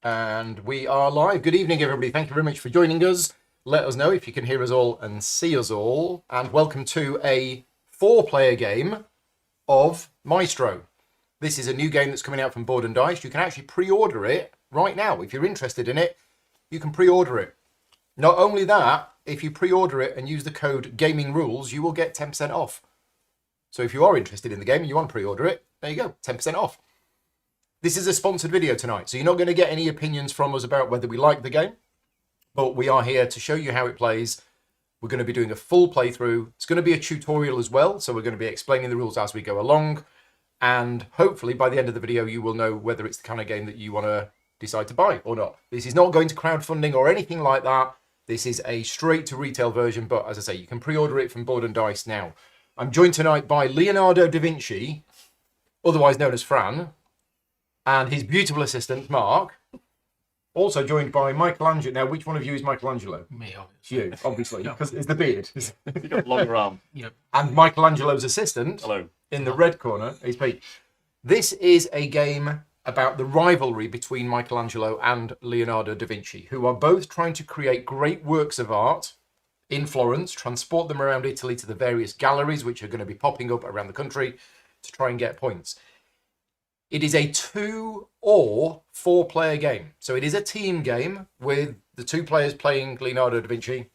And we are live. Good evening, everybody. Thank you very much for joining us. Let us know if you can hear us all and see us all. And welcome to a 4-player game of Maestro. This is a new game that's coming out from Board and Dice. You can actually pre-order it right now. If you're interested in it, you can pre-order it. Not only that, if you pre-order it and use the code Gaming Rules, you will get 10% off. So if you are interested in the game and you want to pre-order it, there you go, 10% off. This is a sponsored video tonight, so you're not going to get any opinions from us about whether we like the game, but we are here to show you how it plays. We're going to be doing a full playthrough. It's going to be a tutorial as well, so we're going to be explaining the rules as we go along, and hopefully by the end of the video you will know whether it's the kind of game that you want to decide to buy or not. This is not going to crowdfunding or anything like that. This is a straight to retail version, but as I say, you can pre-order it from Board and Dice now. I'm joined tonight by Leonardo da Vinci, otherwise known as Fran, and his beautiful assistant, Mark. Also joined by Michelangelo. Now, which one of you is Michelangelo? Me, obviously. You, obviously, because it's the beard. You've got a longer arm. Yep. And Michelangelo's assistant, Hello. in the red corner, is Pete. This is a game about the rivalry between Michelangelo and Leonardo da Vinci, who are both trying to create great works of art in Florence, transport them around Italy to the various galleries, which are going to be popping up around the country to try and get points. It is a 2 or 4-player game. So it is a team game with the 2 players playing Leonardo da Vinci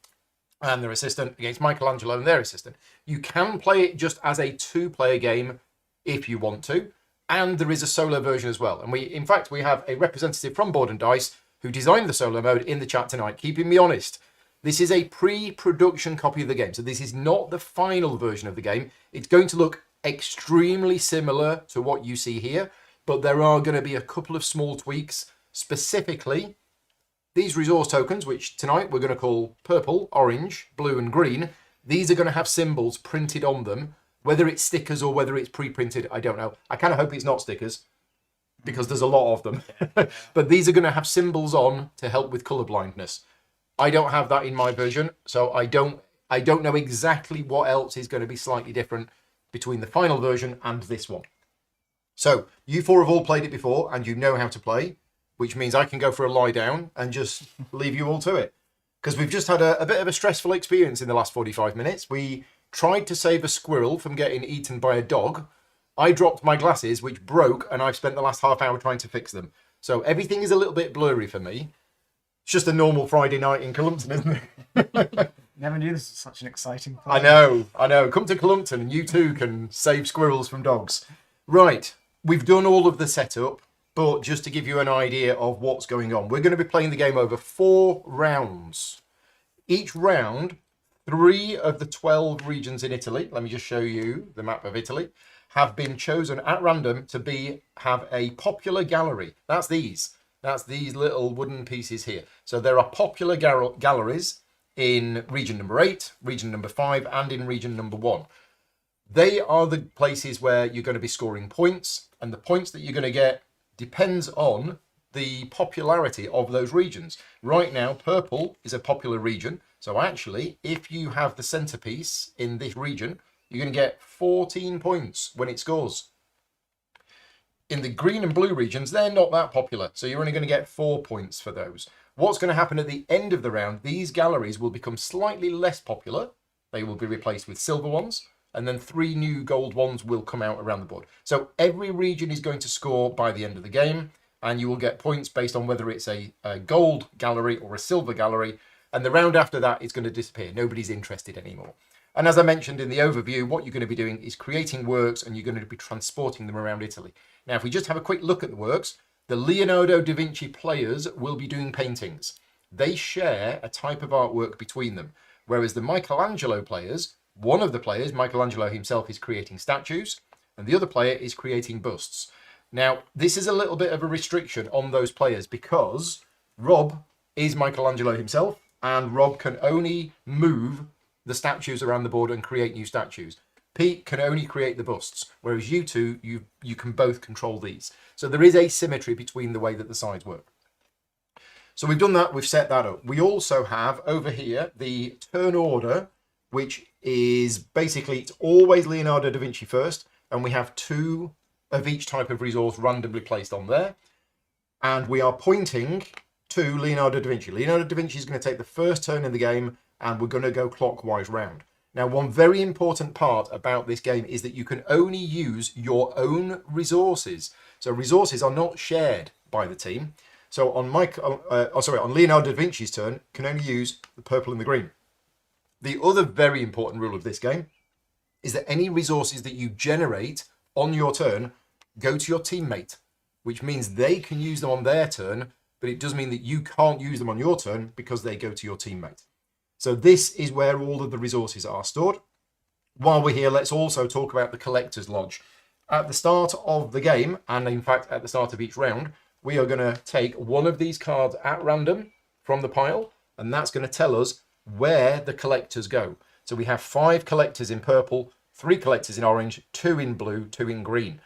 and their assistant against Michelangelo and their assistant. You can play it just as a 2-player game if you want to. And there is a solo version as well. And in fact, we have a representative from Board and Dice who designed the solo mode in the chat tonight, keeping me honest. This is a pre-production copy of the game. So this is not the final version of the game. It's going to look extremely similar to what you see here, but there are going to be a couple of small tweaks. Specifically, these resource tokens, which tonight we're going to call purple, orange, blue, and green, these are going to have symbols printed on them. Whether it's stickers or whether it's pre-printed, I don't know. I kind of hope it's not stickers, because there's a lot of them. But these are going to have symbols on to help with colour blindness. I don't have that in my version, so I don't know exactly what else is going to be slightly different between the final version and this one. So you 4 have all played it before and you know how to play, which means I can go for a lie down and just leave you all to it. Because we've just had a bit of a stressful experience in the last 45 minutes. We tried to save a squirrel from getting eaten by a dog. I dropped my glasses, which broke, and I've spent the last half hour trying to fix them. So everything is a little bit blurry for me. It's just a normal Friday night in Columpton, isn't it? Never knew this was such an exciting place. I know. Come to Columpton and you too can save squirrels from dogs. Right, we've done all of the setup, but just to give you an idea of what's going on, we're going to be playing the game over 4 rounds. Each round, 3 of the 12 regions in Italy, let me just show you the map of Italy, have been chosen at random to have a popular gallery. That's these little wooden pieces here. So there are popular galleries in region number 8, region number 5, and in region number 1. They are the places where you're going to be scoring points, and the points that you're going to get depends on the popularity of those regions. Right now, purple is a popular region. So actually, if you have the centerpiece in this region, you're going to get 14 points when it scores. In the green and blue regions, they're not that popular, so you're only going to get 4 points for those. What's going to happen at the end of the round, these galleries will become slightly less popular. They will be replaced with silver ones, and then 3 new gold ones will come out around the board. So every region is going to score by the end of the game, and you will get points based on whether it's a gold gallery or a silver gallery, and the round after that is going to disappear. Nobody's interested anymore. And as I mentioned in the overview, what you're going to be doing is creating works, and you're going to be transporting them around Italy. Now, if we just have a quick look at the works, the Leonardo da Vinci players will be doing paintings. They share a type of artwork between them, whereas the Michelangelo players, one of the players, Michelangelo himself, is creating statues, and the other player is creating busts. Now, this is a little bit of a restriction on those players because Rob is Michelangelo himself, and Rob can only move the statues around the board and create new statues. Pete can only create the busts, whereas you two, you can both control these. So there is asymmetry between the way that the sides work. So we've done that, we've set that up. We also have over here the turn order, which is basically, it's always Leonardo da Vinci first, and we have 2 of each type of resource randomly placed on there. and we are pointing to Leonardo da Vinci. Leonardo da Vinci is going to take the first turn in the game, and we're going to go clockwise round. Now, one very important part about this game is that you can only use your own resources. So resources are not shared by the team. So on on Leonardo da Vinci's turn, you can only use the purple and the green. The other very important rule of this game is that any resources that you generate on your turn go to your teammate, which means they can use them on their turn, but it does mean that you can't use them on your turn because they go to your teammate. So this is where all of the resources are stored. While we're here, let's also talk about the Collector's Lodge. At the start of the game, and in fact at the start of each round, we are going to take one of these cards at random from the pile, and that's going to tell us where the collectors go. So we have 5 collectors in purple, 3 collectors in orange, 2 in blue, 2 in green.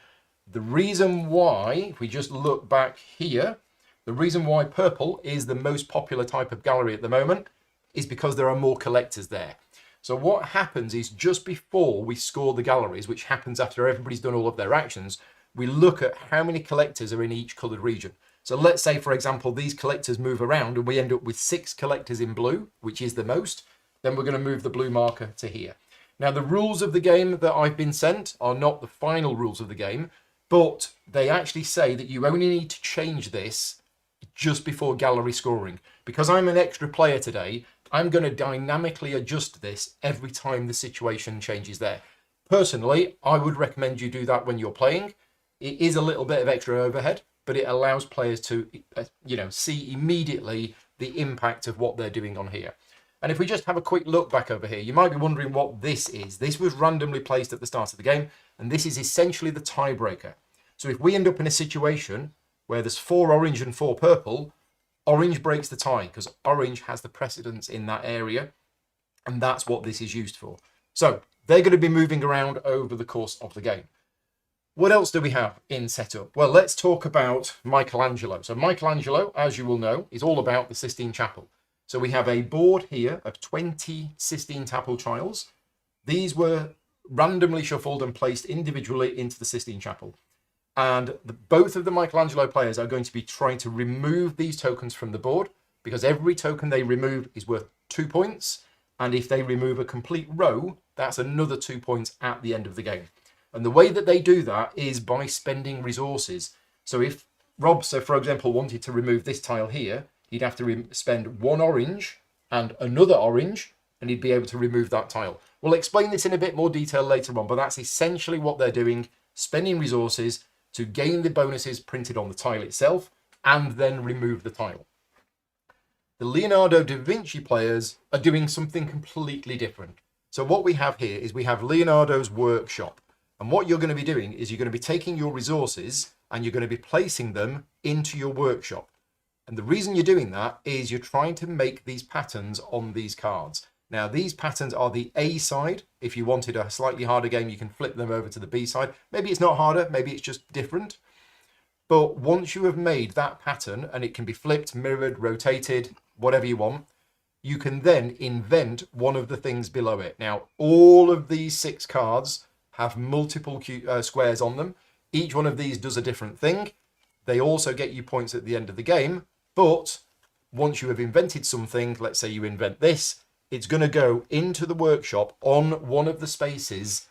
The reason why, if we just look back here, the reason why purple is the most popular type of gallery at the moment is because there are more collectors there. So what happens is just before we score the galleries, which happens after everybody's done all of their actions, we look at how many collectors are in each coloured region. So let's say, for example, these collectors move around and we end up with 6 collectors in blue, which is the most. Then we're going to move the blue marker to here. Now, the rules of the game that I've been sent are not the final rules of the game, but they actually say that you only need to change this just before gallery scoring. Because I'm an extra player today, I'm going to dynamically adjust this every time the situation changes there. Personally, I would recommend you do that when you're playing. It is a little bit of extra overhead, but it allows players to, see immediately the impact of what they're doing on here. And if we just have a quick look back over here, you might be wondering what this is. This was randomly placed at the start of the game, and this is essentially the tiebreaker. So if we end up in a situation where there's 4 orange and 4 purple, orange breaks the tie because orange has the precedence in that area, and that's what this is used for. So they're going to be moving around over the course of the game. What else do we have in setup? Well, let's talk about Michelangelo. So Michelangelo, as you will know, is all about the Sistine Chapel. So we have a board here of 20 Sistine Chapel tiles. These were randomly shuffled and placed individually into the Sistine Chapel. And both of the Michelangelo players are going to be trying to remove these tokens from the board, because every token they remove is worth 2 points. And if they remove a complete row, that's another 2 points at the end of the game. And the way that they do that is by spending resources. So if Rob, for example, wanted to remove this tile here, he'd have to spend 1 orange and another orange, and he'd be able to remove that tile. We'll explain this in a bit more detail later on, but that's essentially what they're doing, spending resources to gain the bonuses printed on the tile itself, and then remove the tile. The Leonardo da Vinci players are doing something completely different. So what we have here is we have Leonardo's workshop. And what you're going to be doing is you're going to be taking your resources and you're going to be placing them into your workshop. And the reason you're doing that is you're trying to make these patterns on these cards. Now, these patterns are the A side. If you wanted a slightly harder game, you can flip them over to the B side. Maybe it's not harder, maybe it's just different. But once you have made that pattern, and it can be flipped, mirrored, rotated, whatever you want, you can then invent one of the things below it. Now, all of these 6 cards have multiple squares on them. Each one of these does a different thing. They also get you points at the end of the game. But once you have invented something, let's say you invent this, it's going to go into the workshop on one of the spaces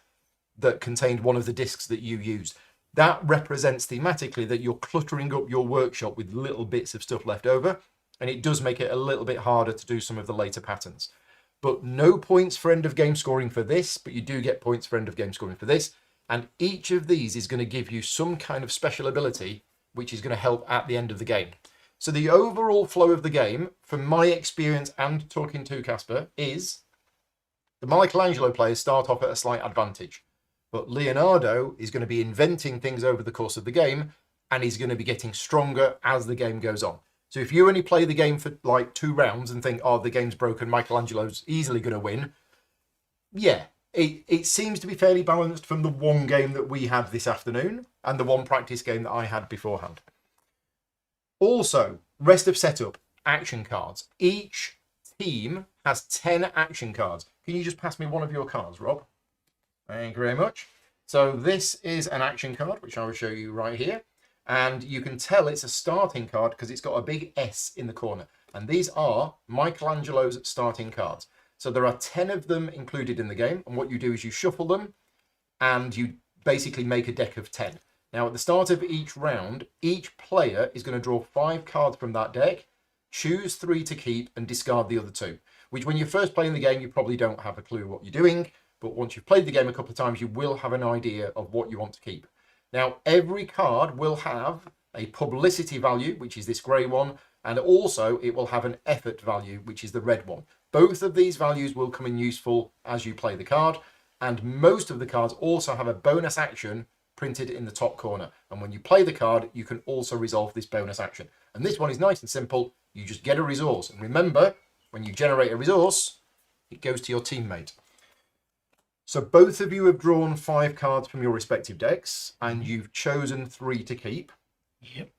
that contained one of the discs that you used. That represents thematically that you're cluttering up your workshop with little bits of stuff left over, and it does make it a little bit harder to do some of the later patterns. But no points for end of game scoring for this, but you do get points for end of game scoring for this. And each of these is going to give you some kind of special ability, which is going to help at the end of the game. So the overall flow of the game, from my experience and talking to Casper, is the Michelangelo players start off at a slight advantage. But Leonardo is going to be inventing things over the course of the game, and he's going to be getting stronger as the game goes on. So if you only play the game for like 2 rounds and think, oh, the game's broken, Michelangelo's easily going to win, yeah, it seems to be fairly balanced from the 1 game that we had this afternoon and the 1 practice game that I had beforehand. Also, rest of setup, action cards. Each team has 10 action cards. Can you just pass me one of your cards, Rob? Thank you very much. So this is an action card, which I will show you right here. And you can tell it's a starting card because it's got a big S in the corner. And these are Michelangelo's starting cards. So there are 10 of them included in the game. And what you do is you shuffle them and you basically make a deck of 10. Now, at the start of each round, each player is going to draw 5 cards from that deck, choose 3 to keep and discard the other 2, which when you're first playing the game, you probably don't have a clue what you're doing. But once you've played the game a couple of times, you will have an idea of what you want to keep. Now, every card will have a publicity value, which is this grey one, and also it will have an effort value, which is the red one. Both of these values will come in useful as you play the card, and most of the cards also have a bonus action printed in the top corner. And when you play the card, you can also resolve this bonus action. And this one is nice and simple. You just get a resource. And remember, when you generate a resource, it goes to your teammate. So both of you have drawn 5 cards from your respective decks, and you've chosen 3 to keep. Yep.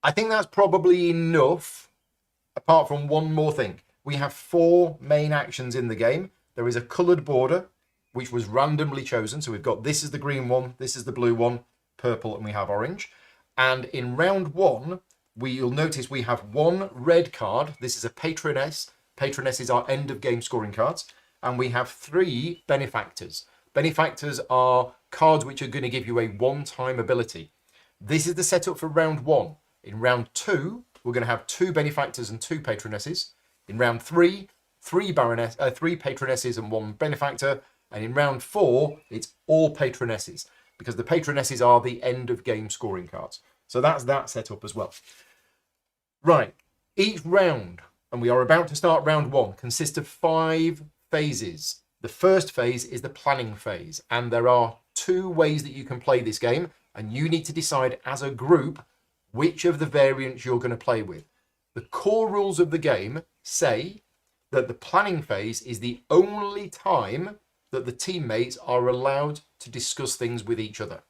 I think that's probably enough, apart from one more thing. We have 4 main actions in the game. There is a coloured border, which was randomly chosen. So we've got this is the green one, this is the blue one, purple, and we have orange. And in round 1, you'll notice we have 1 red card. This is a patroness. Patronesses are end of game scoring cards. And we have 3 benefactors. Benefactors are cards which are going to give you a one-time ability. This is the setup for round 1. In round 2, we're going to have 2 benefactors and 2 patronesses. In round 3, 3 patronesses and 1 benefactor. And in round 4, it's all patronesses, because the patronesses are the end of game scoring cards. So that's that setup as well. Right, each round, and we are about to start round 1, consists of 5 phases. The first phase is the planning phase, and there are 2 ways that you can play this game, and you need to decide as a group which of the variants you're going to play with. The core rules of the game say that the planning phase is the only time that the teammates are allowed to discuss things with each other.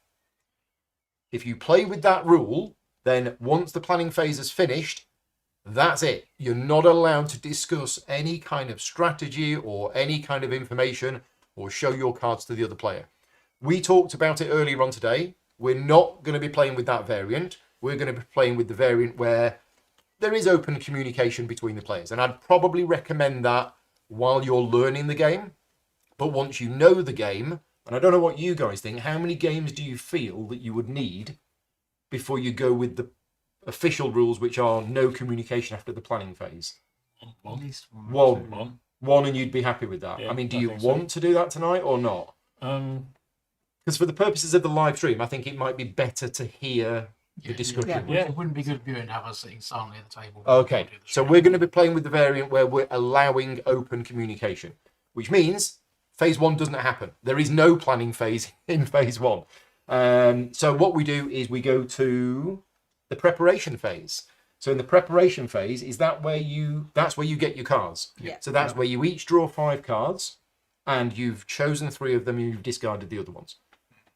If you play with that rule, then once the planning phase is finished, that's it. You're not allowed to discuss any kind of strategy or any kind of information or show your cards to the other player. We talked about it earlier on today. We're not going to be playing with that variant. We're going to be playing with the variant where there is open communication between the players. And I'd probably recommend that while you're learning the game. But once you know the game, and I don't know what you guys think, how many games do you feel that you would need before you go with the official rules, which are no communication after the planning phase? At least one. One. One, and you'd be happy with that. Yeah, I mean, do I you think so. want to do that tonight or not? Because for the purposes of the live stream, I think it might be better to hear the discussion. Yeah. It wouldn't be good viewing to have us sitting silently at the table. Okay, so we're going to be playing with the variant where we're allowing open communication, which means phase 1 doesn't happen. There is no planning phase in phase 1. So what we do is we go to the preparation phase. So in the preparation phase, that's where you get your cards. Yeah. So that's where you each draw 5 cards, and you've chosen 3 of them and you've discarded the other ones.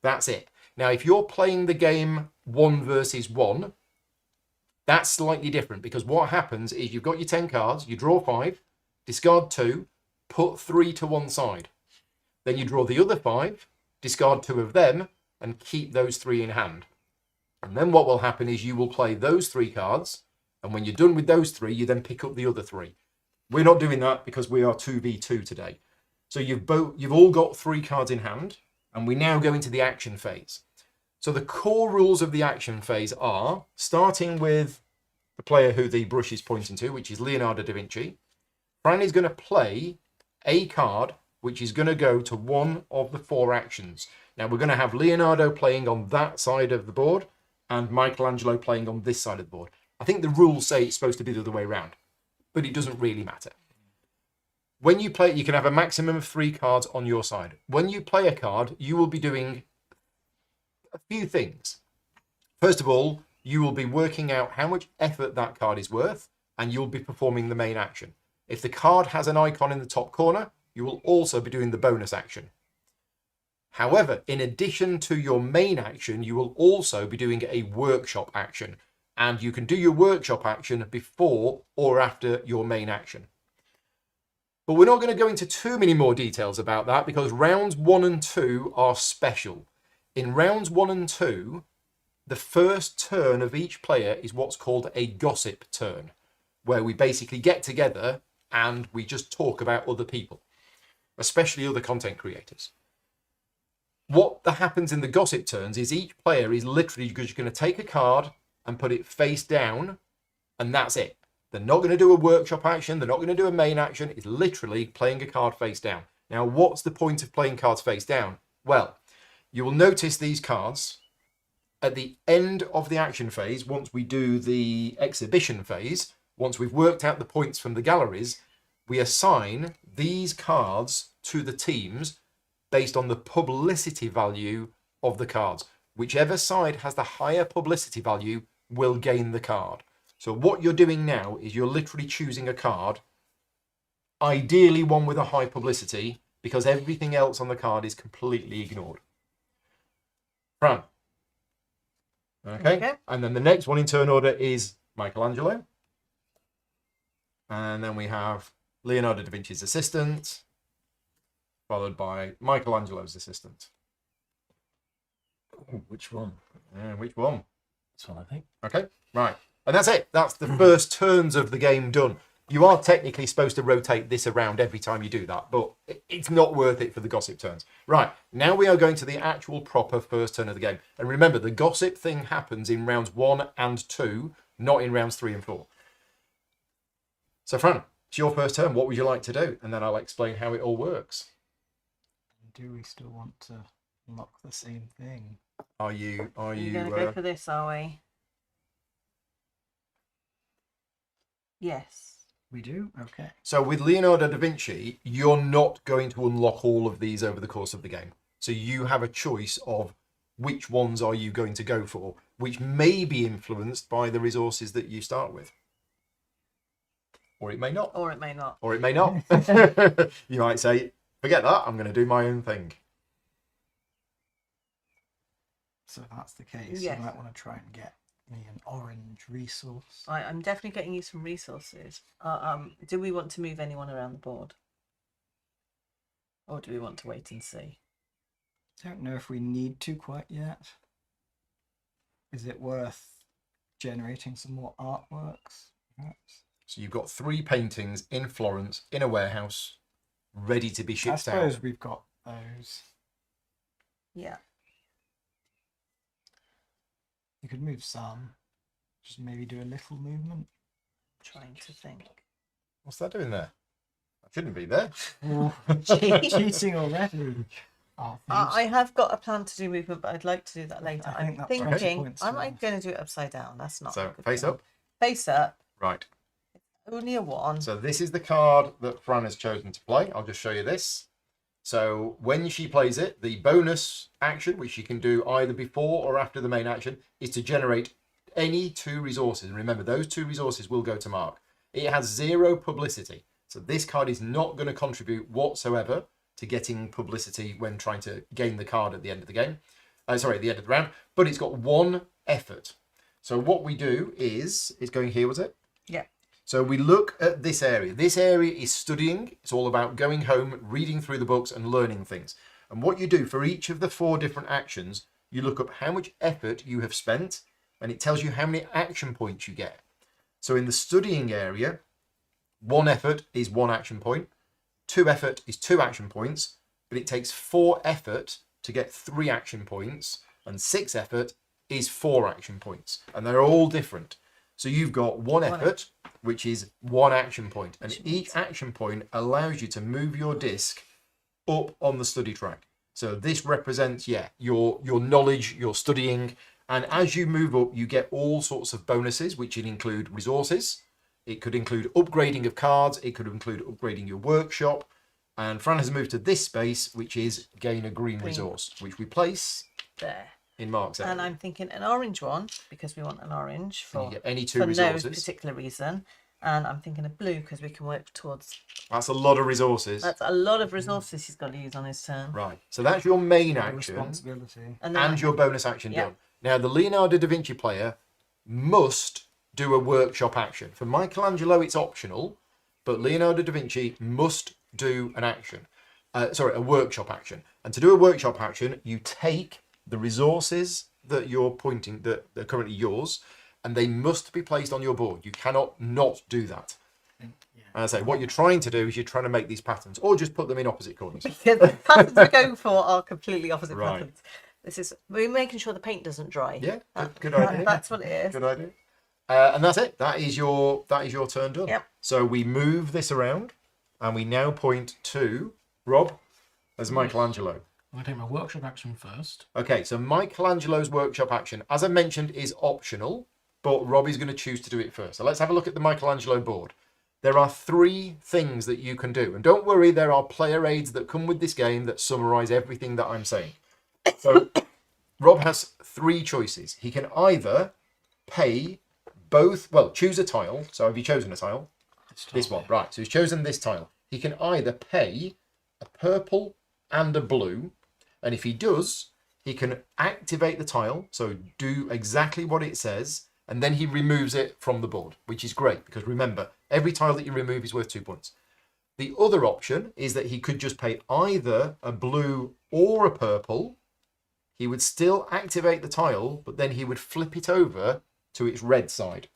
That's it. Now, if you're playing the game 1 versus 1, that's slightly different, because what happens is you've got your 10 cards, you draw 5, discard 2, put 3 to one side. Then you draw the other 5, discard 2 of them, and keep those 3 in hand. And then what will happen is you will play those 3 cards, and when you're done with those 3, you then pick up the other 3. We're not doing that because we are 2v2 today. So you've all got 3 cards in hand, and we now go into the action phase. So the core rules of the action phase are, starting with the player who the brush is pointing to, which is Leonardo da Vinci. Fran is going to play a card which is going to go to one of the 4 actions. Now we're going to have Leonardo playing on that side of the board and Michelangelo playing on this side of the board. I think the rules say it's supposed to be the other way around, but it doesn't really matter. When you play, you can have a maximum of 3 cards on your side. When you play a card, you will be doing a few things. First of all, you will be working out how much effort that card is worth, and you'll be performing the main action. If the card has an icon in the top corner, you will also be doing the bonus action. However, in addition to your main action, you will also be doing a workshop action, and you can do your workshop action before or after your main action. But we're not going to go into too many more details about that, because rounds 1 and 2 are special. In rounds 1 and 2, the first turn of each player is what's called a gossip turn, where we basically get together and we just talk about other people, especially other content creators. What happens in the gossip turns is each player is literally just going to take a card and put it face down, and that's it. They're not going to do a workshop action. They're not going to do a main action. It's literally playing a card face down. Now, what's the point of playing cards face down? Well, you will notice these cards at the end of the action phase, once we do the exhibition phase, once we've worked out the points from the galleries, we assign these cards to the teams based on the publicity value of the cards. Whichever side has the higher publicity value will gain the card. So what you're doing now is you're literally choosing a card, ideally one with a high publicity, because everything else on the card is completely ignored. Fran. Okay. And then the next one in turn order is Michelangelo. And then we have Leonardo da Vinci's assistant, followed by Michelangelo's assistant. Ooh, which one? Which one? This one, I think. Okay, right. And that's it. That's the first turns of the game done. You are technically supposed to rotate this around every time you do that, but it's not worth it for the gossip turns. Right, now we are going to the actual proper first turn of the game. And remember, the gossip thing happens in rounds 1 and 2, not in rounds 3 and 4. So Fran, it's your first turn. What would you like to do? And then I'll explain how it all works. Do we still want to lock the same thing? Are you We're going to go for this, are we? Yes. We do? Okay. So with Leonardo da Vinci, you're not going to unlock all of these over the course of the game. So you have a choice of which ones are you going to go for, which may be influenced by the resources that you start with. Or it may not. Or it may not. Or it may not. You might say, forget that, I'm going to do my own thing. So if that's the case, Yes. you might want to try and get me an orange resource. I'm definitely getting you some resources. Do we want to move anyone around the board? Or do we want to wait and see? Don't know if we need to quite yet. Is it worth generating some more artworks, perhaps? So you've got 3 paintings in Florence, in a warehouse, ready to be I shipped suppose out. we've got those. Yeah. You could move some. Just maybe do a little movement. Trying to think. What's that doing there? That shouldn't be there. Cheating already. Oh, I have got a plan to do movement, but I'd like to do that later. I think I'm that's 20 thinking, points am to I us. going to do it upside down? That's not a So good face plan. up. Face up. Right. Only a 1. So this is the card that Fran has chosen to play. I'll just show you this. So when she plays it, the bonus action, which she can do either before or after the main action, is to generate any 2 resources. And remember, those 2 resources will go to Mark. It has 0 publicity. So this card is not going to contribute whatsoever to getting publicity when trying to gain the card at the end of the game. At the end of the round. But it's got 1 effort. So what we do is, it's going here, was it? Yeah. So we look at this area. This area is studying. It's all about going home, reading through the books and learning things. And what you do for each of the 4 different actions, you look up how much effort you have spent, and it tells you how many action points you get. So in the studying area, 1 effort is 1 action point, 2 effort is 2 action points, but it takes 4 effort to get 3 action points, and 6 effort is 4 action points. And they're all different. So you've got 1 effort, which is 1 action point. And each action point allows you to move your disc up on the study track. So this represents, your knowledge, your studying. And as you move up, you get all sorts of bonuses, which include resources. It could include upgrading of cards. It could include upgrading your workshop. And Fran has moved to this space, which is gain a green resource, which we place There. in Mark's area. And I'm thinking an orange one, because we want an orange And for, you get any 2 for resources. no particular reason. And I'm thinking a blue, because we can work towards... That's a lot of resources. That's a lot of resources he's got to use on his turn. Right. So that's your main No action responsibility. And then and your bonus action Yeah. done. Now, the Leonardo da Vinci player must do a workshop action. For Michelangelo, it's optional, but Leonardo da Vinci must do an action. A workshop action. And to do a workshop action, you take the resources that you're pointing, that they're currently yours, and they must be placed on your board. You cannot not do that. Yeah. And I say, what you're trying to do is you're trying to make these patterns, or just put them in opposite corners. Yeah, the patterns we're going for are completely opposite Right. patterns. We're making sure the paint doesn't dry. Yeah, good idea. That's what it is. Good idea. And that's it. That is your turn done. Yep. So we move this around, and we now point to Rob as Michelangelo. I'm going to take my workshop action first. Okay, so Michelangelo's workshop action, as I mentioned, is optional, but Rob is going to choose to do it first. So let's have a look at the Michelangelo board. There are 3 things that you can do. And don't worry, there are player aids that come with this game that summarize everything that I'm saying. So Rob has 3 choices. He can either pay both, well, choose a tile. So have you chosen a tile? This one, right. So he's chosen this tile. He can either pay a purple and a blue. And if he does, he can activate the tile. So do exactly what it says. And then he removes it from the board, which is great. Because remember, every tile that you remove is worth 2 points. The other option is that he could just pay either a blue or a purple. He would still activate the tile, but then he would flip it over to its red side.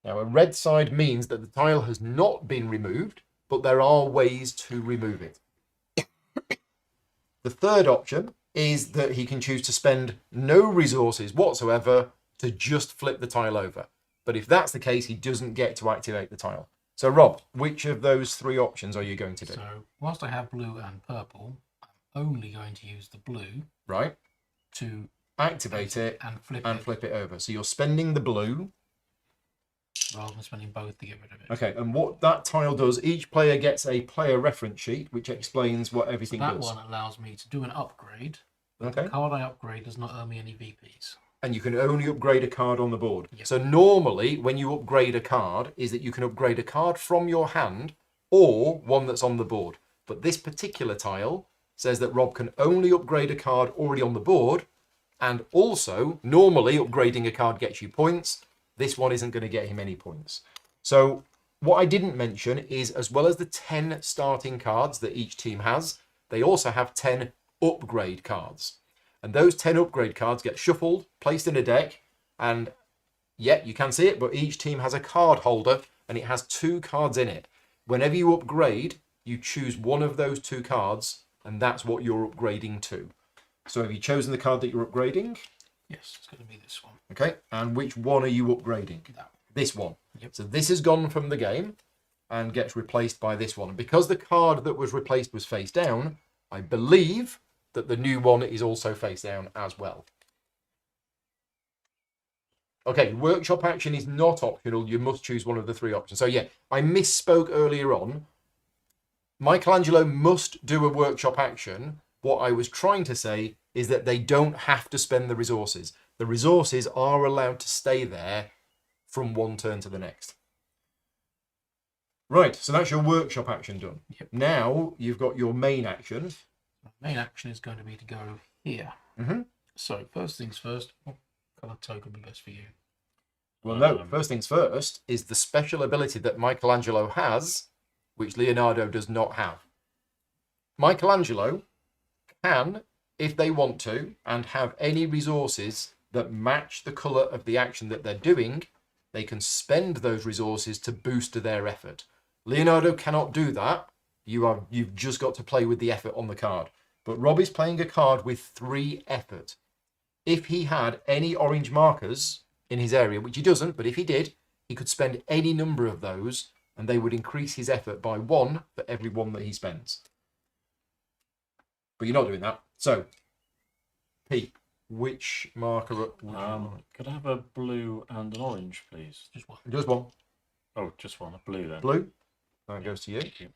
Now, a red side means that the tile has not been removed, but there are ways to remove it. The third option is that he can choose to spend no resources whatsoever to just flip the tile over. But if that's the case, he doesn't get to activate the tile. So, Rob, which of those 3 options are you going to do? So, whilst I have blue and purple, I'm only going to use the blue Right. to Activate it and flip it over. So you're spending the blue. rather than spending both to get rid of it. Okay, and what that tile does, each player gets a player reference sheet, which explains what everything That does. one allows me to do an upgrade. Okay. The card I upgrade does not earn me any VPs. And you can only upgrade a card on the board. Yep. So normally, when you upgrade a card, is that you can upgrade a card from your hand or one that's on the board. But this particular tile says that Rob can only upgrade a card already on the board, and also, normally, upgrading a card gets you points. This one isn't going to get him any points. So what I didn't mention is, as well as the 10 starting cards that each team has, they also have 10 upgrade cards. And those 10 upgrade cards get shuffled, placed in a deck, and yeah, you can see it, but each team has a card holder, and it has 2 cards in it. Whenever you upgrade, you choose one of those 2 cards, and that's what you're upgrading to. So have you chosen the card that you're upgrading? Yes, it's going to be this one. Okay, and which one are you upgrading? That. This one. Yep. So this has gone from the game and gets replaced by this one. And because the card that was replaced was face down, I believe that the new one is also face down as well. Okay, workshop action is not optional. You must choose one of the 3 options. So yeah, I misspoke earlier on. Michelangelo must do a workshop action. What I was trying to say is that they don't have to spend the resources. The resources are allowed to stay there from one turn to the next. Right, so that's your workshop action done. Yep. Now you've got your main action. My main action is going to be to go here. Mm-hmm. So, first things first, what colour token would be best for you? Well, no, first things first is the special ability that Michelangelo has, which Leonardo does not have. Michelangelo can, if they want to, and have any resources that match the colour of the action that they're doing, they can spend those resources to boost their effort. Leonardo cannot do that. You've just got to play with the effort on the card. But Rob is playing a card with 3 effort. If he had any orange markers in his area, which he doesn't, but if he did, he could spend any number of those, and they would increase his effort by 1 for every 1 that he spends. But you're not doing that. So, Pete, which marker would you want? Could I have a blue and an orange, please? Just one. Just one. Oh, just one, a blue then. Blue. That goes to you. Thank you.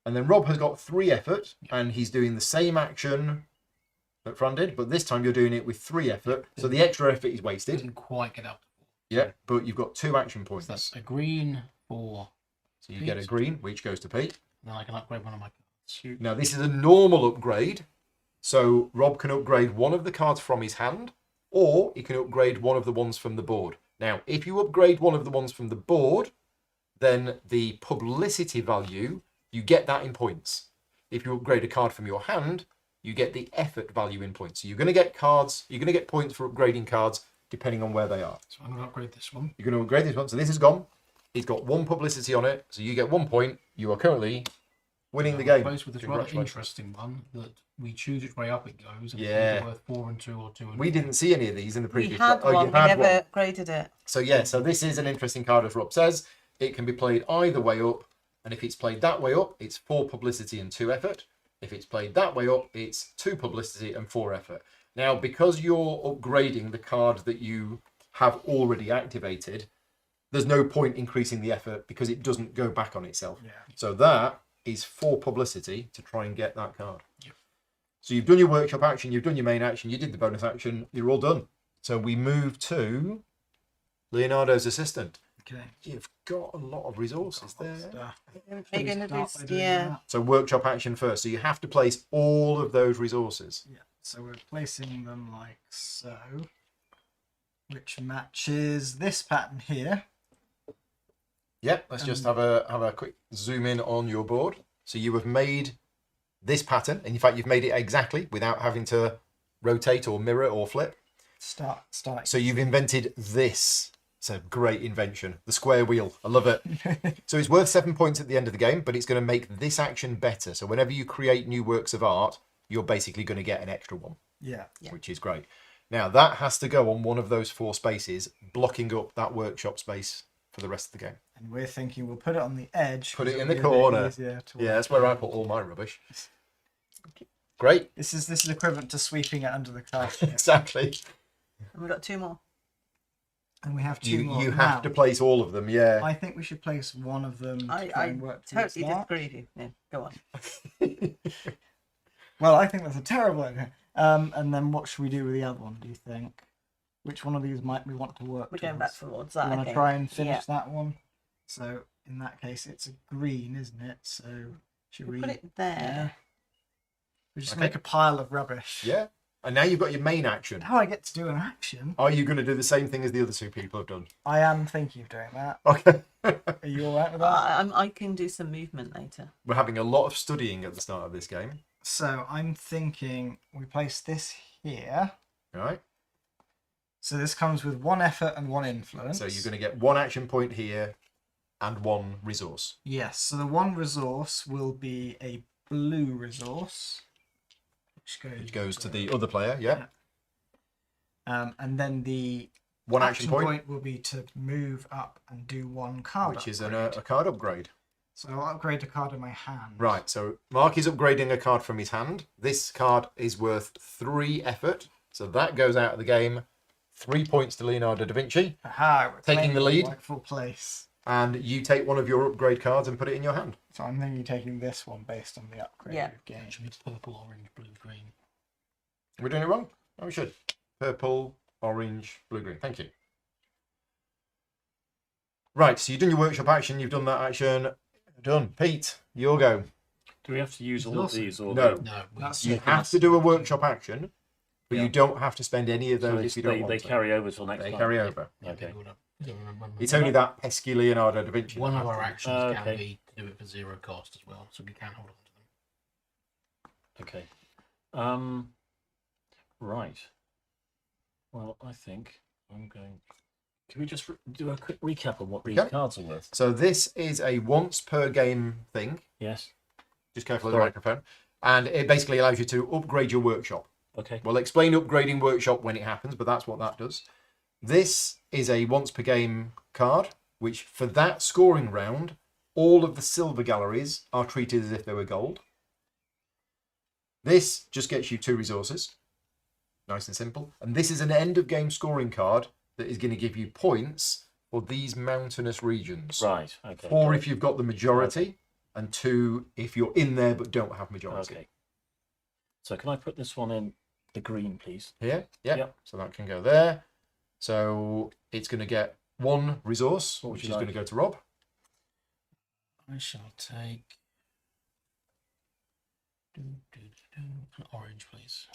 And then Rob has got 3 effort, and he's doing the same action that Fran did, but this time you're doing it with 3 effort. So the extra effort is wasted. Didn't quite get out. Yeah, but you've got 2 action points. So that's a green for. So you get a green, which goes to Pete. Then I can upgrade one of my cards. Now this is a normal upgrade. So Rob can upgrade one of the cards from his hand, or he can upgrade one of the ones from the board. Now, if you upgrade one of the ones from the board, then the publicity value, you get that in points. If you upgrade a card from your hand, you get the effort value in points. So you're going to get cards, you're going to get points for upgrading cards depending on where they are. So I'm going to upgrade this one. You're going to upgrade this one. So this is gone. It's got 1 publicity on it. So you get 1 point. You are currently winning the game. Close with this rather Congratulations. interesting one that we choose which way up it goes. And Yeah. it's either worth 4 and 2 or 2 and We didn't see any of these in the We previous. had Oh, one. you We had never one. upgraded it. So yeah, so this is an interesting card, as Rob says. It can be played either way up, and if it's played that way up, it's 4 publicity and 2 effort. If it's played that way up, it's 2 publicity and 4 effort. Now, because you're upgrading the card that you have already activated, there's no point increasing the effort because it doesn't go back on itself. Yeah. So that is 4 publicity to try and get that card. Yep. So you've done your workshop action, you've done your main action, you did the bonus action, you're all done. So we move to Leonardo's assistant. Okay. You've got a lot of resources there. Stuff. They're Shall we going to start do, by doing yeah. that? So workshop action first. So you have to place all of those resources. Yeah. So we're placing them like so, which matches this pattern here. Yep. Let's just have a quick zoom in on your board. So you have made this pattern, and in fact, you've made it exactly without having to rotate or mirror or flip. Start. So you've invented this. It's a great invention. The square wheel. I love it. So it's worth 7 points at the end of the game, but it's going to make this action better. So whenever you create new works of art, you're basically going to get an extra one, Yeah. which is great. Now that has to go on one of those 4 spaces, blocking up that workshop space for the rest of the game. And we're thinking we'll put it on the edge. Put it 'cause in it'll the be a bit corner. easier to Yeah, work. that's where I put all my rubbish. Great. This is equivalent to sweeping it under the carpet. Exactly. And we've got 2 more. And we have 2 You more. you Now, have to place all of them. Yeah. I think we should place one of them. To I try and work towards totally that. disagree with you. Yeah, go on. Well, I think that's a terrible idea. And then what should we do with the other one? Do you think? Which one of these might we want to work? We're going back towards? towards You that. want I to think. try and finish Yeah. that one? So in that case, it's a green, isn't it? So should We'll we? put it there. Yeah. We just Okay. make a pile of rubbish. Yeah. And now you've got your main action. Now I get to do an action. Are you going to do the same thing as the other 2 people have done? I am thinking of doing that. Okay. Are you all right with that? I can do some movement later. We're having a lot of studying at the start of this game. So I'm thinking we place this here. All right. So this comes with 1 effort and 1 influence. So you're going to get 1 action point here and 1 resource. Yes, so the 1 resource will be a blue resource. Which goes to the other player. Yeah. And then the 1 action point, will be to move up and do 1 card which is upgrade. a card upgrade. So I'll upgrade a card in my hand. Right. So Mark is upgrading a card from his hand. This card is worth 3 effort. So that goes out of the game. 3 points to Leonardo da Vinci. Aha, we're Taking claiming the lead. rightful place. And you take one of your upgrade cards and put it in your hand. So I'm thinking taking this one based on the upgrade Yeah. we've gained. Should be purple, orange, blue, green. Are we doing it wrong? Oh, we should. Purple, orange, blue, green. Thank you. Right, so you've done your workshop action. You've done that action. Done. Pete, your go. Do we have to use all of Awesome. these? Or No. No, That's You it. have to do a workshop action, but Yeah. you don't have to spend any of so those if you don't they, want they to. carry over till next They time? carry over. Okay. It's only that pesky Leonardo da Vinci. One that of has our to- actions Okay. can be to do it for 0 cost as well, so we can hold on to them. Okay. Right. Well, I think I'm going. Can we just do a quick recap on what these Okay. cards are worth? So this is a once per game thing. Yes. Just careful of the Sorry. microphone. And it basically allows you to upgrade your workshop. Okay. We'll explain upgrading workshop when it happens, but that's what that does. This is a once per game card, which for that scoring round, all of the silver galleries are treated as if they were gold. This just gets you 2 resources. Nice and simple. And this is an end of game scoring card that is going to give you points for these mountainous regions. Right. Okay. 4 if you've got the majority, and 2 if you're in there but don't have majority. Okay. So can I put this one in the green, please? Here, yeah. Yep. So that can go there. So it's going to get 1 resource, What would which you is going like? to go to Rob. I shall take an orange, please.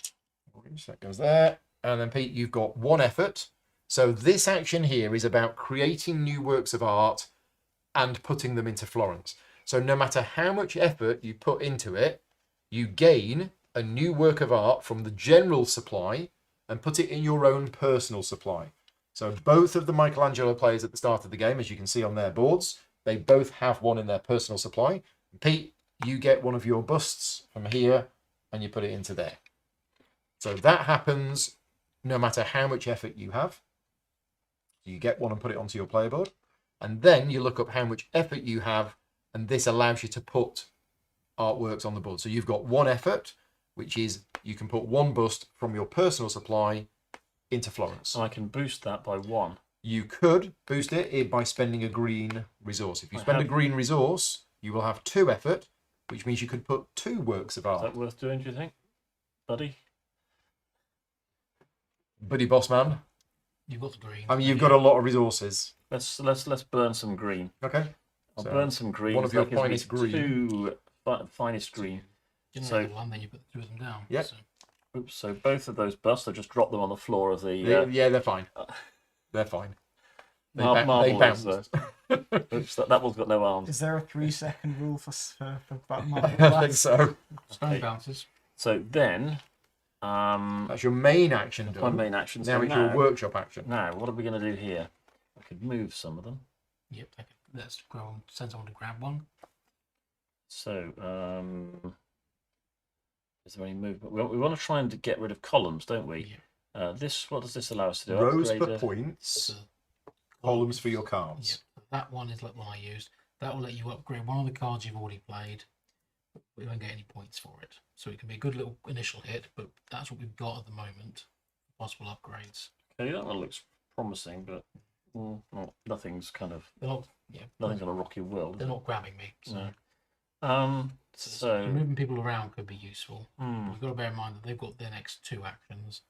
Orange, that goes there. And then Pete, you've got 1 effort. So this action here is about creating new works of art and putting them into Florence. So no matter how much effort you put into it, you gain a new work of art from the general supply and put it in your own personal supply. So both of the Michelangelo players at the start of the game, as you can see on their boards, they both have one in their personal supply. Pete, you get one of your busts from here and you put it into there. So that happens no matter how much effort you have. You get one and put it onto your player board. And then you look up how much effort you have, and this allows you to put artworks on the board. So you've got one effort, which is you can put one bust from your personal supply into Florence. So I can boost that by 1. You could boost it by spending a green resource. If you spend a green resource, you will have 2 effort, which means you could put 2 works of Is art. that worth doing, do you think, buddy? Buddy boss man. You've got the green. I mean, you've got a lot of resources. Let's burn some green. Okay. I'll So, burn some green. one of so your that gives me finest green. 2 finest green. Generate one, then you put the 2 of them down. Yep. So, Oops, so both of those busts, I just drop them on the floor of the... Yeah, they're fine. They're fine. They marble bounce. Oops, that one's got no arms. Is there a 3-second rule for Batman? I think so. stone Okay. bounces. So then... That's your main action that's done. my main action. Now So it's your workshop action. Now, what are we going to do here? I could move some of them. Yep. Okay. Let's go and send someone to grab one. So, is there any movement? We want to try and get rid of columns, don't we? Yeah. What does this allow us to do? Rows Upgrade per a- points, So, columns for your Yep. cards. That one is like one I used. That will let you upgrade one of the cards you've already played. But we don't get any points for it. So it can be a good little initial hit, but that's what we've got at the moment. Possible upgrades. Okay, that one looks promising, but nothing's kind of They're not. Yeah. nothing's going to rock your world. They're not grabbing me. So, No. so moving people around could be useful. Hmm. We've got to bear in mind that they've got their next 2 actions.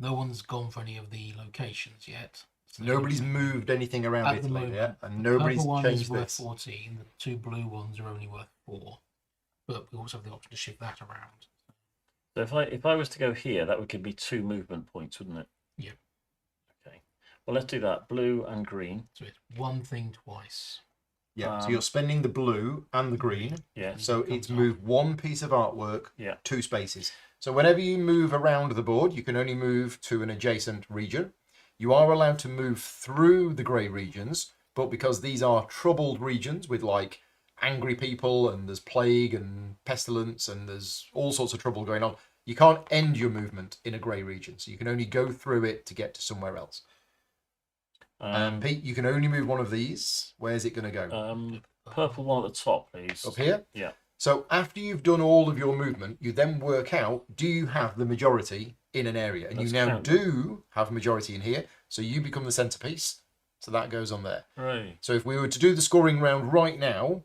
No one's gone for any of the locations yet. So Nobody's moved anything around At the Italy moment, yet, and the nobody's purple one is changed worth this. 14. The 2 blue ones are only worth 4. But we also have the option to shift that around. So if I was to go here, that would give me 2 movement points, wouldn't it? Yep. Okay. Well, let's do that. Blue and green. So it's one thing twice. Yeah, so you're spending the blue and the green. Yeah. So it's move 1 piece of artwork, Yeah. 2 spaces. So whenever you move around the board, you can only move to an adjacent region. You are allowed to move through the grey regions, but because these are troubled regions with like angry people and there's plague and pestilence and there's all sorts of trouble going on, you can't end your movement in a grey region. So you can only go through it to get to somewhere else. Pete, you can only move one of these. Where's it going to go? Purple one at the top, please. Up here? Yeah. So after you've done all of your movement, you then work out, do you have the majority in an area? And Let's you now count. do have majority in here. So you become the centerpiece. So that goes on there. Right. So if we were to do the scoring round right now,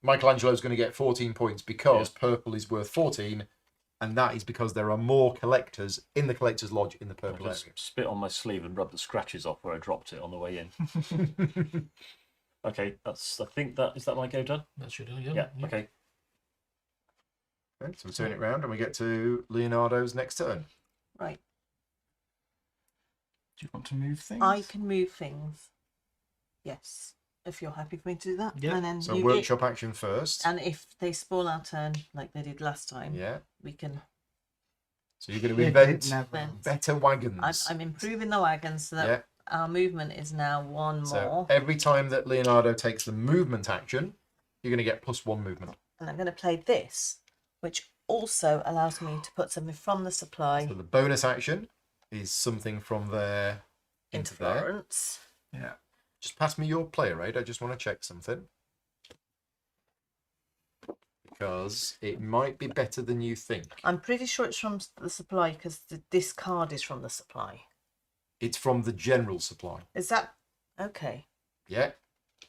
Michelangelo's going to get 14 points because purple is worth 14. And that is because there are more collectors in the Collector's Lodge in the I'll purple just area. spit on my sleeve and rub the scratches off where I dropped it on the way in. Okay, I think is that my go done? That should do. Yeah. Okay. Okay, so we turn it round and we get to Leonardo's next turn. Right. Do you want to move things? I can move things. Yes. If you're happy for me to do that. Yeah. And then So you workshop action first. and if they spoil our turn like they did last time, Yeah. we can So you're going to It invent never- better wagons. I'm improving the wagons so that Yeah. our movement is now 1 So more. every time that Leonardo takes the movement action, you're going to get +1 movement. And I'm going to play this, which also allows me to put something from the supply So the bonus action is something from there into into there. Florence. Yeah. Just pass me your player aid. I just want to check something. Because it might be better than you think. I'm pretty sure it's from the supply because this card is from the supply. It's from the general supply. Is that okay? Yeah.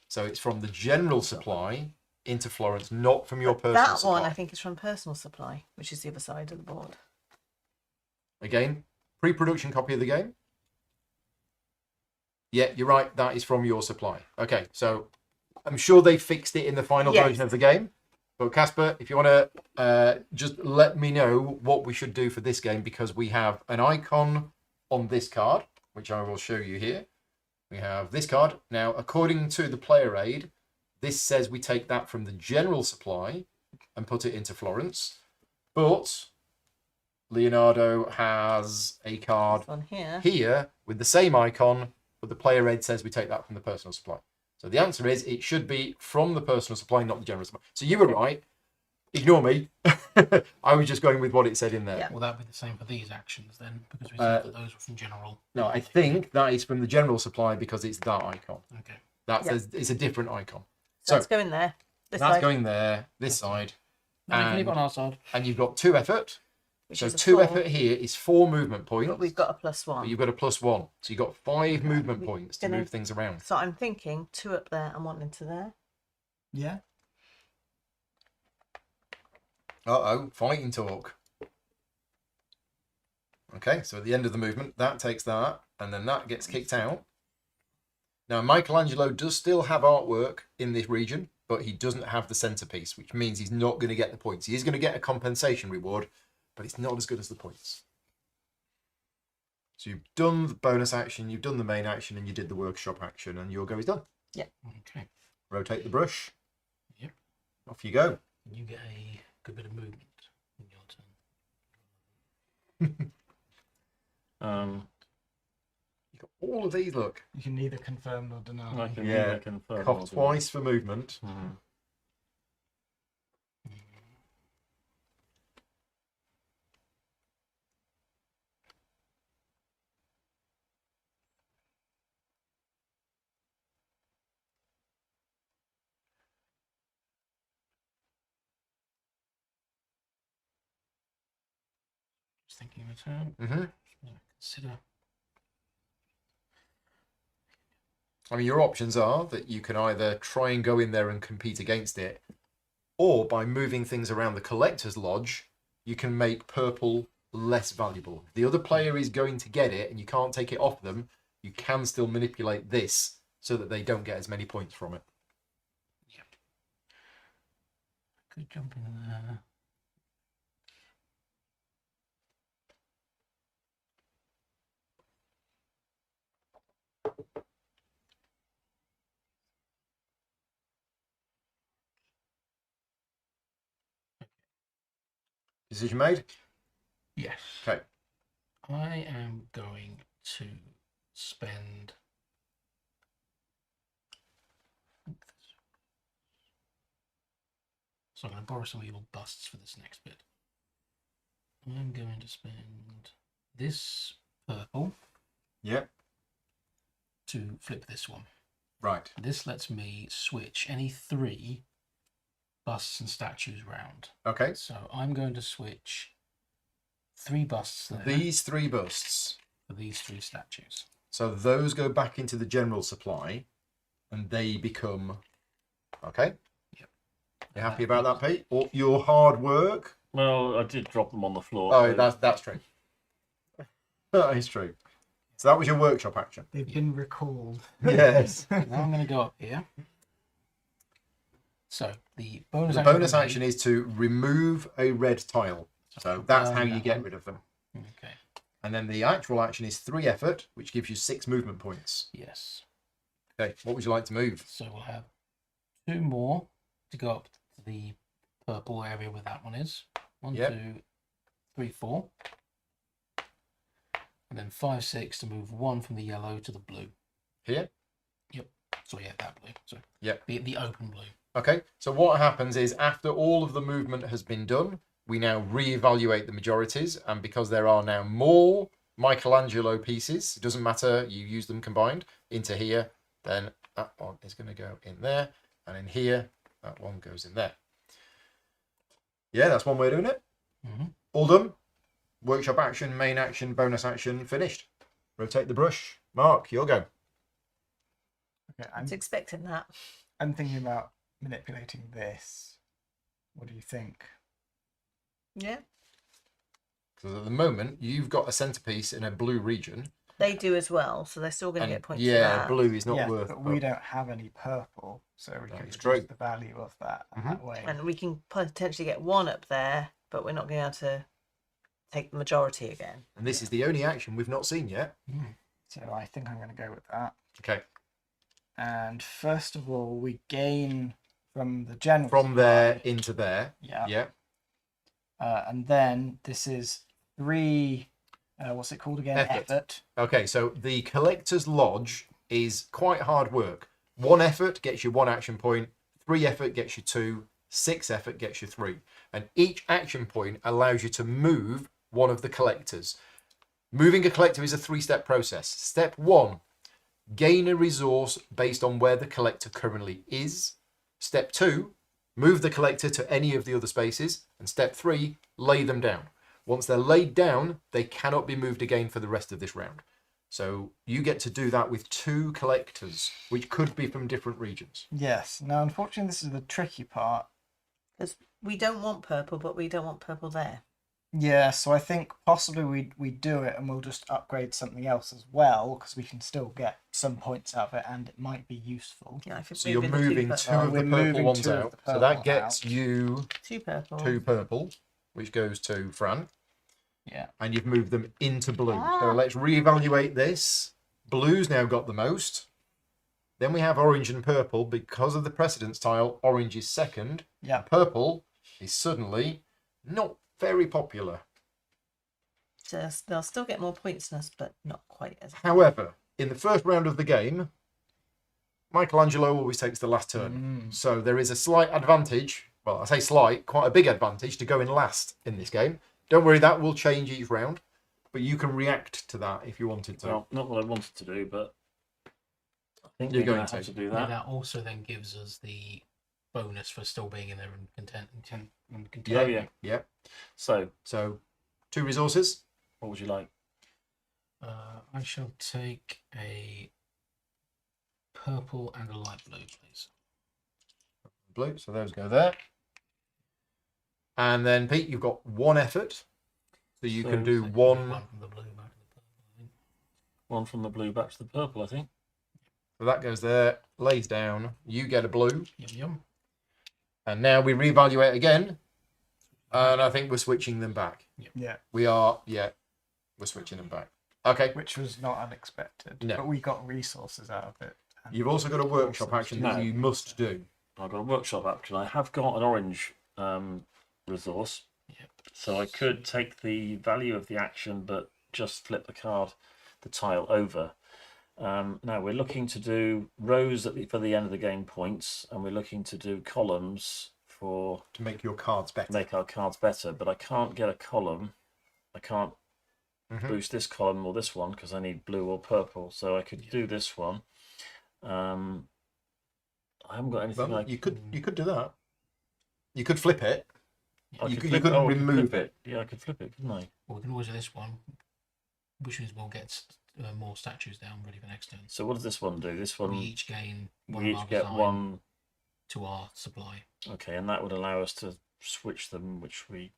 So it's from the general supply into Florence, not from your But personal that supply. one I think is from personal supply, which is the other side of the board. Again, pre-production copy of the game. Yeah, you're right. That is from your supply. Okay, so I'm sure they fixed it in the final Yes. version of the game. But Casper, if you want to just let me know what we should do for this game, because we have an icon on this card, which I will show you here. We have this card. Now, according to the player aid, this says we take that from the general supply and put it into Florence. But Leonardo has a card This one here. here with the same icon, but the player aid says we take that from the personal supply. So the answer is it should be from the personal supply, not the general supply. So you were right. Ignore me. I was just going with what it said in there. Yeah. Will that be the same for these actions then? Because we said that those were from general. No, I think that is from the general supply because it's that icon. Okay. It's a different icon. So let's go in there. This That's side, going there, this side, No, we can leave it on our side. and you've got 2 effort. which So is a 2 4, effort here is 4 movement points. but we've got a But +1. you've got a +1. So you've got 5 movement we points to gonna- move things around. So I'm thinking 2 up there and 1 into there. Yeah. Uh-oh, fighting talk. Okay, so at the end of the movement, that takes that, and then that gets kicked out. Now, Michelangelo does still have artwork in this region, but he doesn't have the centerpiece, which means he's not going to get the points. He is going to get a compensation reward, but it's not as good as the points. So you've done the bonus action, you've done the main action, and you did the workshop action, and your go is done. Okay. Rotate the brush. Yep. Off you go. You get a good bit of movement in your turn. You've got all of these, look. You can neither confirm nor deny. I can Yeah, either confirm or Cough deny. twice for movement. Mhm. Just thinking of a turn. Mm-hmm. Consider. I mean, your options are that you can either try and go in there and compete against it, or by moving things around the collector's lodge, you can make purple less valuable. If the other player is going to get it and you can't take it off them, you can still manipulate this so that they don't get as many points from it. Could jump in there. Decision made? Yes. Okay. I am going to spend. So I'm going to borrow some of your busts for this next bit. I'm going to spend this purple Yep. to flip this one. Right. This lets me switch any 3 busts and statues round. Okay. So I'm going to switch 3 busts there These 3 busts. for these 3 statues. So those go back into the general supply and they become... Okay. Yep. You happy about that, Pete? Or your hard work? Well, I did drop them on the floor. Oh, so- that's true. That is true. So that was your workshop action. They've been recalled. Yes. Now I'm going to go up here. So the bonus The action bonus for me- action is to remove a red tile. So that's how you get rid of them. Okay. And then the actual action is 3 effort, which gives you 6 movement points. Yes. Okay, what would you like to move? So we'll have 2 more to go up to the purple area where that one is. 1, Yep. 2, 3, 4. And then 5, 6 to move 1 from the yellow to the blue. Here? So yeah, that blue. So Yep. the open blue. Okay, so what happens is after all of the movement has been done, we now reevaluate the majorities, and because there are now more Michelangelo pieces, it doesn't matter, you use them combined into here, then that one is going to go in there, and in here, that one goes in there. Yeah, that's one way of doing it. Mm-hmm. All done. Workshop action, main action, bonus action, finished. Rotate the brush. Mark, your go. Okay, I was expecting that. I'm thinking about manipulating this. What do you think? Yeah. Because at the moment, you've got a centerpiece in a blue region. They do as well, so they're still going to And get points for yeah, that. blue is not yeah, worth but we don't have any purple, so we That can is reduce true. the value of that that way. And we can potentially get 1 up there, but we're not going to be able to take the majority again. And this is the only action we've not seen yet. So I think I'm going to go with that. Okay. And first of all, we gain from the general From there supply. into there. Yeah. Yeah. And then this is 3, what's it called again? Effort. Okay, so the Collector's Lodge is quite hard work. 1 effort gets you 1 action point, 3 effort gets you 2, 6 effort gets you 3. And each action point allows you to move one of the collectors. Moving a collector is a 3-step process. Step 1, gain a resource based on where the collector currently is. Step 2, move the collector to any of the other spaces. And step 3, lay them down. Once they're laid down, they cannot be moved again for the rest of this round. So you get to do that with 2 collectors, which could be from different regions. Yes. Now, unfortunately, this is the tricky part. Because we don't want purple, but we don't want purple there. Yeah, so I think possibly we do it and we'll just upgrade something else as well, because we can still get some points out of it and it might be useful. Yeah, if So you're moving 2 of the we're purple moving ones 2 of out. the So that purple gets out. you 2 purple. 2 purple, which goes to Fran. Yeah. And you've moved them into blue. So let's reevaluate this. Blue's now got the most. Then we have orange and purple. Because of the precedence tile, orange is second. Yeah. Purple is suddenly not very popular. So they'll still get more points than us, but not quite as. However, in the first round of the game, Michelangelo always takes the last turn. So there is a slight advantage. Well, I say slight, quite a big advantage to going last in this game. Don't worry, that will change each round. But you can react to that if you wanted to. Well, not what I wanted to do, but I think You're we're going going to have to do Yeah, that. that also then gives us the bonus for still being in there and content. Yeah, Oh, yeah. yeah. So, So 2 resources. what would you like? I shall take a purple and a light blue, please. Blue, so those go there. And then Pete, you've got 1 effort. So you can So- do So 1. one from the blue back to the purple, I think. One from the blue back to the purple, I think. So that goes there, lays down. You get a blue. Yum yum. And now we reevaluate again. And I think we're switching them back. Yeah. We are, yeah, we're switching them back. Okay. Which was not unexpected. No. But we got resources out of it. and You've also got a workshop action that No. you must do. I've got a workshop action. I have got an orange resource. Yep. So I could take the value of the action, but just flip the tile over. Now we're looking to do rows for the end of the game points, and we're looking to do columns for To make your cards better. make our cards better. But I can't get a column. I can't Mhm. boost this column or this one because I need blue or purple. So I could do this one. I haven't got anything Well, like. you could do that. You could flip it. I you could could- flip- you couldn't I could remove flip it. Yeah, I could flip it, couldn't I? Well, we can always do this one, which means we'll get more statues down ready for next turn. So what does this one do? This one We each gain one we of our each get design one. to our supply. Okay, and that would allow us to switch them, which we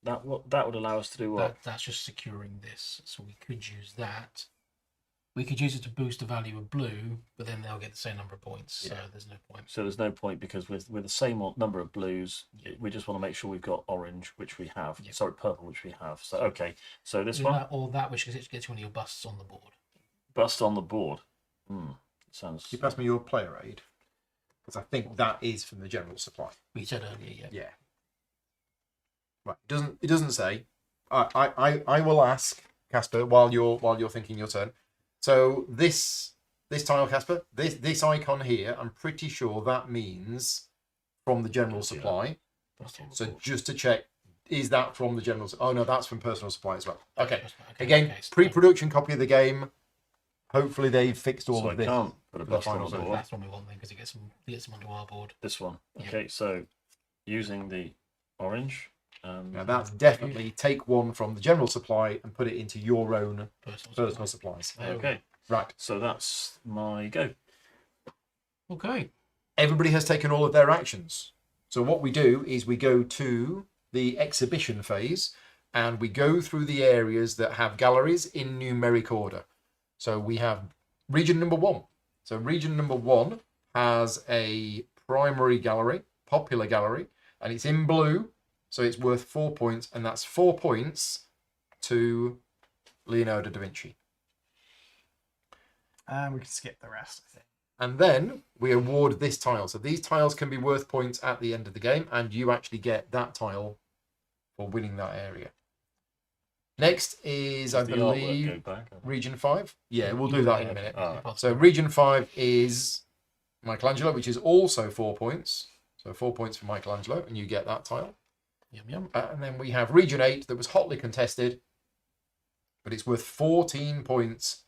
that would allow us to do what? That's just securing this. So we could use that. We could use it to boost the value of blue, but then they'll get the same number of points. So Yeah. there's no point. So there's no point because with the same number of blues, we just want to make sure we've got orange, which we have. Yeah. Sorry, purple, which we have. So okay, so this Either one that or that, which gets one of your busts on the board. bust on the board. Sounds. You pass me your player aid. Because I think that is from the general supply. We said earlier, yeah. Yeah. Right. It doesn't say. I will ask Casper while you're thinking your turn. So this tile, Casper, this icon here, I'm pretty sure that means from the general supply. Bust on the So board. just to check, is that from the general? Oh no, that's from personal supply as well. Okay. Okay, Again, okay, so pre-production copy of the game. Hopefully they've fixed all So of I this. can't put a for the bust on final the version. board. that's what we want then, because it gets them onto our board. This one. Yeah. Okay, so using the orange. Now that's definitely take one from the general supply and put it into your own Personal personal supply. supplies. There we Okay, Right. so that's my go. Okay. Everybody has taken all of their actions. So what we do is we go to the exhibition phase and we go through the areas that have galleries in numeric order. So we have region number 1. So region number 1 has a primary gallery, popular gallery, and it's in blue. So it's worth 4 points, and that's 4 points to Leonardo da Vinci. And we can skip the rest, I think. And then we award this tile. So these tiles can be worth points at the end of the game, and you actually get that tile for winning that area. Next is, I Does the artwork believe, go back? Region 5. Yeah, we'll do that in a minute. Alright. So Region 5 is Michelangelo, which is also 4 points. So 4 points for Michelangelo, and you get that tile. Yum yum. And then we have Region 8 that was hotly contested, but it's worth 14 points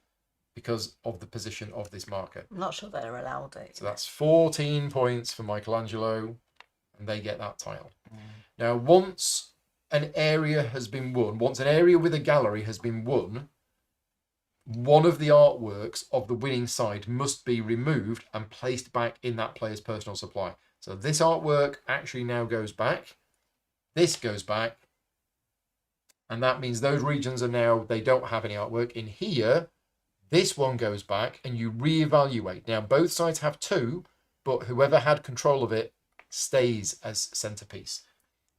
because of the position of this marker. I'm not sure they're allowed it. So that's 14 points for Michelangelo, and they get that tile. Now, once an area has been won, once an area with a gallery has been won, one of the artworks of the winning side must be removed and placed back in that player's personal supply. So this artwork actually now goes back. This goes back. And that means those regions are now, they don't have any artwork. In here, this one goes back and you reevaluate. Now, both sides have 2, but whoever had control of it stays as centerpiece.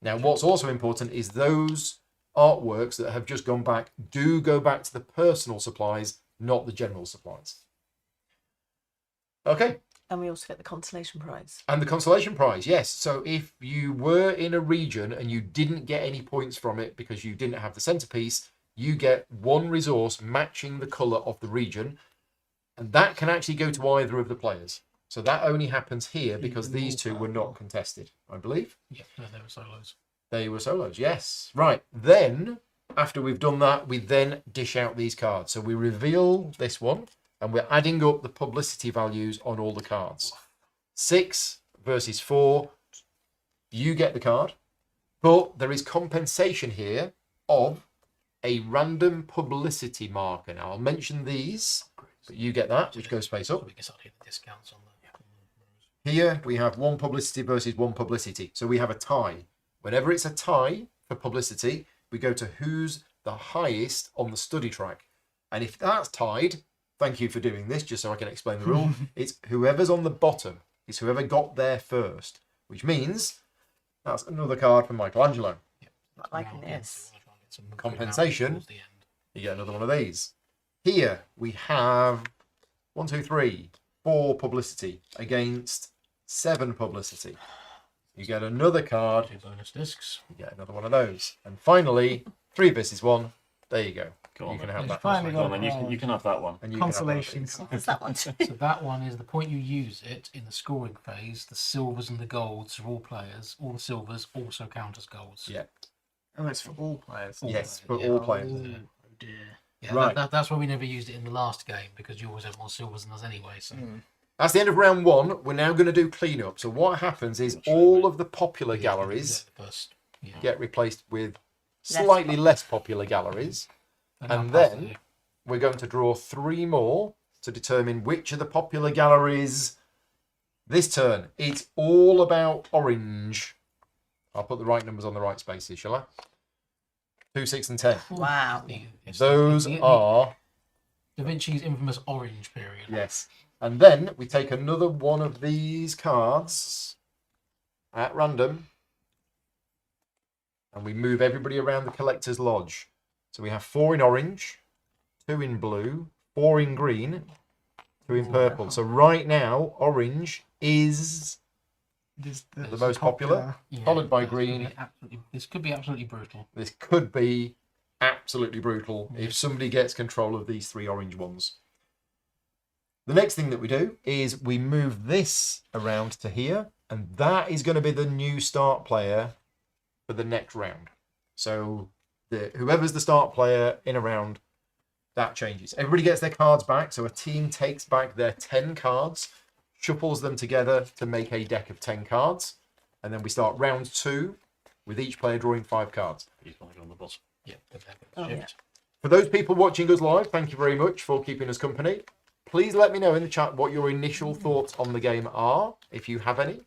Now, what's also important is those artworks that have just gone back do go back to the personal supplies, not the general supplies. Okay. And we also get the consolation prize. And the consolation prize, yes. So if you were in a region and you didn't get any points from it because you didn't have the centerpiece, you get 1 resource matching the colour of the region. And that can actually go to either of the players. So that only happens here because these 2 were not contested, I believe. Yeah, no, they were solos. They were solos, yes. Right, then, after we've done that, we then dish out these cards. So we reveal this one, and we're adding up the publicity values on all the cards. 6 versus 4, you get the card, but there is compensation here of a random publicity marker. Now, I'll mention these, but you get that, which goes face up. We can start hitting the discounts on the Here we have 1 publicity versus 1 publicity. So we have a tie. Whenever it's a tie for publicity, we go to who's the highest on the study track. And if that's tied, thank you for doing this, just so I can explain the rule. It's whoever's on the bottom. It's whoever got there first, which means that's another card from Michelangelo. Not liking this. Compensation. towards the end. You get another one of these. Here we have 1, 2, 3, 4 publicity against 7 publicity. You get another card. 2 bonus discs. You get another one of those. And finally, 3 versus 1. There you go. Go on You can then. have You that. finally Go got on then, you can have that one. And you can have one of consolation. these. What's that one? So that one is the point you use it in the scoring phase. The silvers and the golds of all players. All the silvers also count as golds. Yeah. Oh, it's for all players. Yes, for Yeah. all players. Oh dear. Yeah, Right. that's why we never used it in the last game, because you always have more silvers than us anyway. So That's the end of round 1. We're now going to do cleanup. So what happens is all of the popular Yeah, galleries the first, yeah. get replaced with slightly less popular galleries. And And I'll pass then it. we're going to draw 3 more to determine which of the popular galleries this turn. It's all about orange. I'll put the right numbers on the right spaces, shall I? 2, 6, and 10. Wow. It's Those the are... Da Vinci's infamous orange period. Yes. And then we take another one of these cards at random and we move everybody around the collector's lodge. So we have 4 in orange, 2 in blue, 4 in green, 2 in purple. So right now, orange is the most popular, Yeah, followed by this could be green. This could be absolutely brutal. This could be absolutely brutal if somebody gets control of these 3 orange ones. The next thing that we do is we move this around to here, and that is going to be the new start player for the next round. So whoever's the start player in a round, that changes. Everybody gets their cards back, so a team takes back their 10 cards, shuffles them together to make a deck of 10 cards, and then we start round 2 with each player drawing 5 cards. He's going to go on the bottom. Yeah. Oh, yeah. Shift. For those people watching us live, thank you very much for keeping us company. Please let me know in the chat what your initial thoughts on the game are, if you have any.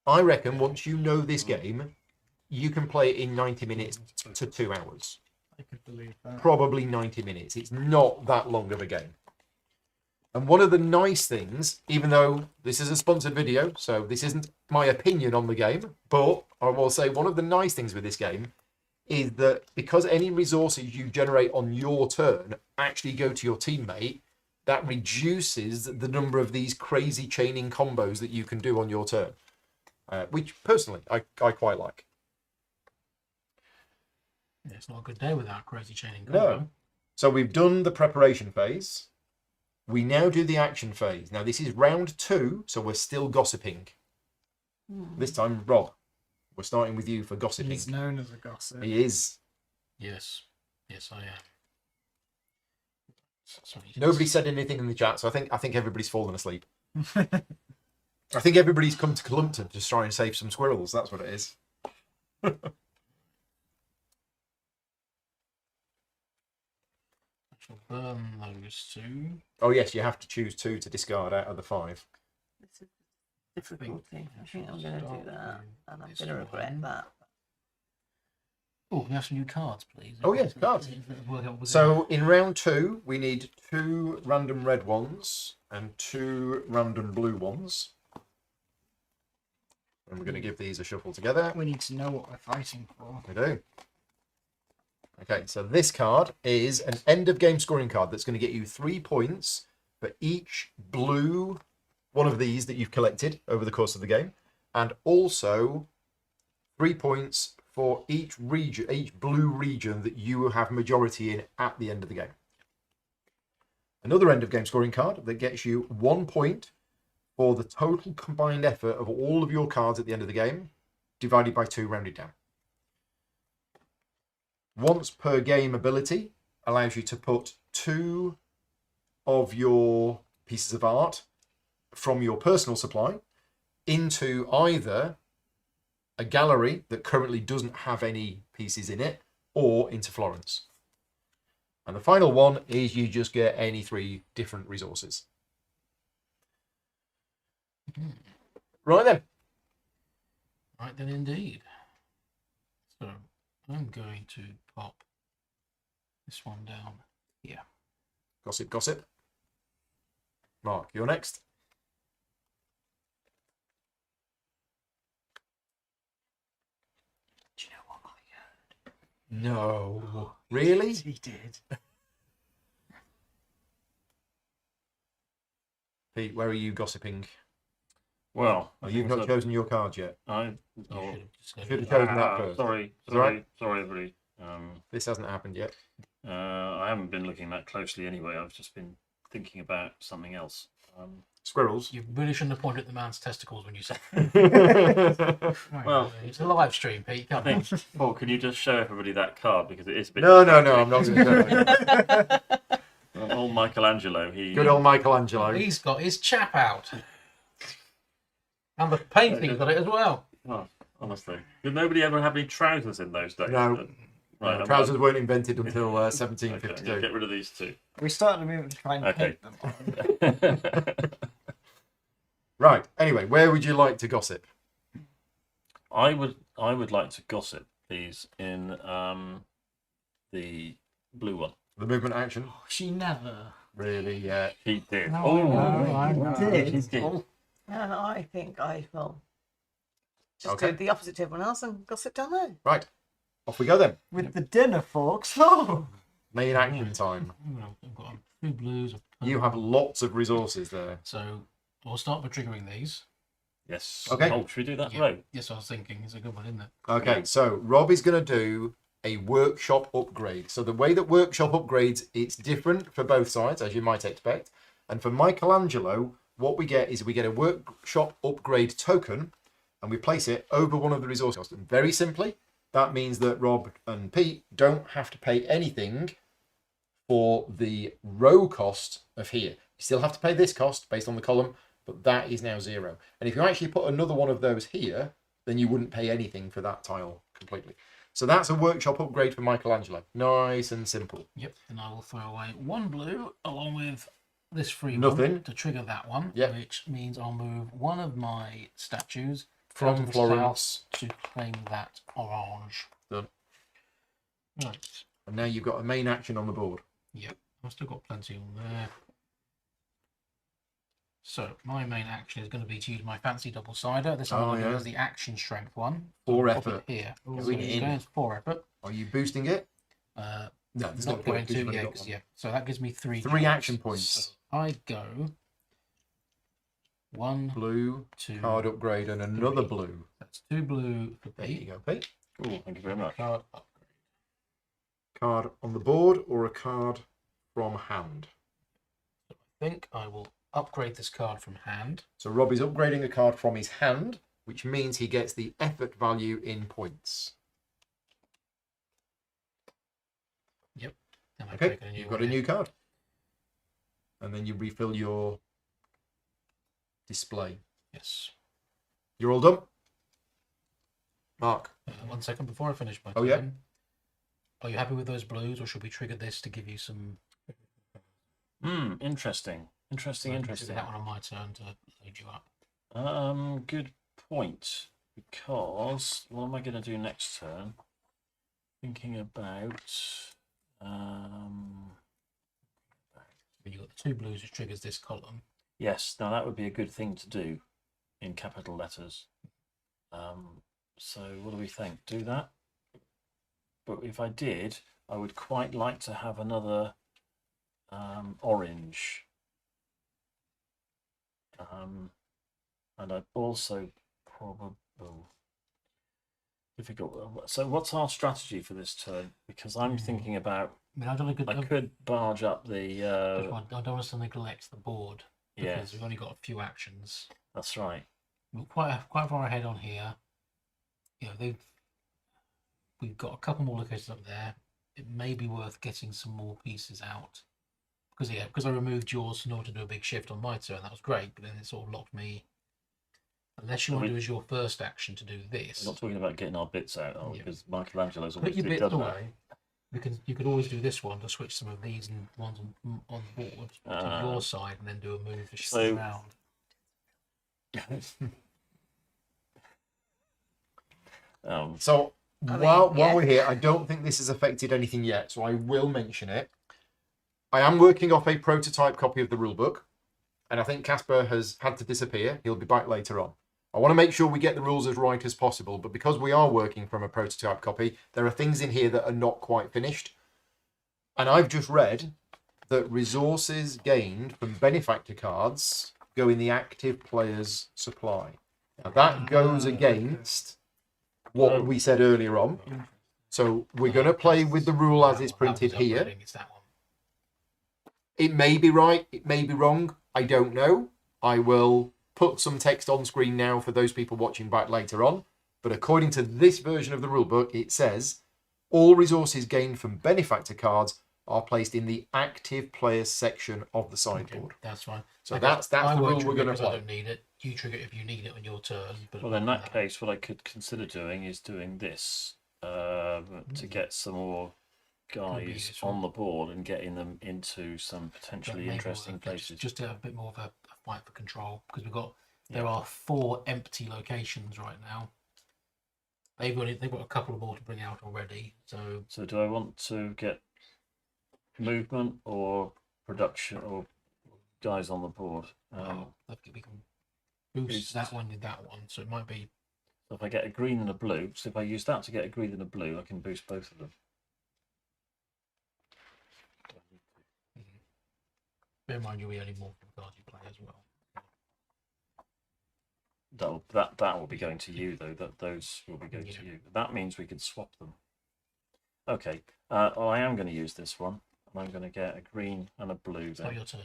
I reckon once you know this game, you can play it in 90 minutes to 2 hours. I could believe that. Probably 90 minutes. It's not that long of a game. And one of the nice things, even though this is a sponsored video, so this isn't my opinion on the game, but I will say one of the nice things with this game is that because any resources you generate on your turn actually go to your teammate, that reduces the number of these crazy chaining combos that you can do on your turn, which personally I quite like. Yeah, it's not a good day without crazy chaining No. combo. So we've done the preparation phase. We now do the action phase. Now this is round 2, so we're still gossiping. This time, Rob, we're starting with you for gossiping. He's known as a gossip. He is. Yes. Yes, I am. Sorry, Nobody said anything in the chat, so I think everybody's fallen asleep. I think everybody's come to Clumpton to try and save some squirrels. That's what it is. I shall burn those 2. Oh yes, you have to choose 2 to discard out of the 5. This is difficulty. I think I'm going to do Start that, with and I'm this going to regret one. that. Oh, we have some new cards, please. Oh, yes, cards. Work out with So in round 2, we need 2 random red ones and 2 random blue ones. And we're going to give these a shuffle together. We need to know what we're fighting for. We do. Okay, so this card is an end of game scoring card that's going to get you 3 points for each blue one of these that you've collected over the course of the game, and also 3 points for each region, each blue region that you will have majority in at the end of the game. Another end of game scoring card that gets you 1 point for the total combined effort of all of your cards at the end of the game, divided by 2 rounded down. Once per game ability allows you to put 2 of your pieces of art from your personal supply into either a gallery that currently doesn't have any pieces in it, or into Florence. And the final one is you just get any 3 different resources. Right then. Right then, indeed. So I'm going to pop this one down here. Gossip, gossip. Mark, you're next. Do you know what I heard? No. Really? He did. Pete, where are you gossiping? Well, Oh, you've not chosen your cards yet. I You oh, should have just Should have chosen that first. Sorry, It's all right. sorry, everybody. This hasn't happened yet. I haven't been looking that closely anyway. I've just been thinking about something else. Squirrels. You really shouldn't have pointed at the man's testicles when you said. Well, It's a live stream, Pete. I Come on. think, Paul, can you just show everybody that card because it is a bit. No, I'm not going to do it. Old Michelangelo. Good old Michelangelo. He's got his chap out. And the painting's got it as well. Oh, honestly, did nobody ever have any trousers in those days? No. Right, No, I'm trousers done. weren't invented until Okay, 1752. get rid of these 2. We started a movement to try and Okay. paint them. Right. Anyway, where would you like to gossip? I would like to gossip, please, in the blue one. The movement action? She never. Really? Yeah. He did. No, Oh, I know. he did. And I think I will just Okay. do the opposite to everyone else and gossip down there. Right. Off we go then. With the dinner forks. Oh. Main action time. I've got 2 blues. You have lots of resources there. So I'll start by triggering these. Yes. Okay. Oh, should we do that? Yeah. Right. Yes, I was thinking. It's a good one, isn't it? Okay, so Rob is going to do a workshop upgrade. So the way that workshop upgrades, it's different for both sides, as you might expect. And for Michelangelo, what we get is we get a workshop upgrade token, and we place it over one of the resources. And very simply, that means that Rob and Pete don't have to pay anything for the row cost of here. You still have to pay this cost based on the column, but that is now 0. And if you actually put another one of those here, then you wouldn't pay anything for that tile completely. So that's a workshop upgrade for Michelangelo. Nice and simple. Yep. And I will throw away 1 blue along with this free Nothing. one to trigger that one. Yep. Which means I'll move one of my statues From out of the Florence. south to claim that orange. Done. Right. And now you've got a main action on the board. Yep. I've still got plenty on there. So my main action is going to be to use my fancy double cider. This one Oh, I'm going to yeah. use the action strength one. For I'll pop effort. it here. Going So it's in. going 4 effort. Are you boosting it? Uh, No, there's not no going point. 'cause to, you've only yeah, got 'cause, one. yeah. So that gives me 3 3 jobs. action points. So I go 1, Blue, 2, card upgrade, and another 3. blue. That's 2 blue for There you Pete. go, Pete. Oh, thank you very much. Card upgrade. card on the board or a card from hand? I think I will upgrade this card from hand. So Rob is upgrading a card from his hand, which means he gets the effort value in points. Yep. And I've Okay, taken a new you've got one a in. new card. And then you refill your display. Yes. You're all done? Mark? 1 second before I finish my Oh, turn. yeah? Are you happy with those blues, or should we trigger this to give you some? Interesting. Interesting. Trigger that one on my turn to load you up. Good point. Because what am I going to do next turn? Thinking about. When you've got the 2 blues, which triggers this column. Yes. Now that would be a good thing to do, in capital letters. So what do we think? Do that. But if I did, I would quite like to have another orange. And I'd also probably difficult. So what's our strategy for this turn? Because I'm thinking about I mean, I don't I could barge up the. I don't want us to neglect the board because Yes, we've only got a few actions. that's right. We're quite far ahead on here. You know, we've got a couple more locations up there. It may be worth getting some more pieces out because I removed yours in order to do a big shift on my turn. That was great, but then it sort of locked me. Unless you want to do as your first action to do this. We're not talking about getting our bits out, are we? Yeah. Because Michelangelo's Put always your bits done that. away. You could always do this one to switch some of these and ones on the board to your side, and then do a move to shift So- around. So I mean, while yeah. we're here, I don't think this has affected anything yet, so I will mention it. I am working off a prototype copy of the rulebook, and I think Casper has had to disappear. He'll be back later on. I want to make sure we get the rules as right as possible, but because we are working from a prototype copy, there are things in here that are not quite finished. And I've just read that resources gained from benefactor cards go in the active player's supply. Now that goes against what we said earlier on. So we're going to play with the rule as it's printed here. It's that one. It may be right, it may be wrong. I don't know. I will put some text on screen now for those people watching back later on. But according to this version of the rulebook, it says all resources gained from benefactor cards are placed in the active players section of the sideboard. Okay, that's fine. So I that's guess I the won't rule we're trigger going to it 'cause I play. don't need it. You trigger it if you need it on your turn. But Well, in apart that from case, what I could consider doing is doing this to get some more guys useful. on the board and getting them into some but potentially maybe interesting we'll places. just to have a bit more of a fight for control because there are 4 empty locations right now. They've got a couple more to bring out already. So So do I want to get movement or production or guys on the board? we can boost Boost. that one with that one. So it might be So if I get a green and a blue, so if I use that to get a green and a blue, I can boost both of them. bear in mind you'll be only more for the cards you play as well. That will be going to you though. Those will be going to you. That means we can swap them. Okay. Well, I am going to use this one, and I'm going to get a green and a blue. It's not Then your turn.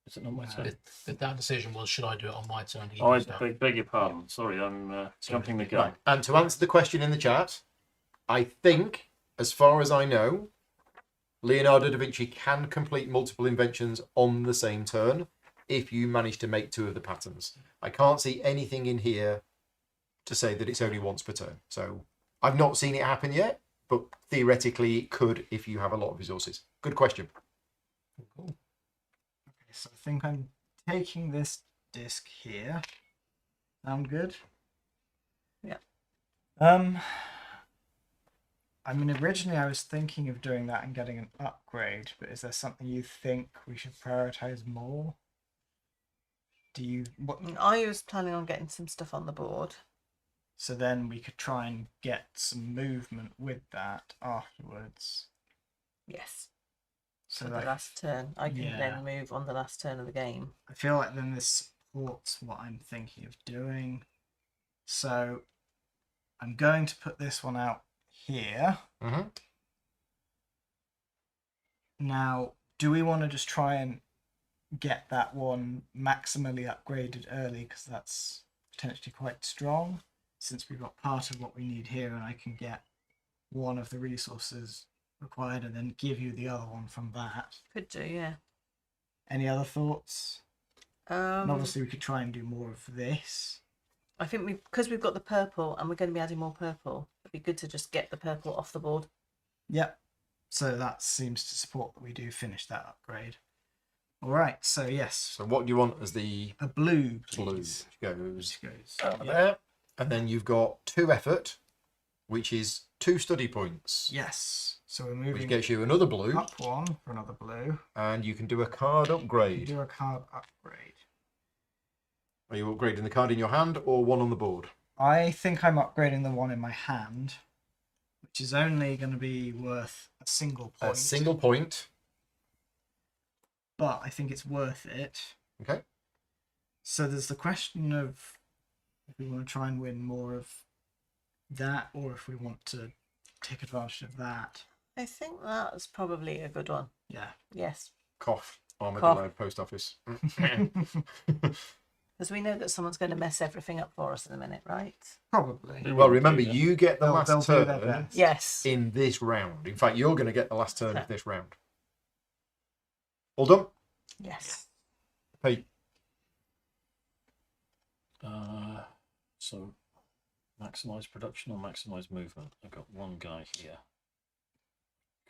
is it not my turn? That decision was should I do it on my turn? to give Oh, you I stuff? beg your pardon. Sorry, I'm jumping the gun. Right. And to answer the question in the chat, I think, as far as I know, Leonardo da Vinci can complete multiple inventions on the same turn if you manage to make 2 of the patterns. I can't see anything in here to say that it's only once per turn. So I've not seen it happen yet, but theoretically it could if you have a lot of resources. Good question. Cool. Okay, so I think I'm taking this disc here. Sound good? Yeah. I mean, originally I was thinking of doing that and getting an upgrade, but is there something you think we should prioritize more? Do you what? I was planning on getting some stuff on the board. So then we could try and get some movement with that afterwards. Yes. So For that the last turn. I can yeah. then move on the last turn of the game. I feel like then this supports what I'm thinking of doing. So I'm going to put this one out here. Mm-hmm. Now, do we want to just try and get that one maximally upgraded early, because that's potentially quite strong, since we've got part of what we need here, and I can get one of the resources required and then give you the other one from that. Could do, yeah. Any other thoughts? And obviously we could try and do more of this. I think because we've got the purple and we're going to be adding more purple, it'd be good to just get the purple off the board. Yep. So that seems to support that we do finish that upgrade. All right. So yes, So what do you want as the a blue, blue please. goes Which goes. out there? And then you've got 2 effort, which is 2 study points, Yes. So we're which moving gets you another blue, up one for another blue. and you can do a card upgrade. Do a card upgrade. Are you upgrading the card in your hand or one on the board? I think I'm upgrading the one in my hand, which is only going to be worth a single point. A single point. But I think it's worth it. Okay. So there's the question of if we want to try and win more of that, or if we want to take advantage of that. I think that's probably a good one. Yeah. Yes. Cough. Armadillo Cough. Post Office. Because we know that someone's going to mess everything up for us in a minute, right? Probably. Well, remember, you get the They'll last do their turn best. Yes. in this round. In fact, you're going to get the last turn of Okay. this round. All done? Yes. Pete. So maximize production or maximize movement. I've got one guy here.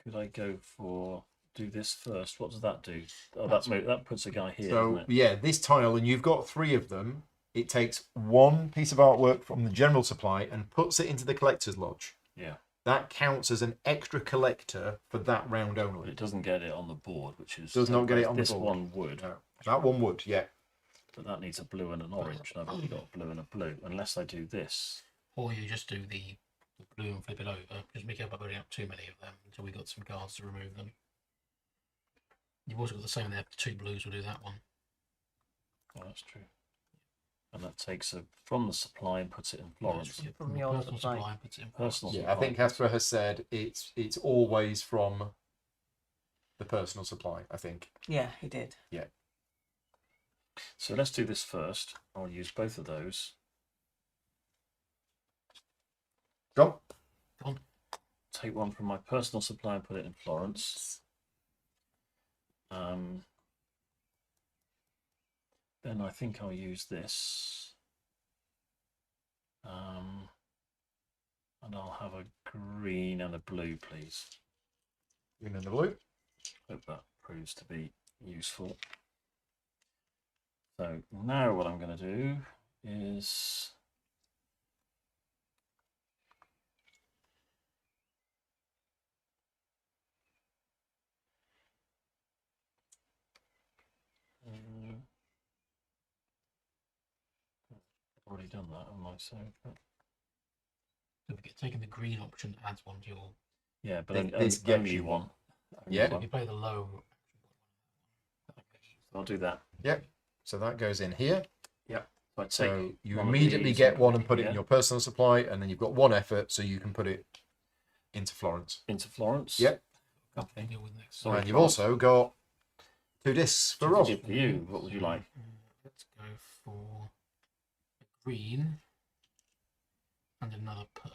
Could I go for do this first? What does that do? Oh, that puts a guy here. So, doesn't it? yeah, this tile, and you've got 3 of them. It takes 1 piece of artwork from the general supply and puts it into the collector's lodge. Yeah. That counts as an extra collector for that round But only. it doesn't get it on the board, which is Does not get it on the this board. one would, No, that one would, yeah. but that needs a blue and an orange, and I've only got a blue and a blue. Unless I do this, Or you just do the blue and flip it over. Just be careful about putting up too many of them until we got some cards to remove them. You've also got the same there. 2 blues will do that one. oh, that's true. And that takes a from the supply and puts it in Florence. Yeah, From the your personal supply. supply puts it in Personal Yeah, I supply. think Casper has said it's always from the personal supply, I think. Yeah, he did. So let's do this first. I'll use both of those. Go on. Take one from my personal supply and put it in Florence. Then I think I'll use this. And I'll have a green and a blue, please. Green and the blue. Hope that proves to be useful. So now what I'm going to do is I've already done that, haven't I? So Don't forget, taking the green option adds one to your. yeah, but This gets only you one. Only Yeah. If one. you play the low. I'll do that. So that goes in here. So I take So you one of immediately these get and one put and put it in here your personal supply, and then you've got 1 effort, so you can put it into Florence. into Florence. Yep. Couple to deal with next. Sorry, And you've Florence. also got 2 discs for Ross. For you, what would you like? Let's go for a green and another purple.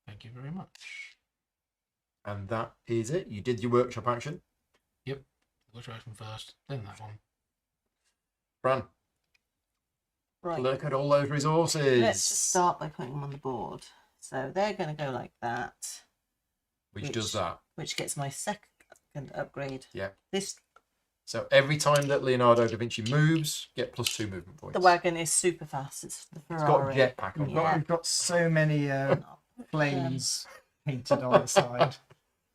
Thank you very much. And that is it. You did your workshop action. Which action first, then that one. Fran, Right. look at all those resources. Let's just start by putting them on the board. So they're going to go like that, Which does that. which gets my second upgrade. Yeah. This So every time that Leonardo da Vinci moves, get +2 movement points. the wagon is super fast. It's the It's got Ferrari. jetpack on We've the got, back. we've got so many flames painted on the side.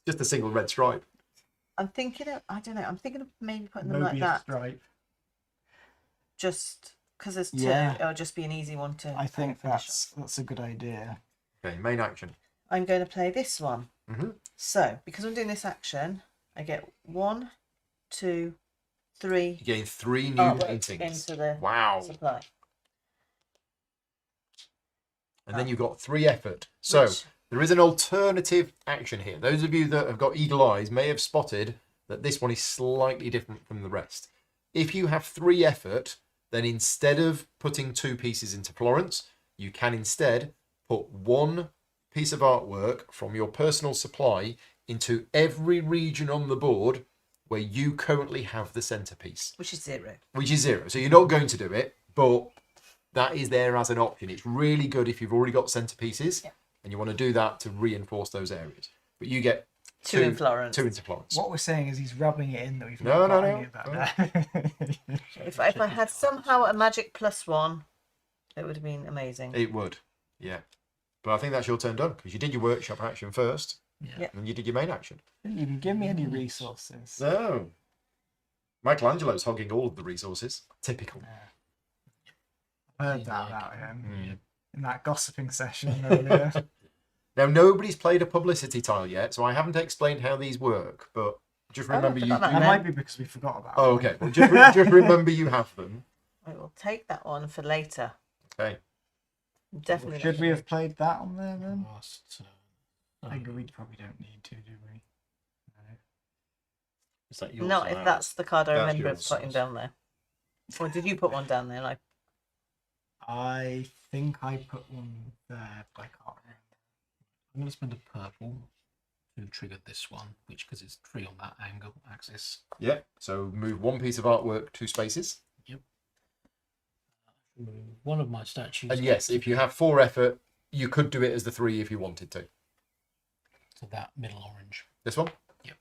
Just a single red stripe. I'm thinking of, I don't know. I'm thinking of maybe putting them like Mobius that, stripe. just because there's 2. Yeah. It'll just be an easy one to. I think finish off. that's a good idea. Okay, main action. I'm going to play this one. Mhm. So because I'm doing this action, I get 1, 2, 3 You gain 3 new artwork paintings. into the Wow. supply. And then you've got 3 effort. So Which There is an alternative action here. Those of you that have got eagle eyes may have spotted that this one is slightly different from the rest. If you have 3 effort, then instead of putting 2 pieces into Florence, you can instead put 1 piece of artwork from your personal supply into every region on the board where you currently have the centerpiece. Which is 0. Which is 0. So you're not going to do it, but that is there as an option. It's really good if you've already got centerpieces and you want to do that to reinforce those areas. But you get 2 in Florence. 2 into Florence. What we're saying is he's rubbing it in that we've No, not no, got no. any of that now. If I had somehow a magic +1, it would have been amazing. It would, yeah. But I think that's your turn done because you did your workshop action first, Yeah. and you did your main action. Didn't even give me any resources. No. Michelangelo's hogging all of the resources. Typical. Heard that about him Mm. in that gossiping session earlier. Now, nobody's played a publicity tile yet, so I haven't explained how these work, but just Oh, I remember you... forgot that That then. might be because we forgot about Oh, it. okay. Well, just remember you have them. I will take that one for later. Okay. Definitely. Should we have played that on there then? Last, I think we probably don't need to, do we? No. Is that yours? Not or if ours? that's the card I That's remember yours. putting down there. Or did you put one down there? Like, I think I put one there, but I can't remember. I'm going to spend a purple to trigger this one, which because it's 3 on that angle axis. Yeah. So move 1 piece of artwork 2 spaces. Move one of my statues. And yes, if you have 4 effort, you could do it as the 3 if you wanted to. to that middle orange. This one? Yep.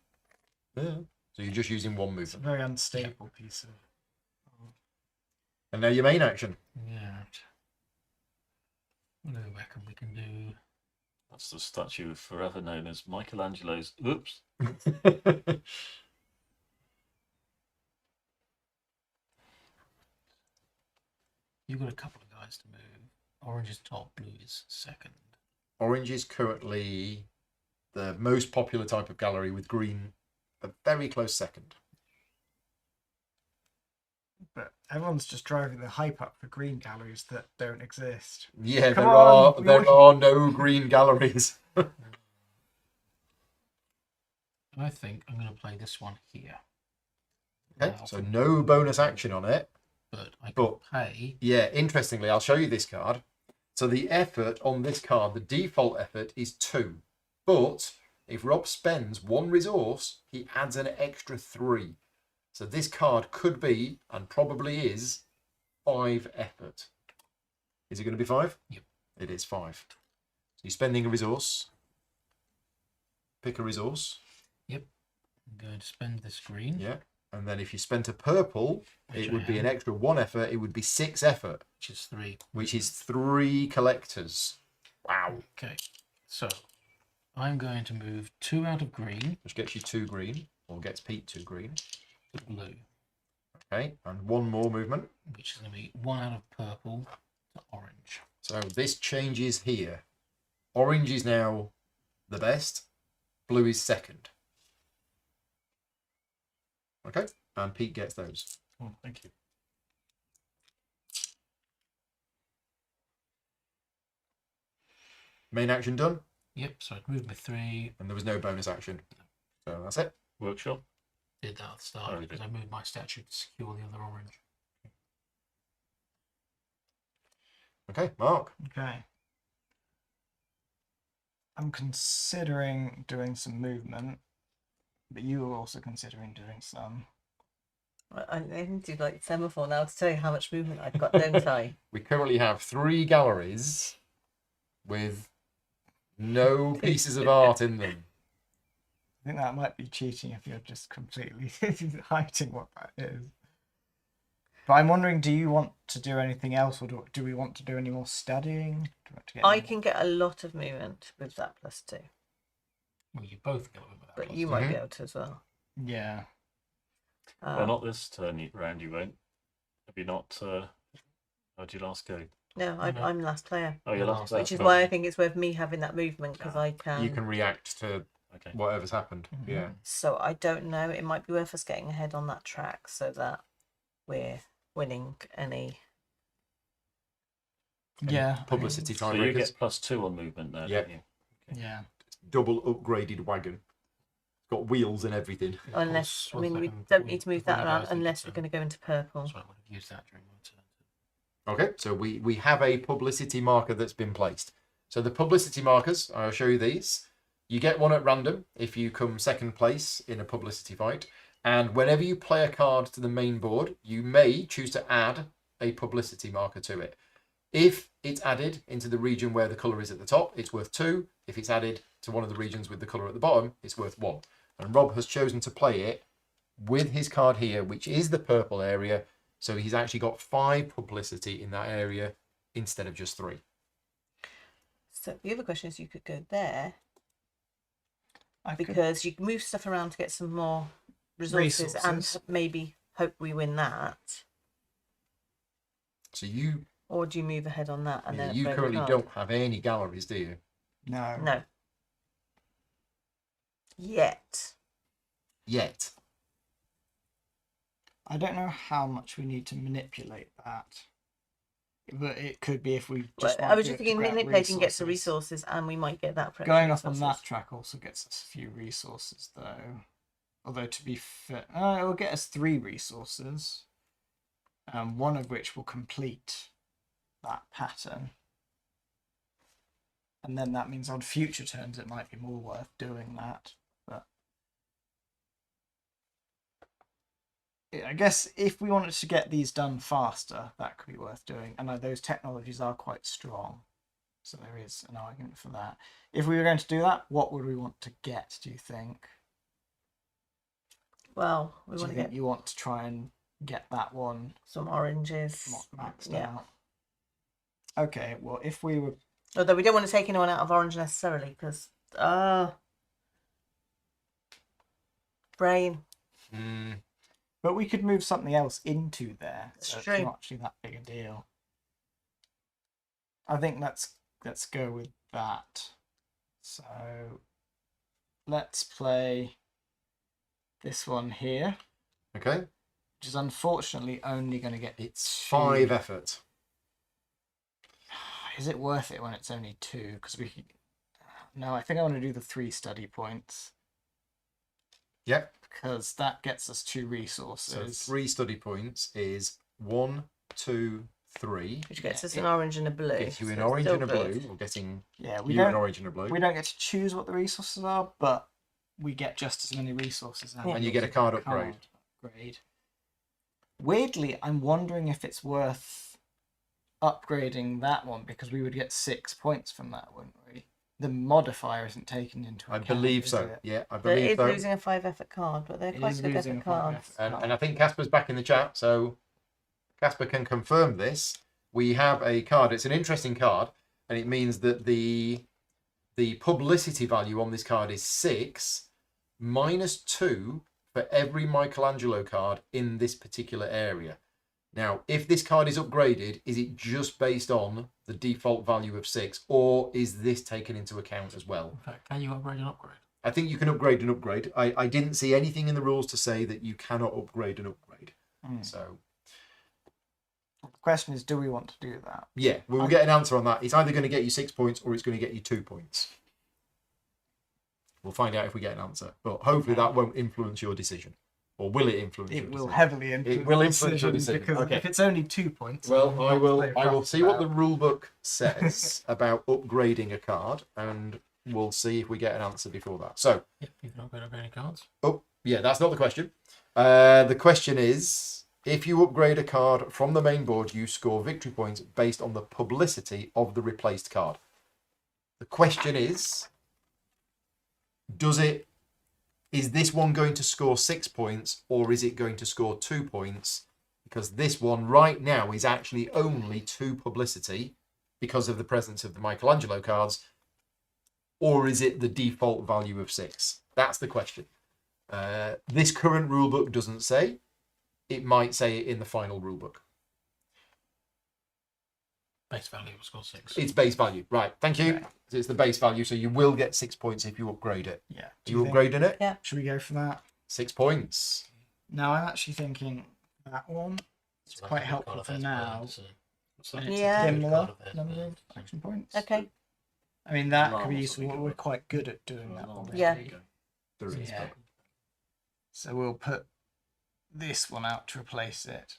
Yeah. So you're just using 1 It's a movement. very unstable piece of. And now your main action. Yeah. We'll go back and we can do. That's the statue forever known as Michelangelo's. Oops. You've got a couple of guys to move. Orange is top, blue is second. Orange is currently the most popular type of gallery, with green a very close second. But everyone's just driving the hype up for green galleries that don't exist. Yeah, Come there on, are are no green galleries. I think I'm going to play this one here. Okay, Now, so no bonus action on it. but I can but- pay. Yeah, interestingly, I'll show you this card. So the effort on this card, the default effort is 2. But if Rob spends 1 resource, he adds an extra 3. So this card could be, and probably is, 5 effort. Is it going to be 5? Yep. It is 5. So you're spending a resource. Pick a resource. I'm going to spend this green. Yeah. And then if you spent a purple, Which it I would be an have. extra 1 effort. It would be 6 effort, Which is 3. which is 3 collectors. Wow. Okay. So I'm going to move 2 out of green Which gets you 2 green, or gets Pete 2 green. to blue, Okay, and 1 more movement. which is going to be 1 out of purple to orange. So this changes here. Orange is now the best. Blue is second. Okay, and Pete gets those. Oh, thank you. Main action done, Yep. So I'd moved my 3. and there was no bonus action. So that's it. Workshop. Did that at the start Oh, you because did. I moved my statue to secure the other orange. Okay, Mark. Okay. I'm considering doing some movement, but you were also considering doing some. I need to do like semaphore now to tell you how much movement I've got, don't I? We currently have 3 galleries with no pieces of art in them. I think that might be cheating if you're just completely hiding what that is. But I'm wondering, do you want to do anything else, or do we want to do any more studying? Do we want to get I any- can get a lot of movement with that +2, Well, you both go with that. but plus you two. might be able to as well. Yeah. Well, not this turn round. You won't. Have you not? How'd you last go? No, No. I'm last player, Oh, you're No, last. which is player. why I think it's worth me having that movement because Yeah. I can. You can react to Okay. whatever's happened. Yeah. So I don't know. It might be worth us getting ahead on that track so that we're winning any. Yeah. Publicity So you tiebreakers. get +2 on movement there. Yeah. Don't you? Yeah. Double upgraded wagon. Got wheels and everything. Unless, I One mean, we second, don't before need to you- move before that you around guys take unless your we're turn. going to go into purple. Sorry, I would have used that during my turn. Okay, so we have a publicity marker that's been placed. So the publicity markers, I'll show you these. You get one at random if you come second place in a publicity fight. And whenever you play a card to the main board, you may choose to add a publicity marker to it. If it's added into the region where the colour is at the top, it's worth 2. If it's added to one of the regions with the colour at the bottom, it's worth 1. And Rob has chosen to play it with his card here, which is the purple area. So he's actually got 5 publicity in that area instead of just 3. So the other question is, you could go there I could, because you can move stuff around to get some more resources, Resources. and maybe hope we win that. So you Or do you move ahead on that and then you upgrade the currently card? don't have any galleries, do you? no. No. Yet. Yet. I don't know how much we need to manipulate that. But it could be if we just. I want was to just do it to thinking grab manipulating gets the resources. resources, and we might get that. for Going extra off on resources. that track also gets us a few resources, though. Although to be fair, it will get us 3 resources, one of which will complete that pattern. And then that means on future turns it might be more worth doing that. But I guess if we wanted to get these done faster, that could be worth doing. And those technologies are quite strong. So there is an argument for that. If we were going to do that, what would we want to get, do you think? Well, we Do want you to think get you want to try and get that one some oranges. maxed Yeah. out? Okay, well, if we were... Although we don't want to take anyone out of orange necessarily, because brain. But we could move something else into there. That's So true. it's not actually that big a deal. I think let's go with that. So let's play this one here, Okay. which is unfortunately only going to get It's 2. 5 effort. Is it worth it when it's only 2? Because we could... No, I think I want to do the 3 study points. Yep. Because that gets us 2 So resources. 3 study points is 1, 2, 3. Which gets Yeah, us an orange and a blue. Gets you so an it's orange still and a blue. good. Or getting Yeah, we you an don't orange and a blue. we don't get to choose what the resources are, but we get just as many resources. Yeah. And you get a card upgrade. upgrade. Weirdly, I'm wondering if it's worth upgrading that one because we would get 6 points from that, wouldn't we? The modifier isn't taken into I account. believe is so. it? Yeah, I But it believe is so. losing a 5 effort card, but they're It quite is good losing effort a 5 cards. effort And I card. think Casper's back in the chat, so Casper can confirm this. We have a card. It's an interesting card, and it means that the publicity value on this card is 6 minus 2 for every Michelangelo card in this particular area. Now, if this card is upgraded, is it just based on the default value of 6, or is this taken into account as well? In fact, can you upgrade an upgrade? I think you can upgrade an upgrade. I didn't see anything in the rules to say that you cannot upgrade an upgrade. So, The question is, do we want to do that? yeah, we will get an answer on that. It's either going to get you 6 points or it's going to get you 2 points. We'll find out if we get an answer. But hopefully that won't influence your decision. Or will it influence your It will decision? heavily influence, It will the influence your decision. because Okay. if it's only 2 points, Well, then I we'll will. play I will rough see what the about. rule book says about upgrading a card, and we'll see if we get an answer before that. So, Yep, you can upgrade any cards. oh yeah, that's not the question. The question is, if you upgrade a card from the main board, you score victory points based on the publicity of the replaced card. The question is, is this one going to score 6 points, or is it going to score 2 points? Because this one right now is actually only 2 publicity because of the presence of the Michelangelo cards, or is it the default value of 6? That's the question. This current rulebook doesn't say. It might say it in the final rulebook. Base value will score 6. It's base value, right? Thank you. Okay. It's the base value, so you will get 6 points if you upgrade it. Yeah. Do you upgrading it? Yeah. Should we go for that? 6 points. No, I'm actually thinking that one. It's So quite that's a good helpful card for of now. heads, so- And it's Yeah. a Good similar card of heads, number yeah. of action points. Okay. I mean, that Alarm could be or useful. something, We're could quite good at doing that. Alarm, one. Yeah. there you go. There is. Yeah. but- So we'll put this one out to replace it.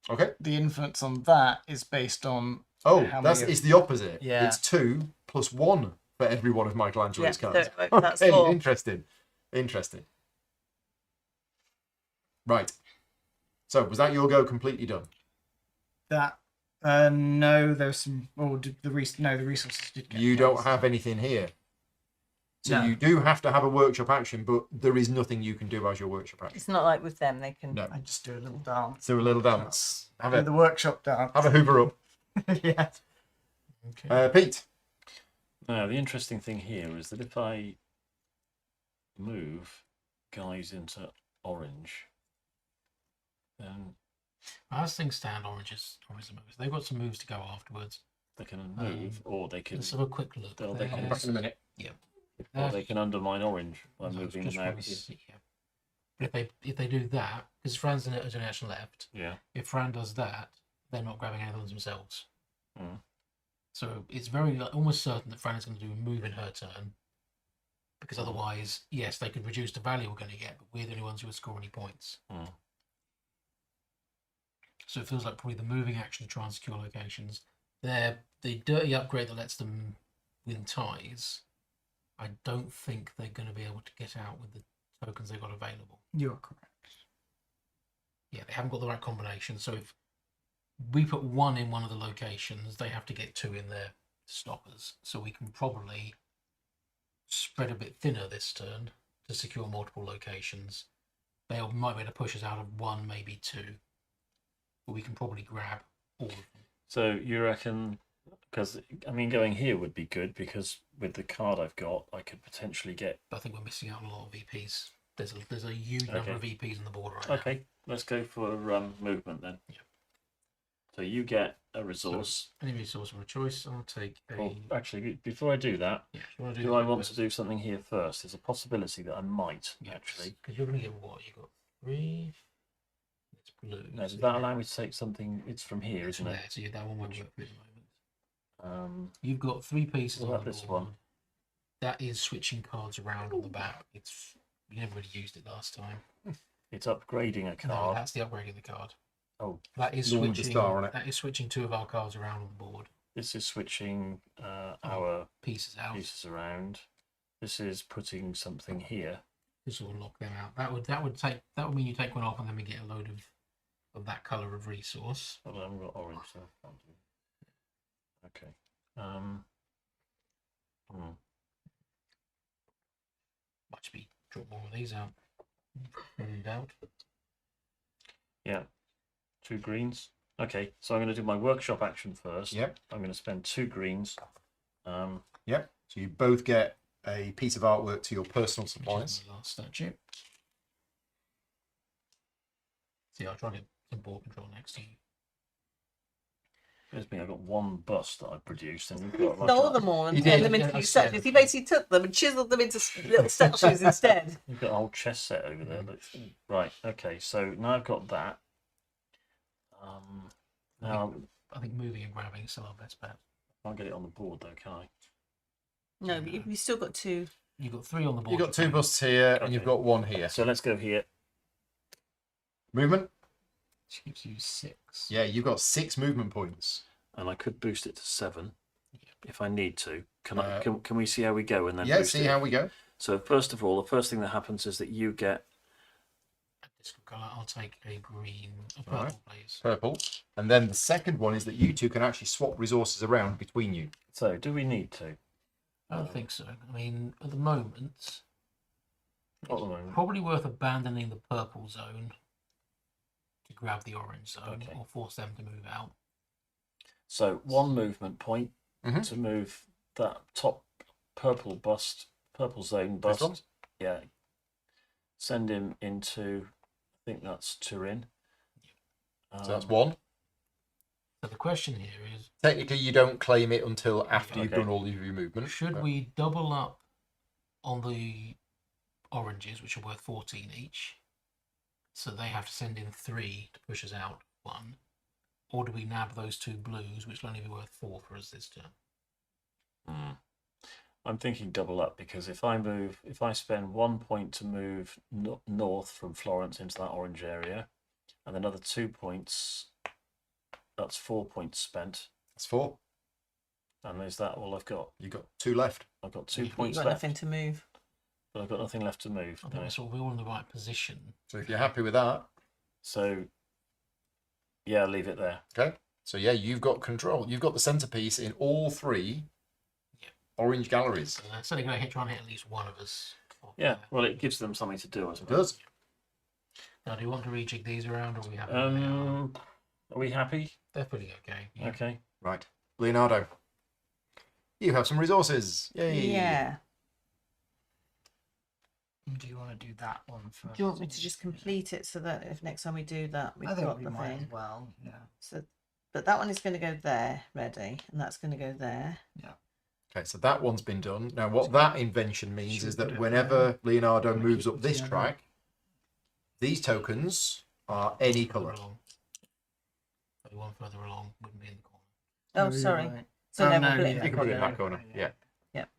Okay. The influence on that is based on Oh, how that's many of- it's the opposite. Yeah. It's 2 + 1 for every one of Michelangelo's Yeah, cards. so that's Okay, 4. interesting. Interesting. Right. So was that your go completely done? that. No, there's some. Oh, the resources did get. You don't placed. have anything here. So No. you do have to have a workshop action, but there is nothing you can do as your workshop action. It's not like with them, they can. No. I just do a little dance. So a little dance. Have Do the a workshop dance. hoover up. Yeah. Okay. Pete. Now, the interesting thing here is that if I move guys into orange, then As things stand, oranges obviously moves. They've got some moves to go afterwards. they can move, or they can, Let's have a quick look. They'll- they can- There's- Back in a minute. or they can undermine orange by No, moving just them out wanna here. see, yeah. But if they do that, because Fran's in a generation left, Yeah. if Fran does that, they're not grabbing anything themselves. Mm. So it's very almost certain that Fran is going to do a move in her turn, because otherwise, yes, they could reduce the value we're going to get, but we're the only ones who would score any points. Mm. So it feels like probably the moving action to try and secure locations. They're the dirty upgrade that lets them win ties. I don't think they're going to be able to get out with the tokens they've got available. You are correct. Yeah, they haven't got the right combination. So if we put 1 in one of the locations, they have to get 2 in their stoppers. So we can probably spread a bit thinner this turn to secure multiple locations. They might be able to push us out of 1, maybe 2. But we can probably grab all of them. So you reckon? Because I mean, going here would be good because with the card I've got, I could potentially get. But I think we're missing out on a lot of VPs. There's a huge number of VPs on the board right now. Okay, let's go for movement then. Yeah. So you get a resource. Any resource of a choice, I'll take a. Well, actually, before I do that, Yeah, if you want to do I want to do something here first? There's a possibility that I might actually. Because you're going to get what? You got 3. It's blue. No, does so that allow me to take something? It's from here, it's isn't there, it? so that one won't work for you at the moment. You've got 3 pieces What on about the this board. one? That is switching cards around on the back. It's you never really used it last time. It's upgrading a No, card. that's the upgrading the card. Oh, That is the one with the switching. star on it. That is switching 2 of our cards around on the board. this is switching our Pieces out. pieces around. This is putting something here. This will knock them out. That would mean you take 1 off, and then we get a load of that color of resource. Oh, I haven't got orange, so I can't do it. Okay. Might just be drop more of these out. When in doubt. Yeah. 2 greens. Okay, so I'm going to do my workshop action first. Yep. I'm going to spend 2 greens. Yep. So you both get a piece of artwork to your personal Which supplies. is the last statue. See, I'll try and get some board control next to you. There's me. I've got 1 bust that I produced, and you've got like Stole a, them all and You turned did. them into Yeah, few that's statues. He fair. basically took them and chiseled them into little statues instead. you've got a whole chess set over there. Right. Okay. So now I've got that. Now I think moving and grabbing is still our best bet. I can't get it on the board though, can I? No, but you've still got 2. You've got 3 on the board. You've got 2 busts here, and you've Okay. got 1 here. So let's go here. Movement. Which gives you 6. Yeah, you've got 6 movement points. And I could boost it to 7 if I need to. Can Uh, can we see how we go and then Yeah, boost see it? how we go. So first of all, the first thing that happens is that you get This colour, I'll take a green, a purple, Alright. please. Purple. And then the second one is that you two can actually swap resources around between you. so do we need to? I don't think so. I mean, at the moment, Not at the moment. probably worth abandoning the purple zone to grab the orange zone, Okay. or force them to move out. So 1 movement point Mhm. to move that top purple zone This one? bust. Yeah. Send him into, I think that's Turin. So that's 1. So the question here is, Technically, you don't claim it until after you've Okay. done all of your movement. should but- we double up on the oranges, which are worth 14 each? So they have to send in 3 to push us out 1. Or do we nab those 2 blues, which will only be worth 4 for us this turn? I'm thinking double up, because if I spend 1 point to move north from Florence into that orange area, and another 2 points, that's 4 points spent. That's 4. And is that all I've got? You got 2 left. I've got 2 You've points You've got left, nothing to move. but I've got nothing left to move. I think No. so we're all in the right position. So if you're happy with that, So, yeah, leave it there. okay. So yeah, you've got control. You've got the centerpiece in all 3 Yep. orange galleries. So they're certainly going to try and hit at least one of us. Yeah, well, it gives them something to do, I It suppose. does. Now, do you want to rejig these around, or are we happy? where they are? Are we happy? They're pretty okay. Yeah. Okay. Right. Leonardo, you have some resources. Yay. Yeah. Do you want to do that one first? Do you want me to just complete it so that if next time we do that, we've I think got we the might thing? as well. Yeah. So, but that one is going to go there, ready, and that's going to go there. Okay, so that one's been done. Now, what that invention means Should is we put that it whenever Leonardo Wanna moves keep up them this together? track, these tokens are any Further colour. along. Maybe one further along wouldn't be in the corner. Oh, you're sorry. right. So Oh, no, no, we'll put it yeah. in You the can put it in corner. that corner. Yeah. Yep.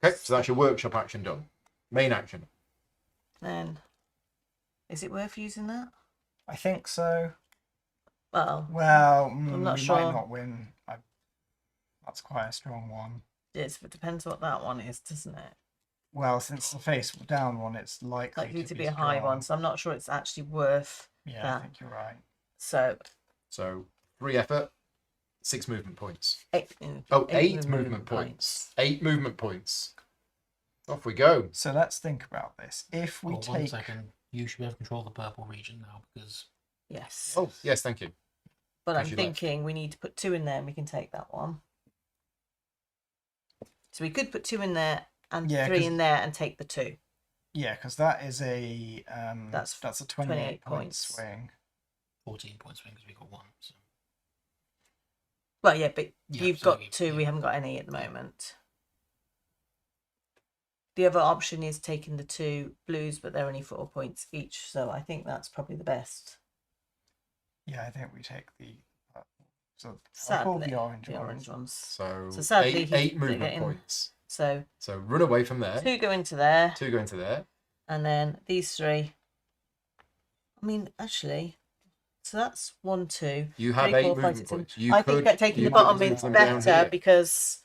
Okay, so that's your workshop action done. Main action. Then, is it worth using that? I think so. Well, Well, not we sure. might not win. That's quite a strong one. it depends what that one is, doesn't it? Well, since the face down one, it's Likely to be a high one, so I'm not sure it's actually worth Yeah, that. I think you're right. So, So 3 effort, 6 movement points. 8, Oh, 8 movement points. 8 movement points. Off we go. So let's think about this. If we One take, second. You should be able to control the purple region now, because Yes. Oh, yes, thank you. But I'm because you left. thinking we need to put 2 in there and we can take that one. So we could put 2 in there and Yeah, 3 'cause- in there and take the 2. yeah, because that is a That's a 28 point points. swing. 14 points because we got 1. So. Well, yeah, but Yeah, you've so got you- 2, we yeah. haven't got any at the moment. The other option is taking the 2 blues, but they're only 4 points each, so I think that's probably the best. Yeah, I think we take the. So I'll Sadly, pull the orange the one. orange ones. So, So sadly, 8 he's movement getting- points. So So run away from there. 2 go into there, 2 go into there. and then these 3. I mean, actually, so that's 1, 2. You have 3, 8 4, 5, movement 6, 7. points. You I could, think that taking you the could bottom move is them down better here. because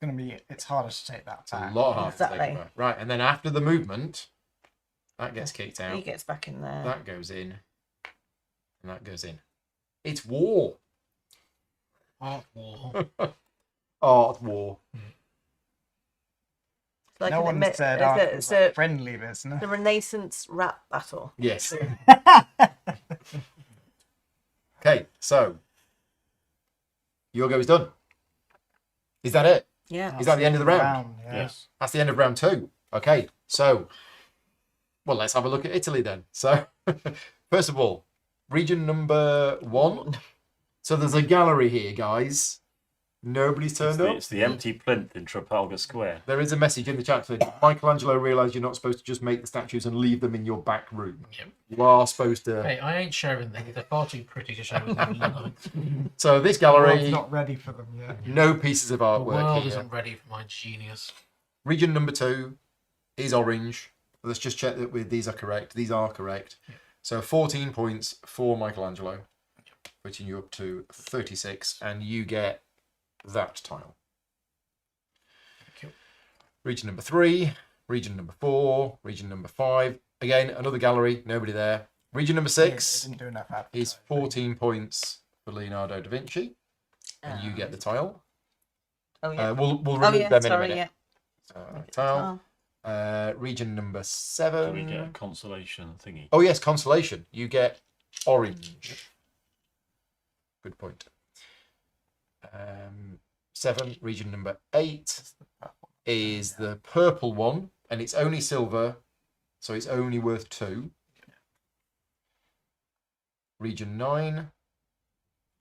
It's harder to take that It's a back. lot harder to take Exactly. it back. Right, and then after the movement, that gets kicked he out. gets back in there. That goes in. And that goes in. It's war. Art war. Art war. Like No an one admit- said it's art a- was it's a- friendly business. the Renaissance rap battle. Yes. Okay, so your go is done. Is that it? Yeah. Is that the end of the round? Yeah. Yes. That's the end of round 2. Okay, so, well, let's have a look at Italy then. So, first of all, region number 1. So there's a gallery here, guys. Nobody's turned up. It's the empty plinth in Trafalgar Square. There is a message in the chat saying Michelangelo realised you're not supposed to just make the statues and leave them in your back room. Yep. You are supposed to. Hey, I ain't sharing them. They're far too pretty to share with everyone. So this The world's gallery, not ready for them yet. no pieces of The artwork world here. isn't ready for my genius. Region number 2 is orange. Let's just check that these are correct. These are correct. Yep. So 14 points for Michelangelo, putting you up to 36, and you get that tile. Thank you. Region number 3, region number 4, region number 5. Again, another gallery, nobody there. Region number They 6 didn't do enough is advertising. 14 points for Leonardo da Vinci, and you get the tile. Oh yeah. We'll Oh remove yeah. them in a Sorry. minute. Yeah. Tile. Oh, Region number Do 7. we get a consolation thingy? Oh yes, constellation. You get orange. Good point. 7, region number 8 is the purple one, and it's only silver, so it's only worth 2. Region 9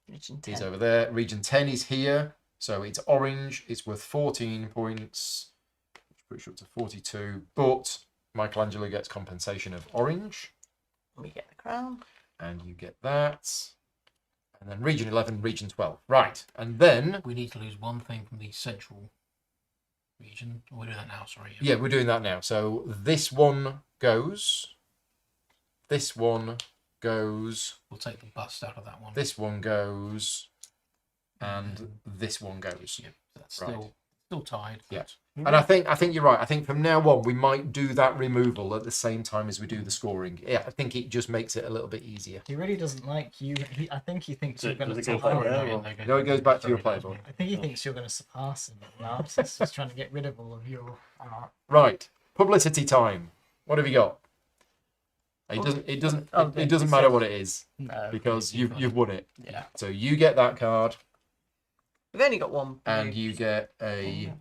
region is 10. over there. Region 10 is here, so it's orange. It's worth 14 points, which puts you up to 42. But Michelangelo gets compensation of orange, We get the crown. and you get that. And then region 11, region 12. Right, and then We need to lose one thing from the central region. Oh, we're doing that now. Sorry. Yeah, we're doing that now. So this one goes. This one goes. We'll take the bust out of that one. This one goes. And this one goes. Yep. That's Right. still tied. Yeah. but- And I think you're right. I think from now on we might do that removal at the same time as we do the scoring. Yeah, I think it just makes it a little bit easier. He really doesn't like you. I think he thinks you're going Does to it go back surpass there, him. or- No, it goes back to your playbook. I think he thinks you're going to surpass him. He's just trying to get rid of all of your art. Right, publicity time. What have you got? It doesn't Oh, it doesn't it matter says- what it is No. because you've won it. Yeah. So you get that card We've only got one. and blue. you get a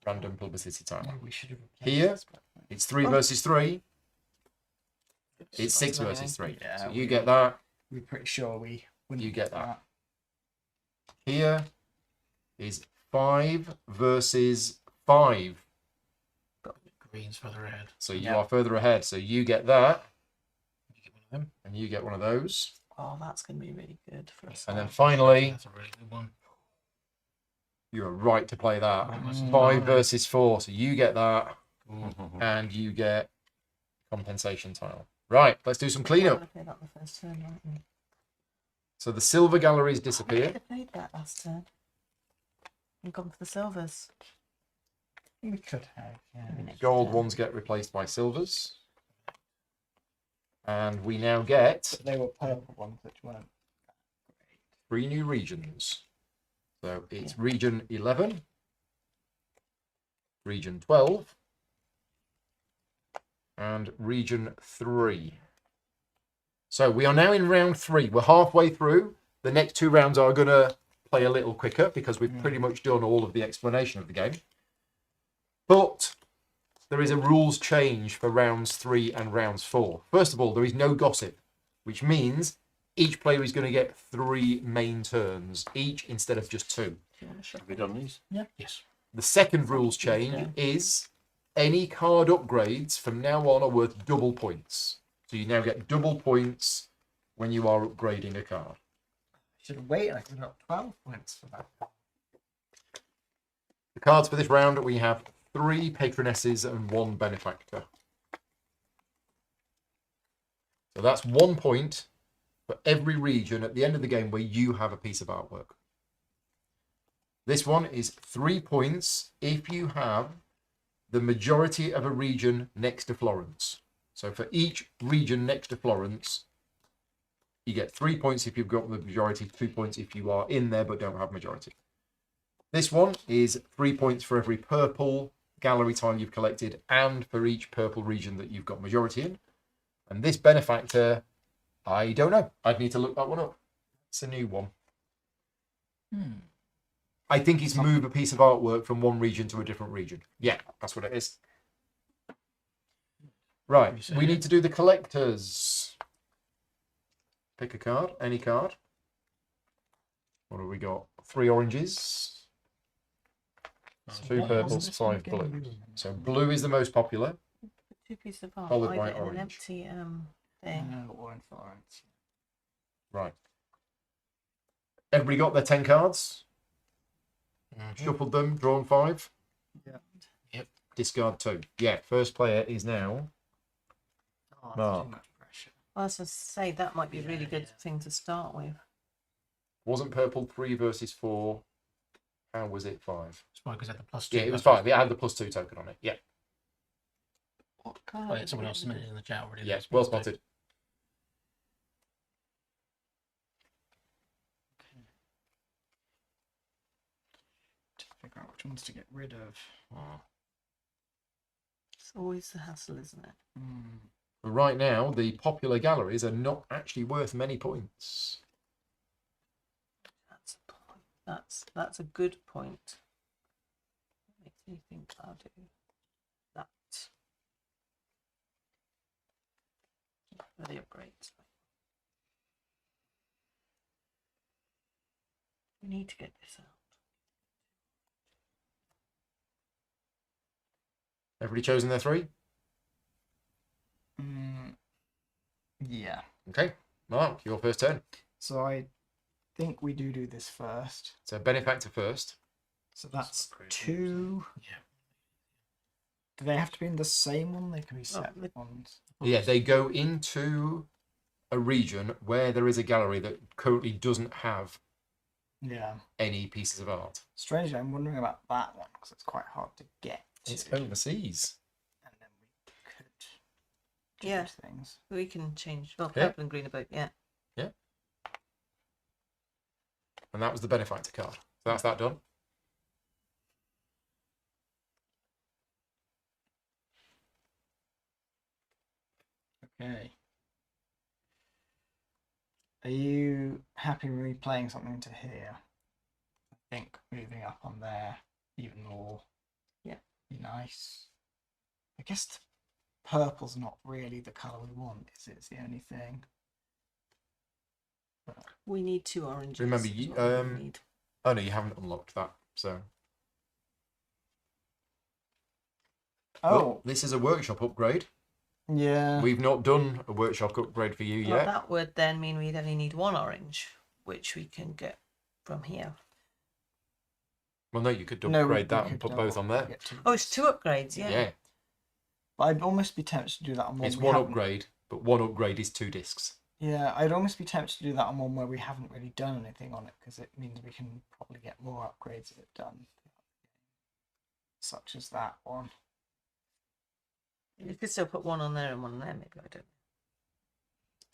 random publicity time. Maybe we should have replaced Here? this, but- It's 3 Oh. versus 3. It's That's 6 annoying. versus 3. Yeah, So we- you get that. We're pretty sure we wouldn't You get do that. Here is 5 versus 5. Green's further ahead. So you Yeah. are further ahead. So you get that, You get one of them. and you get one of those. Oh, that's going to be really good for us. And then finally, That's a really good one. you are right to play that. Mm. 5 versus 4. So you get that, Mhm. and you get compensation tile. Right, let's do some cleanup. I played that the first turn, right? Mm. So the silver galleries I could disappear. have played that last turn. And gone for the silvers. We could have. Yeah. Maybe next Gold turn. ones get replaced by silvers. And we now get But they were purple ones, which weren't. 3 new regions. So it's region 11, region 12, and region 3. So we are now in round 3. We're halfway through. The next 2 rounds are going to play a little quicker because we've pretty much done all of the explanation of the game. But there is a rules change for rounds 3 and rounds 4. First of all, there is no gossip, which means each player is going to get 3 main turns each instead of just 2. Do you want to shuffle? Have we done these? Yes. The second rules change is any card upgrades from now on are worth double points. So you now get double points when you are upgrading a card. Should have waited. I could have got 12 points for that. The cards for this round, we have 3 patronesses and 1 benefactor. So that's 1 point for every region at the end of the game where you have a piece of artwork. This one is 3 points if you have the majority of a region next to Florence. So for each region next to Florence, you get 3 points if you've got the majority, 2 points if you are in there but don't have majority. This one is 3 points for every purple gallery tile you've collected and for each purple region that you've got majority in. And this benefactor, I don't know. I'd need to look that one up. It's a new one. I think it's move a piece of artwork from one region to a different region. Yeah, that's what it is. Right, we need to do the collectors. Pick a card, any card. What have we got? 3 oranges, 2 What purples, was this one 5 again? blues. So blue is the most popular. 2 pieces of art. Followed I by get an orange. empty thing. No, or in Florence. Right. Everybody got their 10 cards? Mhm. Shuffled them, drawn 5? Yeah. Yep. Discard 2. Yeah, first player is now Oh, that's Mark. too much pressure. I was going to say that might be a really good thing to start with. Wasn't purple 3 versus 4. How was it 5? It's probably because it had the +2. Yeah, it was 5. It had the +2 token on it. Yeah, What card? Oh, yeah, someone else submitted in the chat already. yeah, That's well +2. spotted. To figure out which ones to get rid of. It's always the hassle, isn't it? But right now, the popular galleries are not actually worth many points. That's a point. That's a good point. Makes me think I'll do that. For the upgrades. We need to get this out. Everybody chosen their 3? Yeah. Okay, Mark, your first turn. So I think we do this first. So benefactor first. So that's upgrade 2. Yeah. Do they have to be in the same one? They can be Oh, separate ones. Yeah, they go into a region where there is a gallery that currently doesn't have Yeah. any pieces of art. Strangely, I'm wondering about that one because it's quite hard to get to. It's overseas. And then we could do Yeah. those things. We can change. Well, Yeah. purple and green are both. Yeah. And that was the benefactor card. So that's that done. Okay. Are you happy with me playing something to here? I think moving up on there even more. Yeah. Be nice. I guess the purple's not really the colour we want, is it? It's the only thing. We need 2 oranges. Remember, is you what we really need. oh no, you haven't unlocked that. So Oh, this is a workshop upgrade. yeah. We've not done a workshop upgrade for you Well, yet. that would then mean we'd only need 1 orange, which we can get from here. Well, no, you could No, upgrade we that and could put double both on there. get 2. Oh, it's 2 upgrades. Yeah. Yeah, But I'd almost be tempted to do that on one. it's we one haven't- upgrade, but one upgrade is 2 discs. Yeah, I'd almost be tempted to do that on one where we haven't really done anything on it because it means we can probably get more upgrades if it's done. Such as that one. You could still put 1 on there and 1 on there. Maybe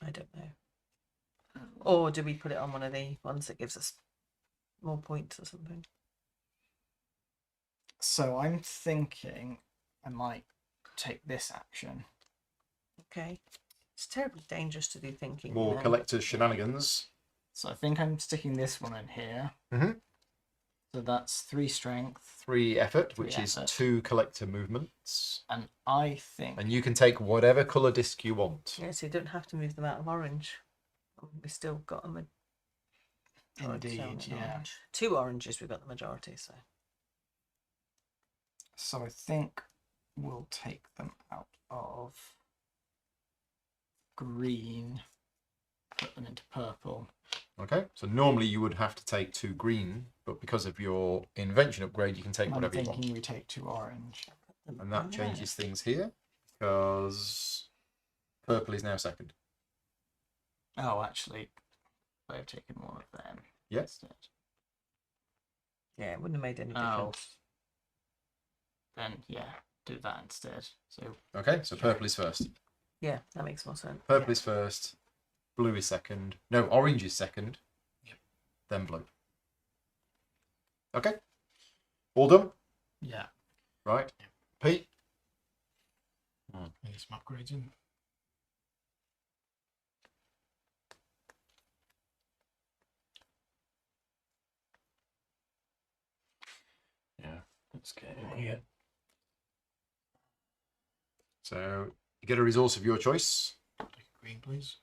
I don't know. Or do we put it on one of the ones that gives us more points or something? So I'm thinking I might take this action. Okay. It's terribly dangerous to do thinking. More then. collector's shenanigans. So I think I'm sticking this one in here. Mhm. So that's 3 strength. 3 effort, 3 which is effort. 2 collector movements. And I think And you can take whatever colour disc you want. Yeah, so you don't have to move them out of orange. We still got a indeed, yeah. 2 oranges, we've got the majority, so. So I think we'll take them out of green, put them into purple. Okay, so normally you would have to take 2 green, but because of your invention upgrade, you can take I'm whatever you want. thinking we take 2 orange. And that changes things here because purple is now second. Oh, actually, I've taken one of them. Yes. instead. Yeah, it wouldn't have made any Oh. difference. Then, yeah, do that instead. So, Okay, so purple is first. Yeah, that makes more sense. Purple is first. Blue is second. No, orange is second. Yep. Then blue. Okay. All done? yeah. Right. Pete? Get some upgrades in. Yeah, let's get in here. So you get a resource of your choice, Take a green, please.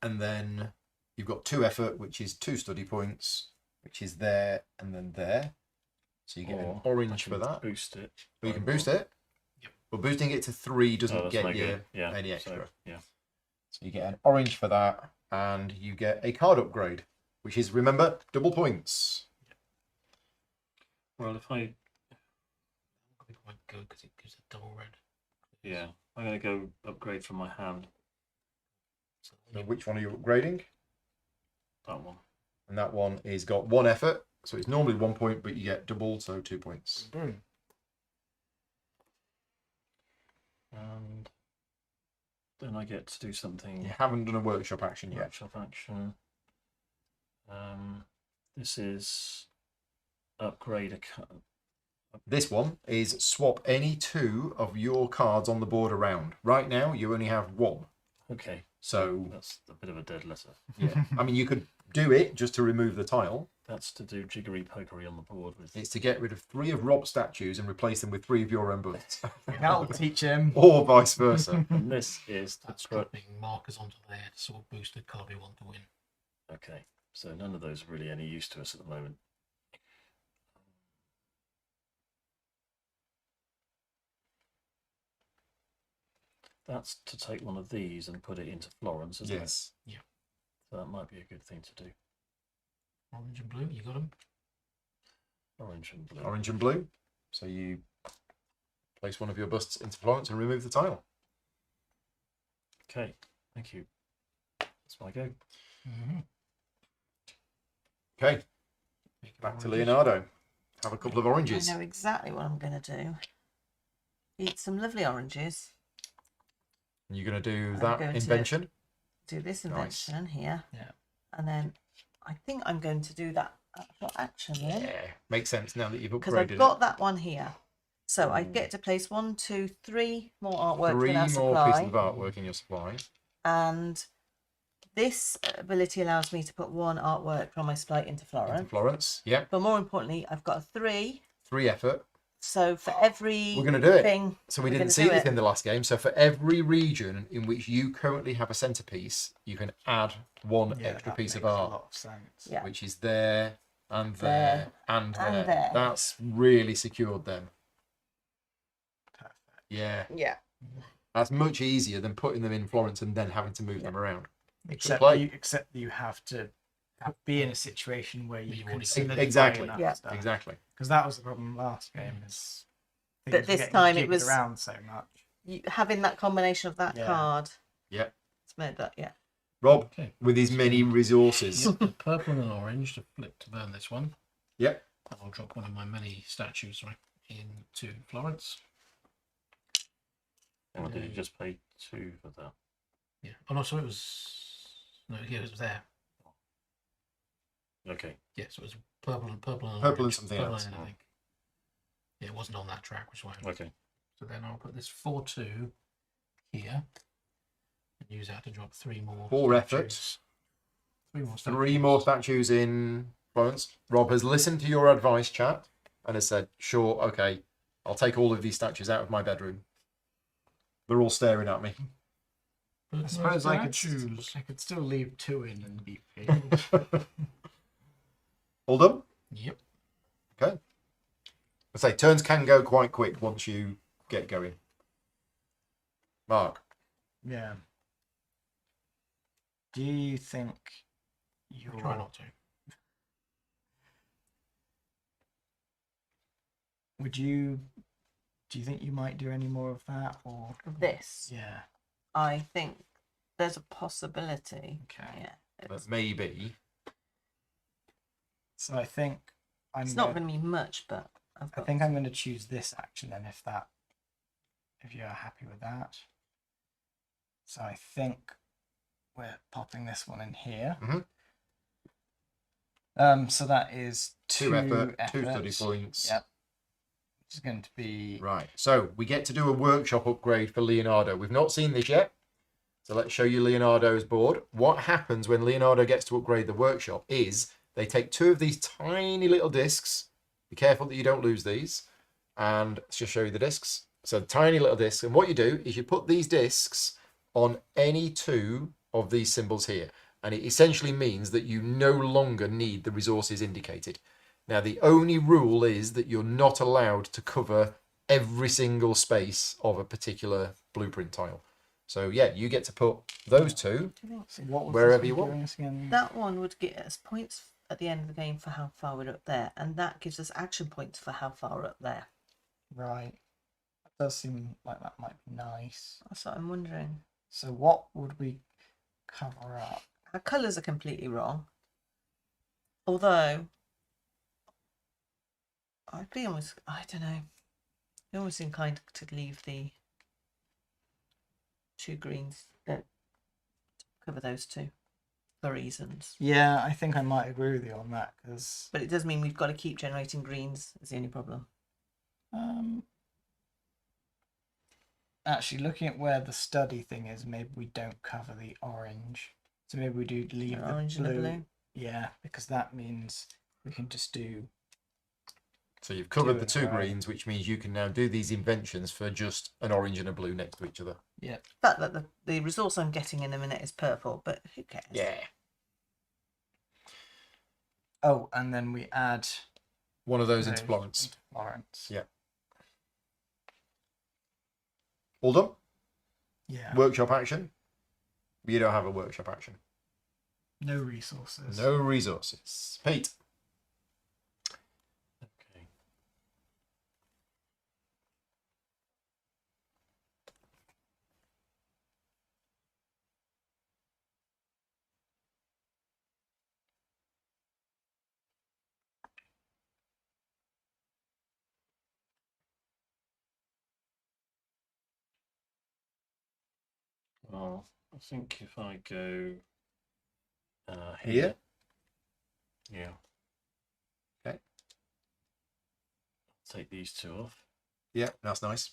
and then you've got 2 effort, which is 2 study points, which is there and then there. So you get an Or orange I for can that. Boost it. But you can boost it. Yep. But boosting it to 3 Oh, doesn't that's get no you good. Yeah. any so, extra. yeah. So you get an orange for that, and you get a card upgrade, which is, remember, double points. Well, if I That'd be quite good because it gives a double red. yeah, I'm gonna go upgrade from my hand. So which one are you upgrading? That one. And that one is got 1 effort, so it's normally 1 point, but you get double, so 2 points. Boom. And then I get to do something. You haven't done a workshop action yet. Workshop action. This is upgrade a card. This one is swap any 2 of your cards on the board around. Right now, you only have 1. Okay, So, that's a bit of a dead letter. yeah. I mean, you could do it just to remove the tile. That's to do jiggery pokery on the board with. It's to get rid of 3 of Rob's statues and replace them with 3 of your own bullets. That'll teach him. Or vice versa. And this is to That's put. putting markers onto there to sort of boost the colour we want to win. Okay, so none of those are really any use to us at the moment. That's to take one of these and put it into Florence, isn't it? Yes. So that might be a good thing to do. Orange and blue, you got them. Orange and blue. Orange and blue. So you place one of your busts into Florence and remove the tile. Okay, thank you. That's my go. Mm-hmm. Okay, back to Leonardo. Have a couple of oranges. I know exactly what I'm going to do. Eat some lovely oranges. And you're going to do I'm that going to- invention. Do this Nice. invention here. Yeah. And then I think I'm going to do that actual action then. Yeah, makes sense now that you've Because upgraded I've got that one here. So I Mm. get to place 1, 2, 3 more it. artwork 3 in our more supply. pieces of artwork in your supply. And this ability allows me to put 1 artwork from my supply into Florence. Into Florence. Yep. But more importantly, I've got a 3. 3 effort. So for every We're going to do it. thing, So we we're didn't gonna see do this it. in the last game. So for every region in which you currently have a centerpiece, you can add 1 Yeah, extra that piece of makes a art, lot of sense. Yeah. which is there and there, There and there. and there. That's really secured them. Perfect. Yeah. Yeah. That's much easier than putting them in Florence and then having to move them around. Except play. except you have to be in a situation where you You've can already see got that Exactly. Yeah. Exactly. Because that was the problem last game. Is But things were this getting time it jiggered was- around so much. Having that combination of that Yeah. card. Yep. It's made that, yeah. Rob, Okay. with his many resources. Yep, the purple and an orange to flip to burn this one. Yep. And I'll drop one of my many statues into Florence. Or did you just pay 2 for that? Yeah. Oh no, so it was it was there. Okay. Yeah, so it was purple and Purple and orange. something Purple else. and I think. Yeah, it wasn't on that track, which is why. Okay. So then I'll put this 4-2 here and use that to drop 3 more. 4 statues. effort. 3 more. 3 more statues in Florence. Rob has listened to your advice, chat, and has said, sure, okay, I'll take all of these statues out of my bedroom. They're all staring at me. But I suppose I could choose. I could still leave 2 in and be paid. All done? Yep. Okay. I say turns can go quite quick once you get going. Mark. Yeah. Do you think you're Try not to. do you think you might do any more of that or This, yeah. I think there's a possibility. Okay. Yeah. But maybe. So I think It's not going to be much, but I've I got. think I'm going to choose this action then if you're happy with that. So I think we're popping this one in here. So that is 2 effort, 2 study efforts. points. Yep. Which is going to be Right. So we get to do a workshop upgrade for Leonardo. We've not seen this yet. So let's show you Leonardo's board. What happens when Leonardo gets to upgrade the workshop is they take 2 of these tiny little discs. Be careful that you don't lose these. And let's just show you the discs. So tiny little discs. And what you do is you put these discs on any 2 of these symbols here. And it essentially means that you no longer need the resources indicated. Now, the only rule is that you're not allowed to cover every single space of a particular blueprint tile. So, yeah, you get to put those 2 so what was wherever this you one want. giving us again? That one would get us points at the end of the game for how far we're up there, and that gives us action points for how far we're up there. Right. That does seem like that might be nice. That's what I'm wondering. So what would we cover up? Our colours are completely wrong. Although, I'd be almost, I don't know, I'm almost inclined to leave the 2 greens, cover those 2 for reasons. Yeah, I think I might agree with you on that because But it does mean we've got to keep generating greens, is the only problem. actually looking at where the study thing is, maybe we don't cover the orange. So maybe we do leave the Orange blue. and the blue. Yeah, because that means we can just do. So you've covered 2 the in a 2 row. greens, which means you can now do these inventions for just an orange and a blue next to each other. Yeah. The fact that the resource I'm getting in a minute is purple, but who cares? Yeah. Oh, and then we add One of those into those Florence. into Florence. Yeah. All done? Yeah. Workshop action? You don't have a workshop action. No resources. No resources. Pete. Okay. Well, I think if I go here. Yeah. Okay. Take these two off. Yeah, that's nice.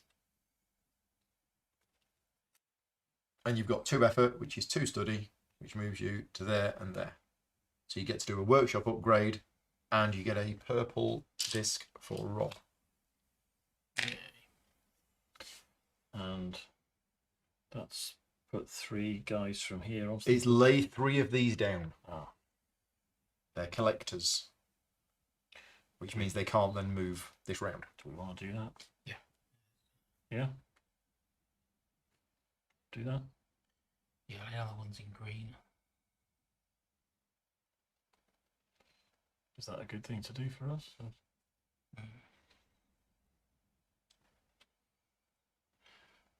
And you've got 2 effort, which is 2 study, which moves you to there and there. So you get to do a workshop upgrade, and you get a purple disc for Rob. And that's put 3 guys from here on. It's lay 3 of these down. Ah. They're collectors, which means they can't then move this round. Do we want to do that? Yeah. Yeah? Do that? Yeah, the other one's in green. Is that a good thing to do for us?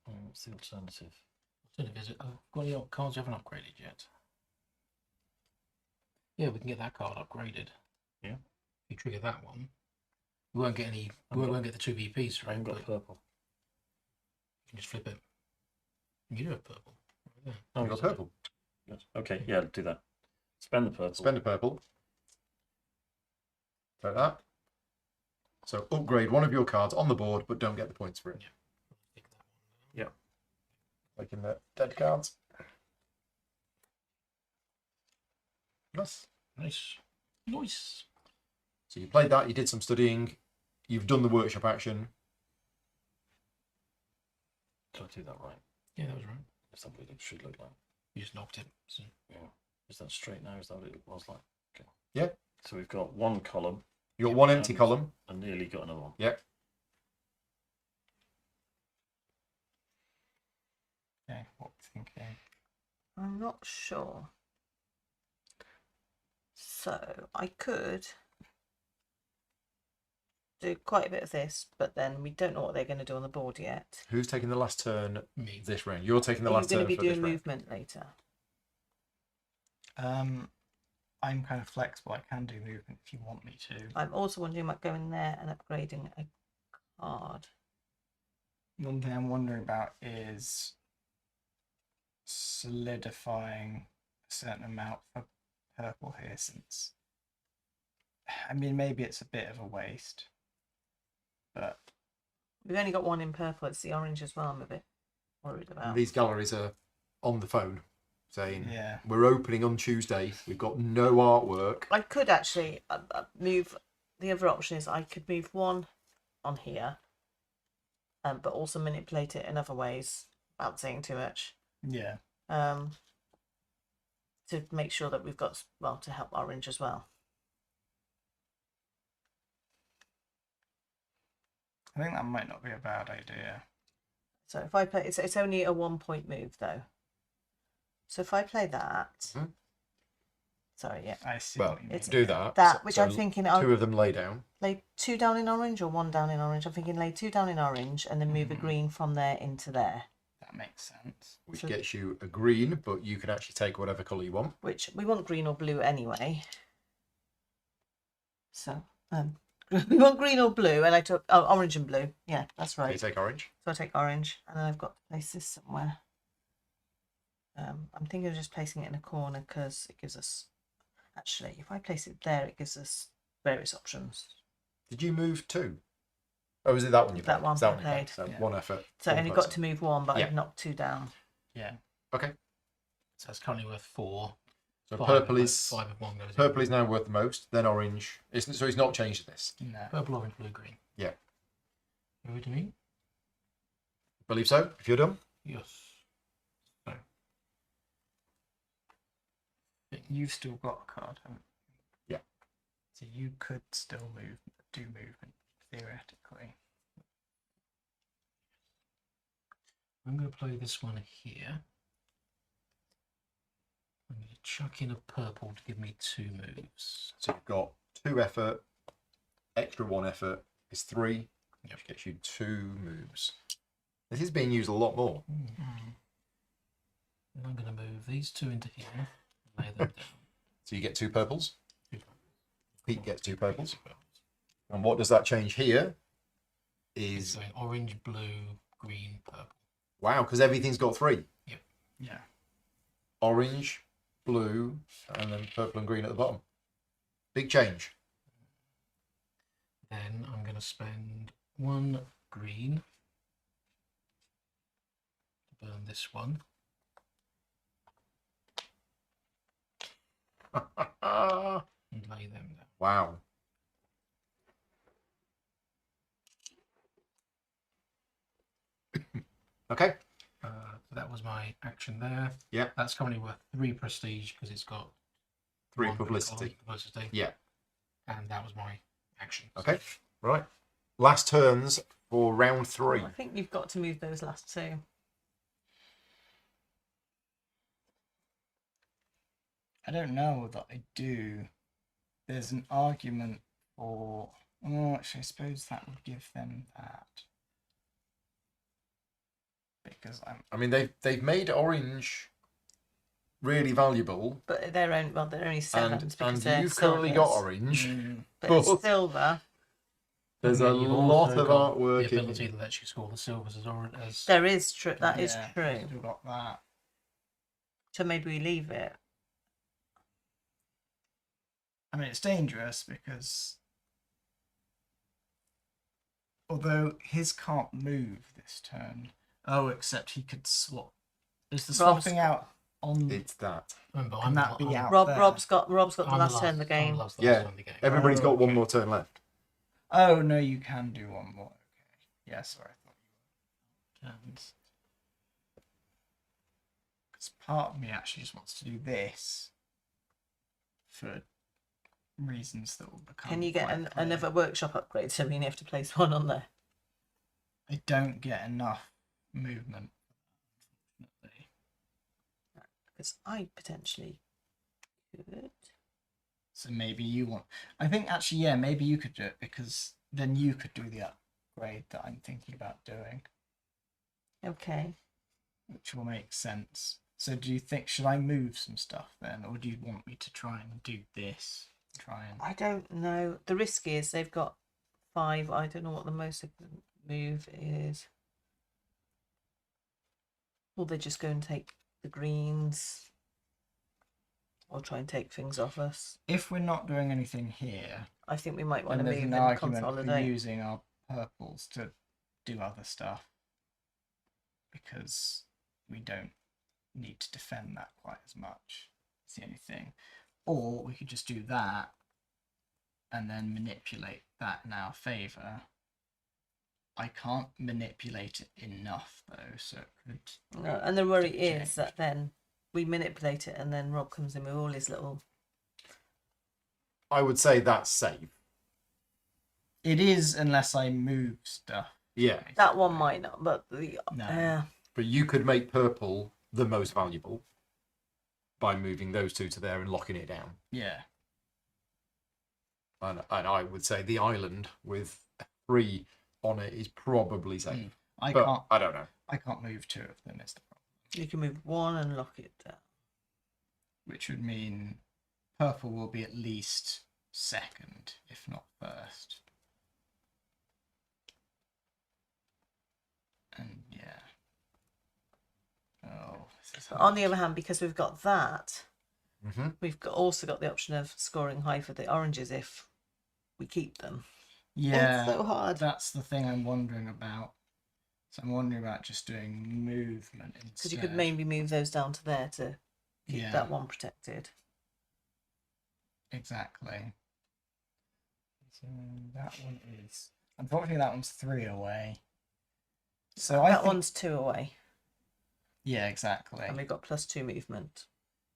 What's the alternative? Alternative is it? Oh, got any cards you haven't upgraded yet? Yeah, we can get that card upgraded. Yeah. If you trigger that one, we won't get any. We won't get the 2 VPs I right? haven't got But purple. you can just flip it. You do have purple. Right there. You've got purple. Yes. Okay, yeah, do that. Spend the purple. Spend a purple. Like that. So upgrade one of your cards on the board, but don't get the points for it. Pick that one. Like in the dead cards. Nice. Nice. Nice. So you played that, you did some studying, you've done the workshop action. Did I do that right? Yeah, that was right. Is that what it should look like? You just knocked it. So. Yeah. Is that straight now? Is that what it was like? Okay. Yeah. So we've got 1 column. You got 1 empty and column. I nearly got another one. Yep. Okay, what we thinking? I'm not sure. So I could do quite a bit of this, but then we don't know what they're going to do on the board yet. Who's taking the last turn Me. this round? You're taking the Are you last going turn to be for this doing round. movement later? I'm kind of flexible. I can do movement if you want me to. I'm also wondering about going there and upgrading a card. One thing I'm wondering about is solidifying a certain amount for purple here, since I mean maybe it's a bit of a waste, but We've only got 1 in purple. It's the orange as well. I'm a bit worried And about. these galleries are on the phone saying, yeah, we're opening on Tuesday, we've got no artwork. I could actually move. The other option is I could move 1 on here, but also manipulate it in other ways without saying too much. yeah. To make sure that we've got, well, to help orange as well. I think that might not be a bad idea. So if I play, it's only a 1-point move though. So if I play that, Mhm. sorry, yeah, I see. Well, what you mean. it's do that. that which I'm thinking. 2 I'll of them lay down. lay 2 down in orange or 1 down in orange. I'm thinking lay 2 down in orange and then move a green from there into there. That makes sense. Which So- gets you a green, but you can actually take whatever colour you want. Which we want green or blue anyway. So we want green or blue, and I took orange and blue. Yeah, that's You right. take orange. So I take orange, and then I've got to place this somewhere. I'm thinking of just placing it in a corner because it gives us. Actually, if I place it there, it gives us various options. Did you move 2? Oh, was it that one you played? That one It's that I one you played. played. So Yeah. 1 effort. So I 1 only got person. to move 1, but Yeah. I've knocked 2 down. Yeah. Okay. So it's currently worth 4. So 5 purple of- is 5 of 1 goes in. purple is now worth the most. Then orange. So he's not changed this. No. Purple, orange, blue, green. Yeah. Over to me? Believe so. If you're done. Yes. So. You've still got a card, haven't you? Yeah. So you could still do movement theoretically. I'm going to play this one here. I'm going to chuck in a purple to give me 2 moves. So you've got 2 effort, extra 1 effort is 3, which gets you 2 moves. This is being used a lot more. And I'm going to move these 2 into here and lay them down. So you get 2 purples. 2 purples. Pete gets 2 purples. 2 purples. And what does that change here? It's Is going orange, blue, green, purple. wow, because everything's got 3. Yeah. Orange, blue, and then purple and green at the bottom. Big change. Then I'm going to spend 1 green to burn this one. And lay them down. Wow. Okay. So that was my action there. Yeah. That's currently worth 3 prestige because it's got 3 1 publicity. publicity. Yeah. And that was my action. Okay. Right. Last turns for round 3. I think you've got to move those last 2. I don't know that I do. There's an argument for. Oh, actually, I suppose that would give them that. Because I mean, they've made orange really valuable, But they're only, well, they're only 7s and because they're you've currently got silvers. orange. But but- it's silver. There's a And you've lot also of got artwork The in ability here. that lets you score the silvers as orange as. There is true. That is yeah, true. Still got that. So maybe we leave it. I mean, it's dangerous because although his can't move this turn. Oh, except he could swap. Is the Rob's swapping out on? It's that. Remember, Can that be out Rob, there? Rob's got the last turn of the game. Yeah. Of the game. Everybody's Oh, got one okay. more turn left. Oh no, you can do one more. Okay. Yeah, sorry, I thought you were turns. Because part of me actually just wants to do this for reasons that will become. Can you get quite clear. another workshop upgrade so we only have to place 1 on there? I don't get enough movement, unfortunately. Because I potentially could. So maybe you want. I think actually, yeah, maybe you could do it because then you could do the upgrade that I'm thinking about doing, Okay. which will make sense. So do you think should I move some stuff then, or do you want me to try and do this? Try and. I don't know. The risk is they've got 5. I don't know what the most they can move is. Will they just go and take the greens? Or try and take things off us? If we're not doing anything here, I think we might want to then there's move an and argument for consolidate. using our purples to do other stuff because we don't need to defend that quite as much. It's the only thing. Or we could just do that and then manipulate that in our favour. I can't manipulate it enough though, so it could. No, and the worry change. is that then we manipulate it and then Rob comes in with all his little. I would say that's safe. It is unless I move stuff. Yeah. That one might not, but the. No. But you could make purple the most valuable by moving those 2 to there and locking it down. Yeah. And I would say the island with 3 on it is probably safe. I But can't. I don't know. I can't move 2 of them. Is the problem. You can move 1 and lock it down. Which would mean purple will be at least second, if not first. And yeah. Oh, this is But hard. on the other hand, because we've got that, Mm-hmm. we've also got the option of scoring high for the oranges if we keep them. Yeah, It's so hard. that's the thing I'm wondering about. So I'm wondering about just doing movement instead. Because you could maybe move those down to there to keep Yeah. that one protected. Exactly. So that one is. Unfortunately, that one's 3 away. So I That think, one's 2 away, yeah, exactly. and we've got +2 movement.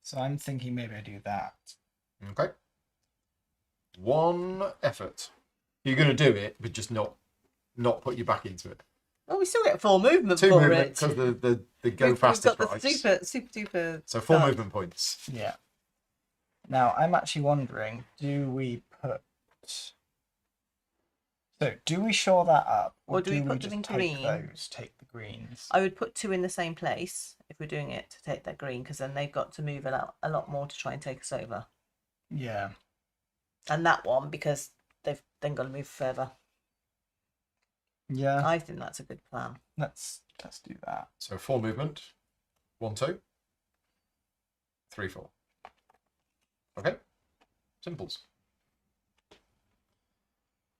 So I'm thinking maybe I do that. Okay. 1 effort. You're going to do it, but just not put your back into it. Oh, we still get 4 movement 2 for movement it. because the go We've faster got the price. super duper. So 4 card. movement points. Yeah. Now I'm actually wondering, do we shore that up, Or do we put them just in take green? those, take the greens? I would put 2 in the same place if we're doing it to take that green, because then they've got to move a lot more to try and take us over. Yeah. And that one because they've then got to move further. Yeah. I think that's a good plan. Let's do that. So 4 movement. 1, 2. 3, 4. Okay. Simples.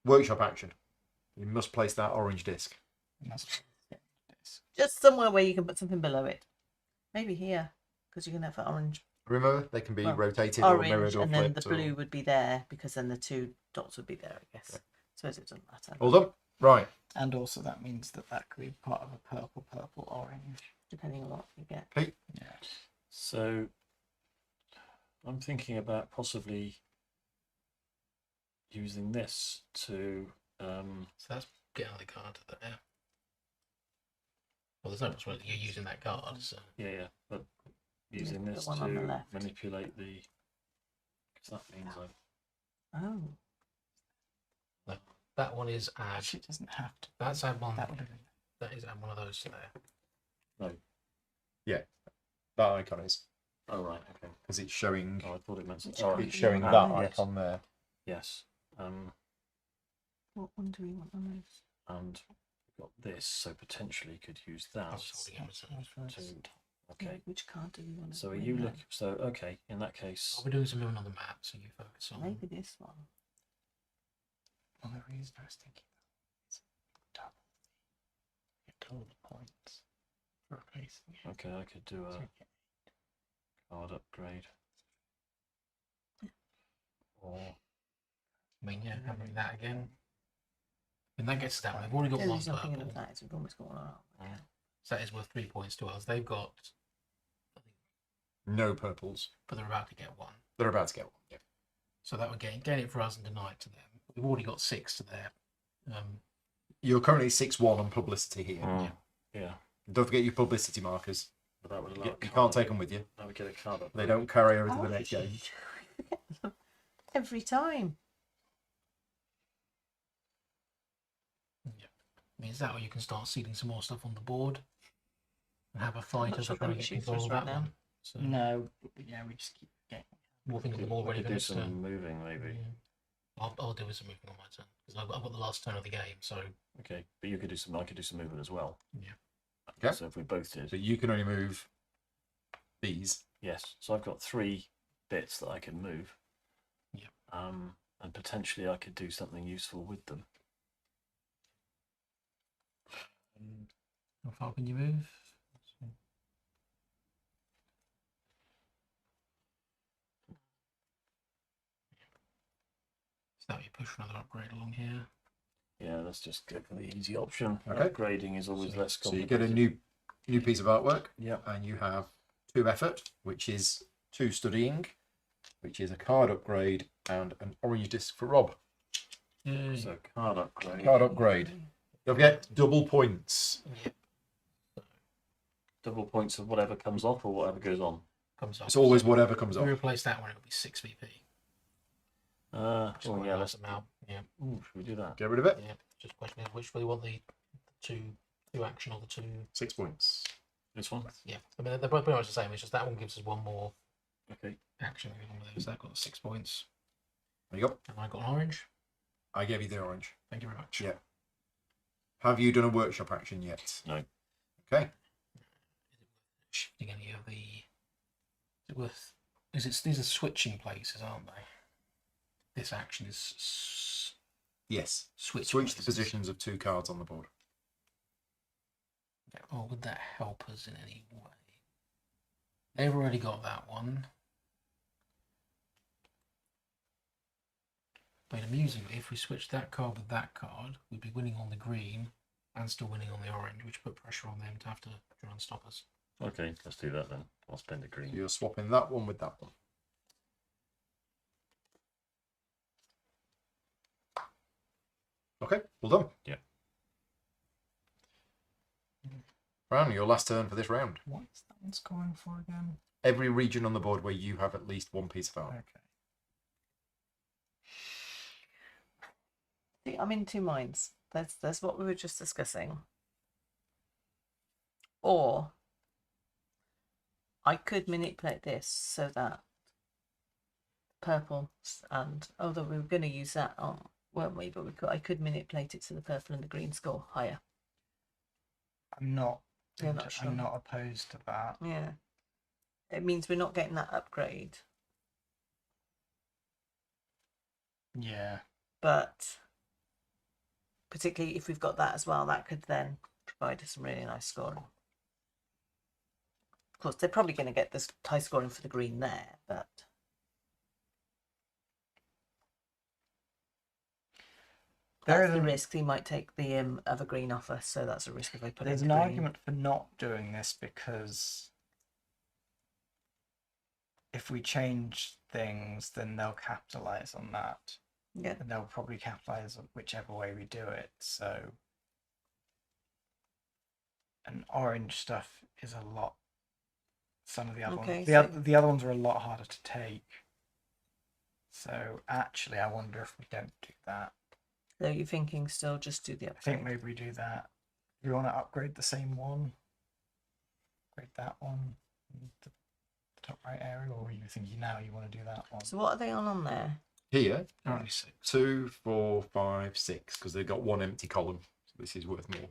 Workshop action. You must place that orange disc. Just somewhere where you can put something below it. Maybe here, because you can have an orange, Remember, they can be rotated or orange, mirrored or and then the flipped. blue would be there because then the 2 dots would be there, I guess. Okay. So it doesn't matter. All done? Right. And also that means that could be part of a purple, orange. Depending on what you get. Pete? Yeah. So I'm thinking about possibly using this to So that's getting the card there. Well, there's no possibility you're using that card. So yeah, but using the this one on the to left. manipulate the, because that means I Oh. that one is add. Actually, it doesn't have to. That's add one. That would have been. That is add one of those to there. That icon is. oh right, okay. Because it's showing, Oh, I thought it meant Which oh, one? it's showing Ah, that yes. icon there. Yes. What one do we want on those? And we've got this, so potentially could use that That's holding it. to, okay. Which card do we want to So are bring you then? look? So okay, in that case, I'll be doing some movement on the map, so you focus on. Maybe this one. Well, the reason I was thinking is double the points for replacing it. okay, I could do So a we get card upgrade, or I mean, yeah, hammering that again. And that gets us down. We've already got Yeah, one there's nothing purple. in that. We've almost got one out. Okay. So that is worth 3 points to us. They've got, No purples. but they're about to get one. They're about to get one. Yeah. So that would gain it for us and deny it to them. We've already got 6 to their. You're currently 6-1 on publicity here. yeah, Don't forget your publicity markers. but that would allow. You, a you card can't take them with you. Now we get a card up. They don't carry over to Oh, the next game. Every time. Means that, or you can start seeding some more stuff on the board and have a fight not over sure trying to what get we choose control of right that now. one. So No, yeah, we just keep getting. more things on the board We ready could for do next some turn. moving maybe. Yeah. I'll do with some movement on my turn because I've got the last turn of the game. So Okay, but you could do some. I could do some movement as well. yeah, Okay. So if we both did, So you can only move these. yes. So I've got 3 bits that I can move. Yeah. And potentially I could do something useful with them. how far can you move? So that you push another upgrade along here. Yeah, let's just go for the easy option. Okay. Upgrading is always less So you complicated. get a new piece of artwork, Yeah. and you have 2 effort, which is 2 studying, which is a card upgrade, and an orange disc for Rob. Yay. So card upgrade. Card upgrade. You'll get double points. Yeah, Double points of whatever comes off or whatever goes on. comes up. It's always whatever comes If we off. replace that one, it'll be 6 VP. Oh Quite yeah, a let's. nice amount. Yeah, Ooh, should we do that? Get rid of it. yeah. Just a question of which way you want the two action or the 2. 6 points. This one. Yeah, I mean they're both pretty much the same. It's just that one gives us one more Okay. action. So that got 6 points, There you go. and I got an orange. I gave you the orange. Thank you very much. Yeah. Have you done a workshop action yet? No. Okay. Shifting any of the? Is it worth? These are switching places, aren't they? This action is Yes. switch. Switch the places. positions of 2 cards on the board. Or would that help us in any way? They've already got that one. But amusingly, if we switch that card with that card, we'd be winning on the green and still winning on the orange, which put pressure on them to have to try and stop us. Okay, let's do that then. I'll spend a So green. you're swapping that one with that one. Okay, well done. Yeah. Fran, your last turn for this round. What's that one scoring for again? Every region on the board where you have at least one piece of art. Okay. See, I'm in two minds. That's what we were just discussing. Or I could manipulate this so that purple and although we were going to use that on, weren't we? But I could manipulate it so the purple and the green score higher. I'm not. You're not sure. I'm not opposed to that. Yeah. It means we're not getting that upgrade, Yeah. but particularly if we've got that as well, that could then provide us some really nice scoring. Of course, they're probably going to get this high scoring for the green there, but that's the risk. He might take the other green off us, so that's a risk if I put it. There's in an green. argument for not doing this because if we change things, then they'll capitalize on that. Yeah. And they'll probably capitalize on whichever way we do it. So, and orange stuff is a lot. Some of the other Okay, ones, so- the other ones are a lot harder to take. So actually, I wonder if we don't do that. So you're thinking still just do the I upgrade? think maybe we do that. Do we want to upgrade the same one? Upgrade that one, in the top right area, or are you thinking now you want to do that one? So what are they on there? Here, Only 6. 2, 4, 5, 6, because they've got one empty column. So this is worth more.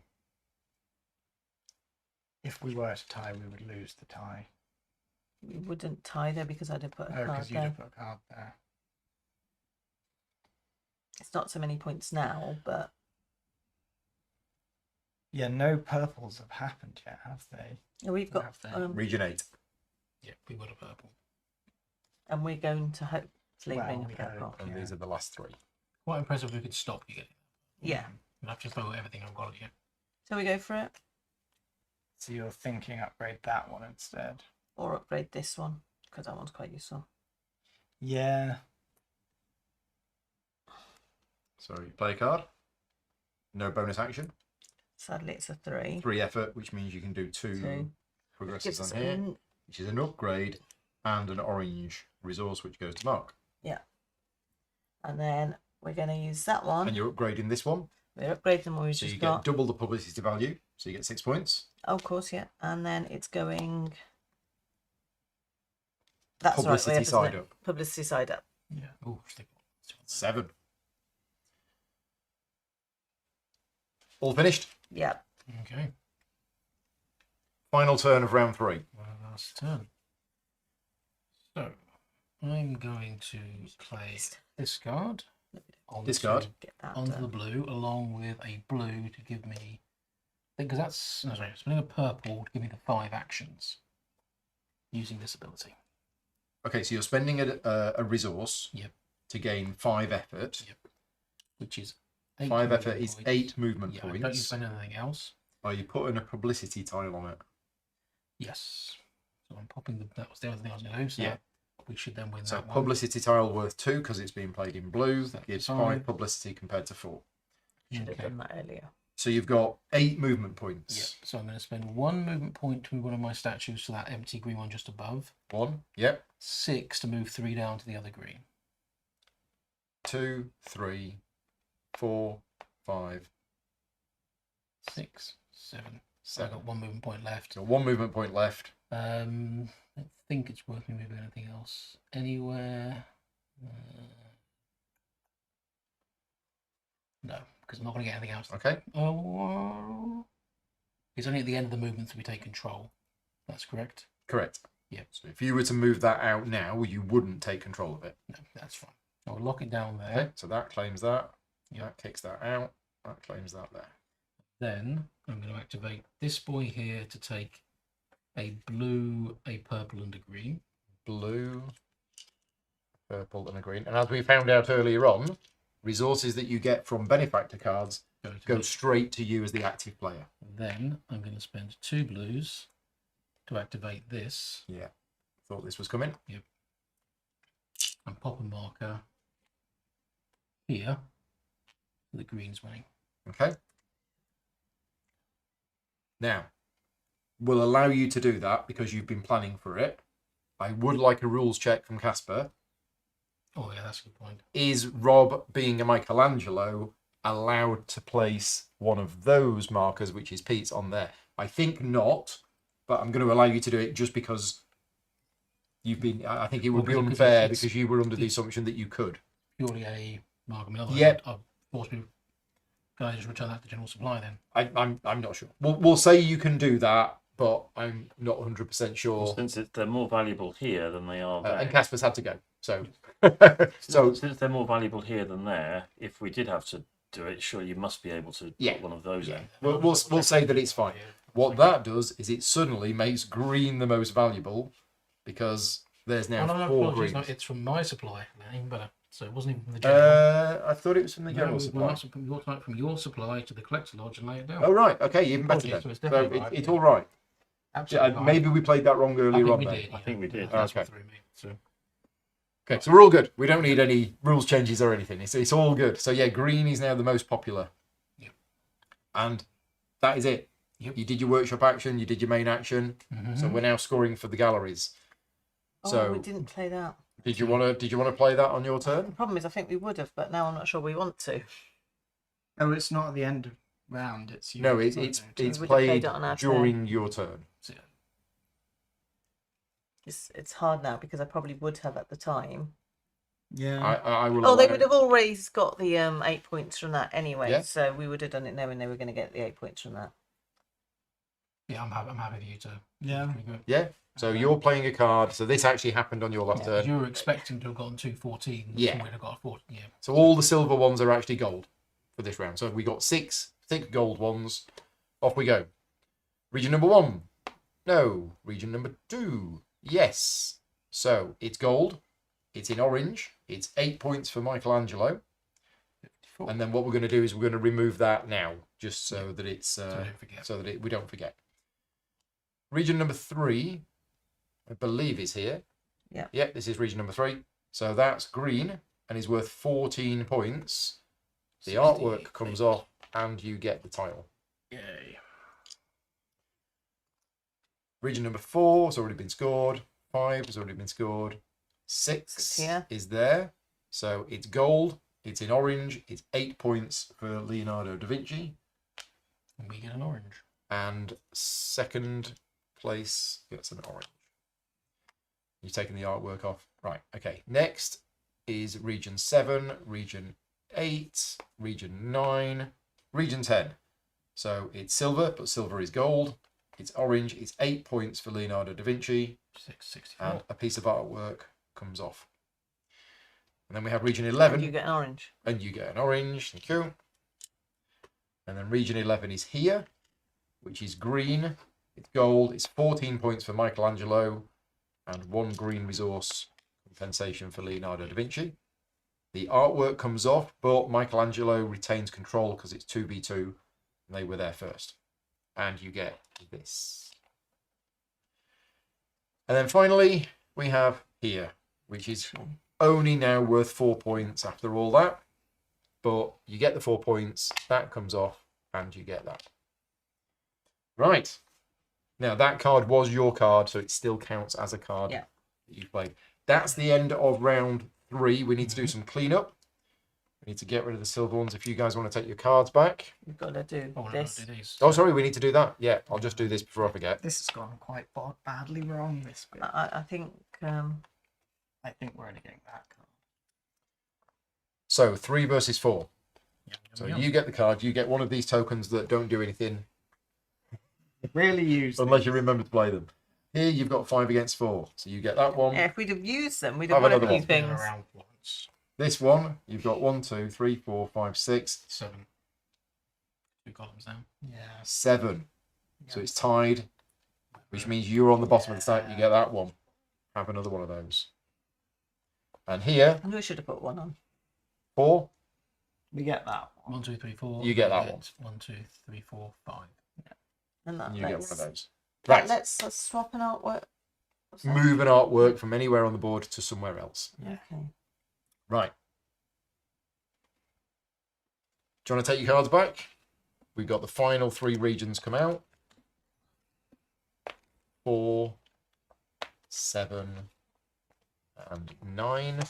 If we were to tie, we would lose the tie. We wouldn't tie there because I'd have put a Oh, card because you'd there. have put a card there. It's not so many points now, but Yeah, no purples have happened yet, have they? we've got Have they? Region 8. Yeah, we got a purple. and we're going to hopefully Well, bring a we purple. hope. And Yeah. these are the last 3. Quite impressive we could stop you getting. Yeah. We'll have to throw everything I've got at you. So we go for it, So you're thinking upgrade that one instead? or upgrade this one because that one's quite useful. Yeah. So you play a card. No bonus action. Sadly, it's a 3. 3 effort, which means you can do 2 Two. progresses Gives on us here, an- which is an upgrade, and an orange resource, which goes to Mark. and then we're going to use that one. And you're upgrading this one, We're upgrading what we've so you just get got. double the publicity value, so you get 6 points. Oh, of course, yeah. And then it's going. That's Publicity right. side up. Publicity side up. Yeah. Oh, stick 7. All finished. Yeah. Okay. Final turn of round 3. Well, last turn. So, I'm going to play this card. Onto, Discard. Get that. onto the blue, along with a blue to give me. Because that's. No, sorry, spending a purple to give me the 5 actions using this ability. Okay, so you're spending a resource Yep. to gain 5 effort. Yep. Which is 8 5 movement effort is points. 8 movement Yeah, I don't need to points. spend anything else. Are you putting a publicity tile on it? Yes. So I'm popping the. That was the other thing I was going to do. So Yeah. we should then win So that one. publicity tile worth 2 because it's being played in blue. Set Gives aside. 5 publicity compared to 4. Should have Okay. done that earlier. So you've got 8 movement Yep. points. So I'm going to spend 1 movement point to move one of my statues to that empty green one just above. 1. Yep. 6 to move 3 down to the other green. 2, 3, 4, 5, 6, 7. So 7. I've got 1 movement point left. So 1 movement point left. I don't think it's worth me moving anything else anywhere. No, because I'm not going to get anything else. Okay. Oh, it's only at the end of the movement that we take control. That's correct. Correct. Yep. So if you were to move that out now, you wouldn't take control of it. No, that's fine. I'll lock it down there. Okay. So that claims that. Yep. That kicks that out. That claims that there. Then I'm going to activate this boy here to take a blue, a purple, and a green. Blue, purple, and a green. And as we found out earlier on, resources that you get from benefactor cards go Me. straight to you as the active player. Then I'm going to spend 2 blues to activate this Yeah. Thought this was coming. and pop a marker here for the green's winning. Okay. Now, will allow you to do that because you've been planning for it. I would like a rules check from Casper. Oh yeah, that's a good point. Is Rob, being a Michelangelo, allowed to place one of those markers, which is Pete's, on there? I think not, but I'm going to allow you to do it just because you've been. I think it would be Well, because unfair it's- because you were under the it's- assumption that you could. Purely a mark. I mean, otherwise Yep. I'd force people guys just return that to general supply then. I'm not sure. We'll say you can do that, but I'm not 100% sure. Since they're more valuable here than they are there. And Casper's had to go, so Since they're more valuable here than there, if we did have to do it, sure, you must be able to Yeah. put one of those in. we'll say that it's fine. What that does is it suddenly makes green the most valuable because there's now Oh, no, four apologies, greens. no, it's from my supply. Even better. So it wasn't even from the general. I thought it was from the No, general we supply. asked from your supply to the collector lodge and lay it down. Oh right, okay, even better Apologies, then. so it's So definitely right, it's yeah. all right. Absolutely. fine. Maybe we played that wrong I earlier think on. we Then. did. I think we did. That's Okay. what threw me. So Okay, so we're all good. We don't need any rules changes or anything. It's all good. So yeah, green is now the most popular. Yep. And that is it. Yep. You did your workshop action. You did your main action. So we're now scoring for the galleries. Oh, So we didn't play that. did you want to play that on your turn? The problem is, I think we would have, but now I'm not sure we want to. Oh, it's not at the end of round. It's you. No, it's We would have played played it on our during your turn. It's hard now because I probably would have at the time. Yeah. I will. Oh, they allow- would have always got the 8 points from that anyway. Yeah. So we would have done it knowing they were going to get the 8 points from that. yeah, I'm happy for you to. Yeah. we go. Yeah. So you're playing a card. So this actually happened on your last Yeah, 'cause turn. you were expecting to have gotten 214. Yeah. And we'd have got a 14. Yeah. So all the silver ones are actually gold for this round. So we got six gold ones. Off we go. Region number 1. No. Region number 2. Yes. So it's gold. It's in orange. It's 8 points for Michelangelo. 54. And then what we're going to do is we're going to remove that now, just so that it's So don't forget. so that we don't forget. Region number 3, I believe, is here. Yeah. Yep, this is region number 3. So that's green and is worth 14 points. The 60 artwork comes points. off and you get the tile. Yay. Region number 4 has already been scored. 5 has already been scored. 6 Six here. is there. So it's gold. It's in orange. It's 8 points for Leonardo da Vinci. And we get an orange. And second place gets an orange. You've taken the artwork off. Right, okay. Next is region 7, region 8, region 9, region 10. So it's silver, but silver is gold. It's orange. It's 8 points for Leonardo da Vinci. 664. And a piece of artwork comes off. And then we have region 11. And you get an orange. And you get an orange. Thank you. And then region 11 is here, which is green. It's gold. It's 14 points for Michelangelo and 1 green resource compensation for Leonardo da Vinci. The artwork comes off, but Michelangelo retains control because it's 2v2 and they were there first. And you get this. And then finally, we have here, which is only now worth 4 points after all that. But you get the 4 points, that comes off, and you get that. Right. Now, that card was your card, so it still counts as a card Yeah. that you played. That's the end of round 3. We need to do some cleanup. We need to get rid of the silver ones. If you guys want to take your cards back. You've got to do Oh, no, this. do these. Oh, sorry, we need to do that. Yeah, I'll just do this before I forget. This has gone quite badly wrong. This bit. I think I think we're only getting that card. So, 3 versus 4. Yum, So yum, yum. you get the card. You get one of these tokens that don't do anything Really used. unless you remember to play them. Here you've got 5 against 4. So you get that one. yeah, if we'd have used them, we'd Have have won a another few one. Been things. around once. This one, you've got 1, 2, 3, 4, 5, 6, 7. 2 columns down. Yeah. 7. So it's tied, which means you're on the bottom of the stack. You get that one. Have another one of those. And here, I knew I should have put one on. 4. We get that one. 1, 2, 3, 4. You get that one. 1, 2, 3, 4, 5. And that And you get one lets, of those. that Right. lets us swap an artwork. What's that? Move an artwork from anywhere on the board to somewhere else. Okay. Right. Do you want to take your cards back? We've got the final 3 regions come out. 4, 7, and 9.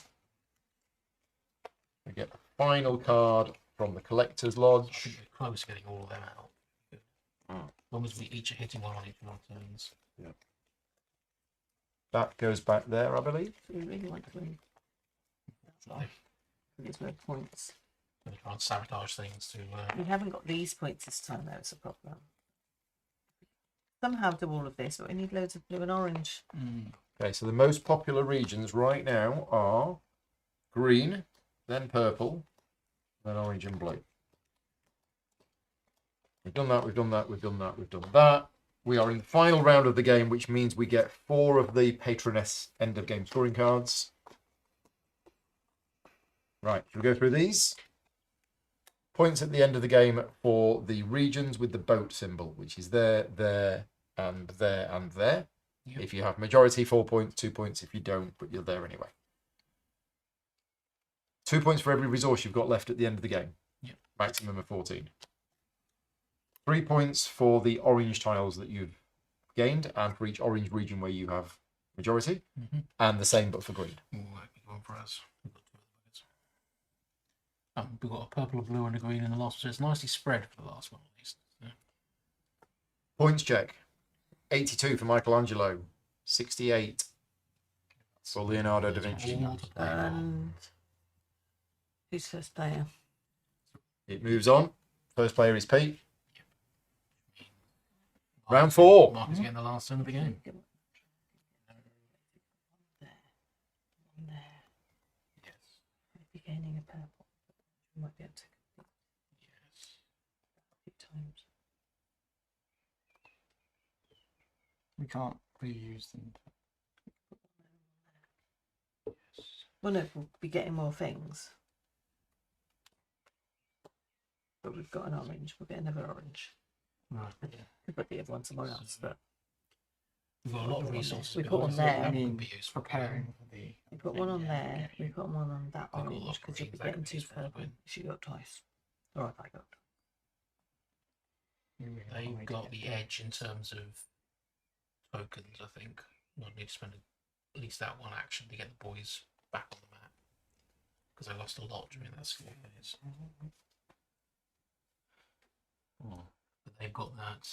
We get the final card from the Collector's I Lodge. think we're close to getting all of them out. As long as we each are hitting one on each of our turns. That goes back there, I believe. We really want to win. That's all. There's no points. I'm going to try and sabotage things to. We haven't got these points this time, though. It's a problem. Somehow do all of this, but we need loads of blue and orange. Okay, so the most popular regions right now are green, then purple, then orange and blue. We've done that, we've done that, we've done that, we've done that. We are in the final round of the game, which means we get 4 of the Patroness end of game scoring cards. Right, should we go through these? Points at the end of the game for the regions with the boat symbol, which is there, there, and there, and there. Yep. If you have majority, 4 points, 2 points if you don't, but you're there anyway. 2 points for every resource you've got left at the end of the game. Yep. Maximum of 14. 3 points for the orange tiles that you've gained, and for each orange region where you have majority, and the same but for green. Ooh, that'd be one for us. We've got 2 of those. We've got a purple, a blue, and a green in the last one, so it's nicely spread for the last one at least. Yeah. Points check. 82 for Michelangelo. 68 for Leonardo da Vinci. All to play for. And who's first player? It moves on. First player is Pete. Mark Round is 4. Mark is getting the last turn of the game. There. One there. Yes. Maybe gaining a purple. We might be able to complete Yes. a few times. We can't reuse them. Yes. Well, no, we'll be getting more things. But we've got an orange. We'll get another orange. Right. Yeah. Could put the other one somewhere else, but We've got a lot of resources. We but put one there. that I mean, would be useful. preparing for the. we put one on Yeah, there. okay. We put one on that We've got a lot orange of because you'll be greens, that getting could be 2 useful as purple well. if you got twice. Or if I got. They've got the edge in terms of tokens, I think. Not need to spend at least that one action to get the boys back on the map. Because I lost a lot during that school phase. But they've got that.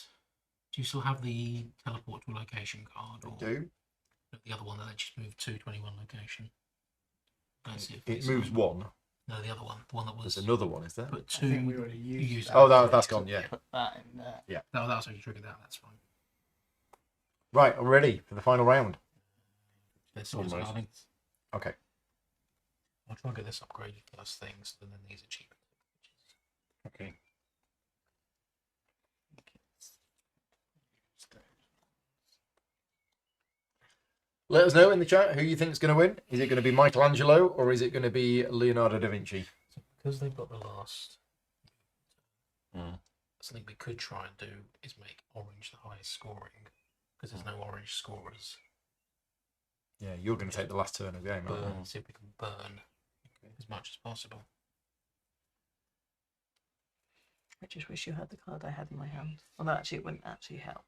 Do you still have the teleport to a location card? Or Do. the other one that they just moved to 21 location? Let's see if It it's moves on. 1. No, the other one. The one that was There's another one, is there? put I 2. think we already used. used that. Oh, that's gone, yeah. Put that in there. No, that's how you triggered that. That's fine. Right, I'm ready for the final round. Let's see what's Almost. happening. Okay. I'll try and get this upgraded first things, and then these are cheaper. Okay. Let us know in the chat who you think is going to win. Is it going to be Michelangelo or is it going to be Leonardo da Vinci? So because they've got the last, Mm. something we could try and do is make orange the highest scoring, because there's no orange scorers. Yeah, you're going to take the last turn of the game, aren't you? Burn, see if we can burn as much as possible. I just wish you had the card I had in my hand. Although actually it wouldn't actually help.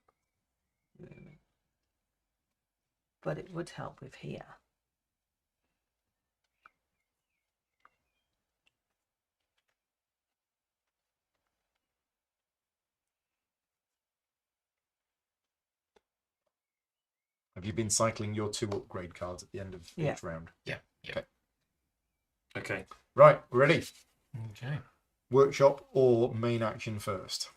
But it would help with here. Have you been cycling your 2 upgrade cards at the end of Yeah. each round? Yeah. Okay. Right, we're ready. Okay. Workshop or main action first?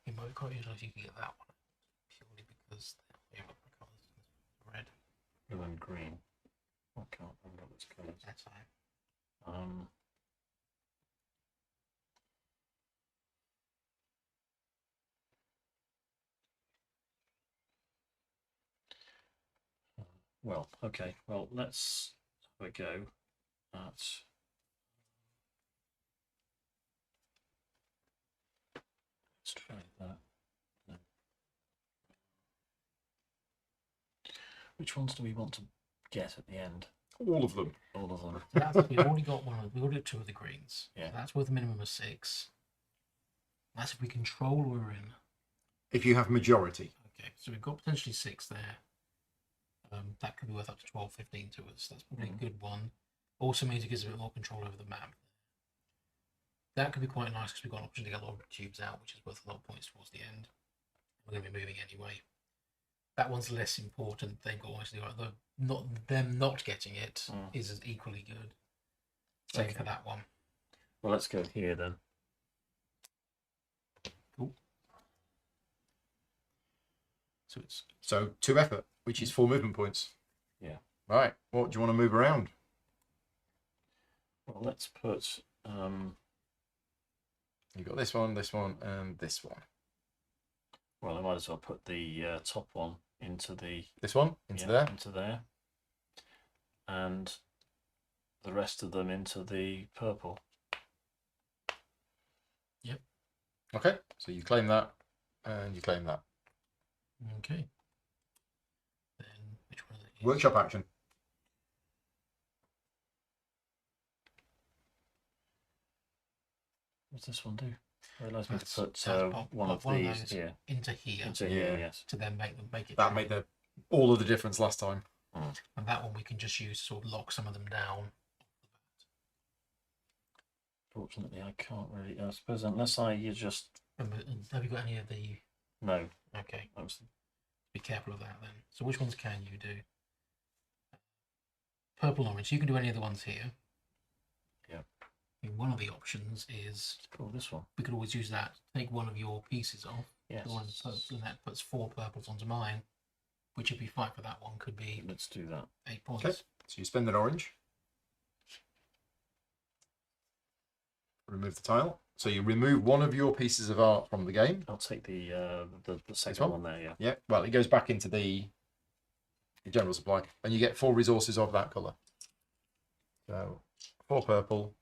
It might be quite useful if you can get that one, purely because they're colours red. Blue and green. I can't remember which colours. That's fine. Well, okay. Well, let's have a go at. Let's try that. No. Which ones do we want to get at the end? All of them. All of them. So that's, we've already got we've already got 2 of the greens. Yeah. So that's worth a minimum of 6. That's if we control where we're in. If you have majority. Okay, so we've got potentially 6 there. That could be worth up to 12, 15 to us. That's probably a good one. Also means it gives us a bit more control over the map. That could be quite nice because we've got an option to get a lot of cubes out, which is worth a lot of points towards the end. We're going to be moving anyway. That one's less important. They've got obviously them not getting it is as equally good. Same for that one. Well, let's go here then. Cool. So it's 2 effort, which is 4 movement points. Yeah. Right. What do you want to move around? Well, let's put. You've got this one, and this one. Well, I might as well put the top one into the. This one into there. Into there. And the rest of them into the purple. Yep. Okay. So you claim that, and you claim that. okay. Then which one is it? Workshop action. What's this one do? I realised me to That's- put that's one of one of these those here. into here Into here, Yeah. yes. to then make it. That true. made all of the difference last time. And that one we can just use to sort of lock some of them down. Fortunately, I can't really. I suppose unless you just Have you got any of the? no. Okay, That was be careful of that then. So which ones can you do? Purple, orange. You can do any of the ones here. Yeah. I mean, one of the options is this one. we could always use that. Take one of your pieces off. Yes. The one and that puts 4 purples onto mine. Which, if we fight for that one, could be Let's do that. 8 points. Okay. So you spend an orange. Remove the tile. So you remove one of your pieces of art from the game. I'll take the second one? one there. Yeah. Yeah. Well, it goes back into the general supply, and you get 4 resources of that color. So 4 purple.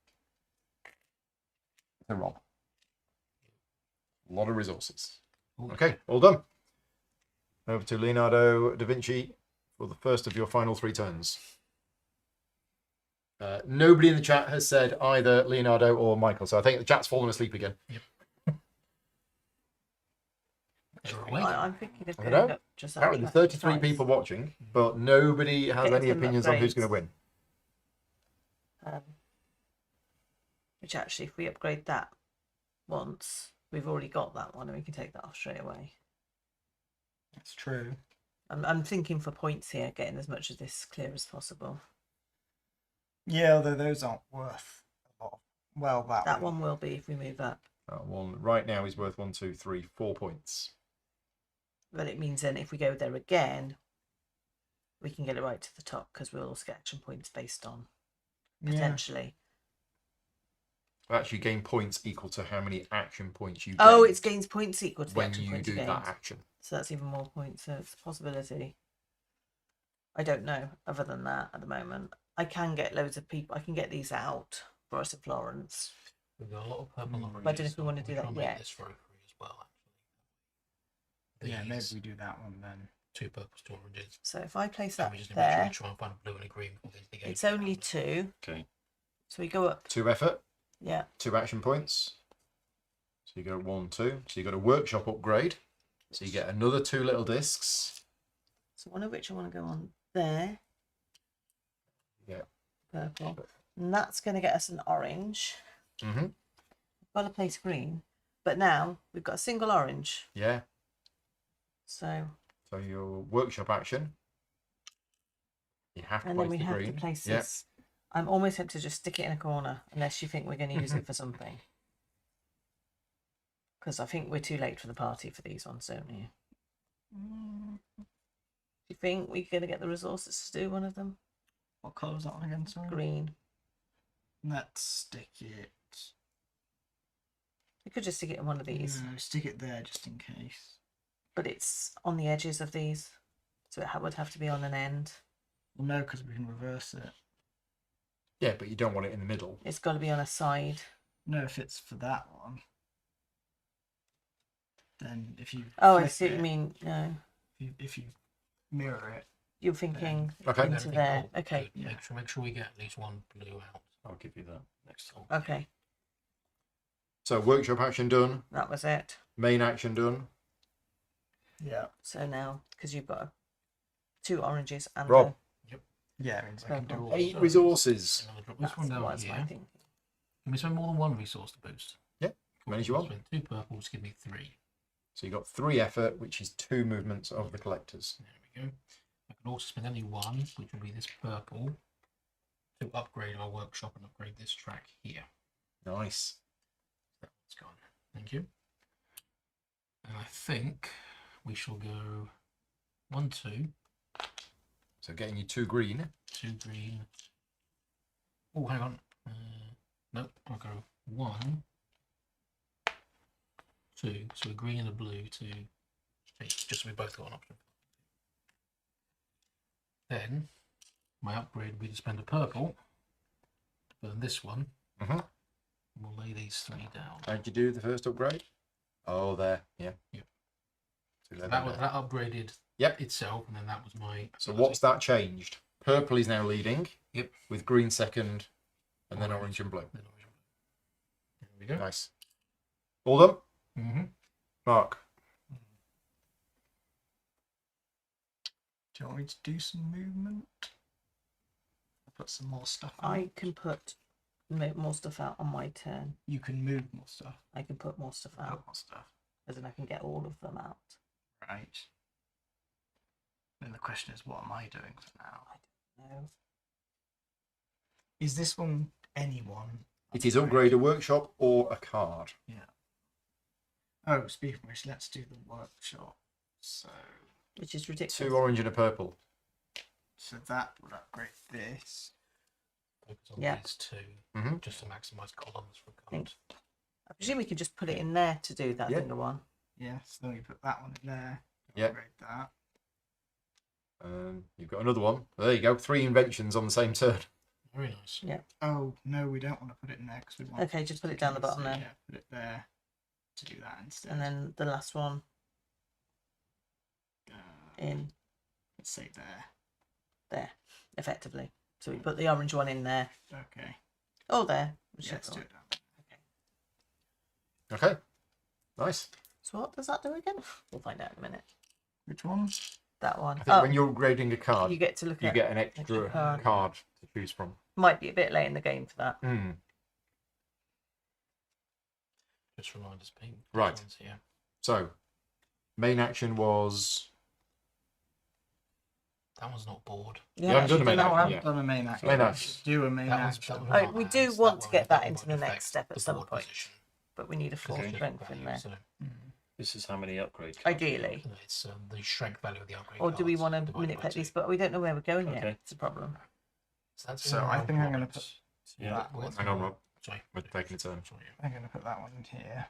And Rob. A lot of resources. Ooh. Okay, all done. Over to Leonardo da Vinci for the first of your final 3 turns. Nobody in the chat has said either Leonardo or Michael, so I think the chat's fallen asleep again. They're awake. I'm thinking of I don't going know. up just Apparently, after 33 dice. people watching, but nobody has Get any some opinions on who's upgrades. going to win. Which actually, if we upgrade that once, we've already got that one, and we can take that off straight away. That's true. I'm thinking for points here, getting as much of this clear as possible. Yeah, although those aren't worth a lot. Well, That one will be if we move up. That one right now is worth 1, 2, 3, 4 points. But it means then if we go there again, we can get it right to the top because we'll also get action points based on potentially. Actually, gain points equal to how many action points you Oh, gain it gains points equal to the when action you points do gained. that action. So that's even more points. So it's a possibility. I don't know. Other than that, at the moment, I can get loads of people. I can get these out for us in Florence. We've got a lot of purple oranges. But I don't know if we want to do we'll that try and make yet. this very free as well, actually. Yeah, maybe These we do that one then. 2 purples, 2 oranges. So if I place And that we just make sure there, we try and find a blue and a green before we get to the game. it's only 2. Okay. So we go up. 2 effort, Yeah. 2 action points. So you go 1, 2. So you got a workshop upgrade. So you get another 2 little discs. So one of which I want to go on there. Yeah. Purple. And that's going to get us an orange. Mm-hmm. Got to place green. But now we've got a single orange. Yeah. So, So your workshop action. You have to and place then we the have green. to place Yeah. this. I'm almost tempted to just stick it in a corner unless you think we're going to use it for something. Because I think we're too late for the party for these ones, don't you? Do you think we're going to get the resources to do one of them? What colour was that one again? Sorry. Green. Let's stick it. We could just stick it in one of these, No, stick it there just in case. but it's on the edges of these, so it would have to be on an end. Well, no, because we can reverse it. Yeah, but you don't want it in the middle. It's got to be on a side. No, if it's for that one, then if you Oh, I flip see what it, you mean. No. if you mirror it, You're thinking Okay. into there. Okay. Good. Make sure we get at least one blue out. I'll give you that next time. Okay. So workshop action done. That was it. Main action done. Yeah. So now, because you've got 2 oranges and Rob. Yeah, it means I can do Purple. all. 8 resources. I'm gonna drop That's this one down what I here. thinking. Can we spend more than 1 resource to boost? Many as you want. Spend 2 purples, give me 3. So you got 3 effort, which is 2 movements of the collectors. There we go. I can also spend only 1, which will be this purple, to upgrade our workshop and upgrade this track here. Nice. That one's gone. Thank you. And I think we shall go 1, 2, So getting you 2 green. 2 green. Oh, hang on. Nope, I'll go 1, 2. So a green and a blue to just so we both got an option. Then my upgrade would be to spend a purple. But then this one, Mhm. we'll lay these 3 down. How'd you do the first upgrade? Oh, there. Yeah. Yep. So So that upgraded Yep. itself, and then that was my. So what's that changed? Purple is now leading. Yep. With green second, and then Orange. orange and blue. Then orange and blue. There we go. Nice. All done? Mm-hmm. Mark. Do you want me to do some movement? I'll put some more stuff on. I can put more stuff out on my turn. You can move more stuff. I can put more stuff Put out, more stuff. as in I can get all of them out. Right. Then the question is, what am I doing for now? No. Is this one anyone? It is upgrade a workshop or a card. Yeah. Oh, speaking of which, let's do the workshop. So, Which is ridiculous. 2 orange and a purple. so that would upgrade this. Focus on Yeah. these 2, Mhm. just to maximise columns for Think. cards. I presume we can just put it in there to do that Yeah. thing one. Yes. Then we put that one in there. Yeah. Upgrade that. You've got another one. There you go. 3 inventions on the same turn. Very nice. Oh no, we don't want to put it in there because we want. Okay, just put it down the bottom there. Yeah, put it there to do that instead. And then the last one uh, in let's say there, effectively. So we put the orange one in there. Okay. Oh, there. Yeah, let's do it. Okay. Nice. So what does that do again? We'll find out in a minute. Which one? That one. I think when you're upgrading a card, you get to look you at. get an extra card. card to choose from. Might be a bit late in the game for that. Just remind us, Pete. Right. This one's here. So, main action was. That one's not bored. You haven't done a main No, I action haven't yet. done a main action. Main Let's action. Do a main That one's, action. that one's Right, not we hands, do that want to one- get that one into won't the next affect step at the some board point. position. But we need a 4 Okay. strength in there. So This is how many upgrade cards. Ideally. it's the strength value of the upgrade. Or do we cards want to divided by manipulate 2. these? But we don't know where we're going yet. Okay. It's a problem. So, that's So I think I'm going to put. Yeah. that Well, one. Hang on, Rob. Sorry. We're taking a turn. Sorry. I'm going to put that one in here.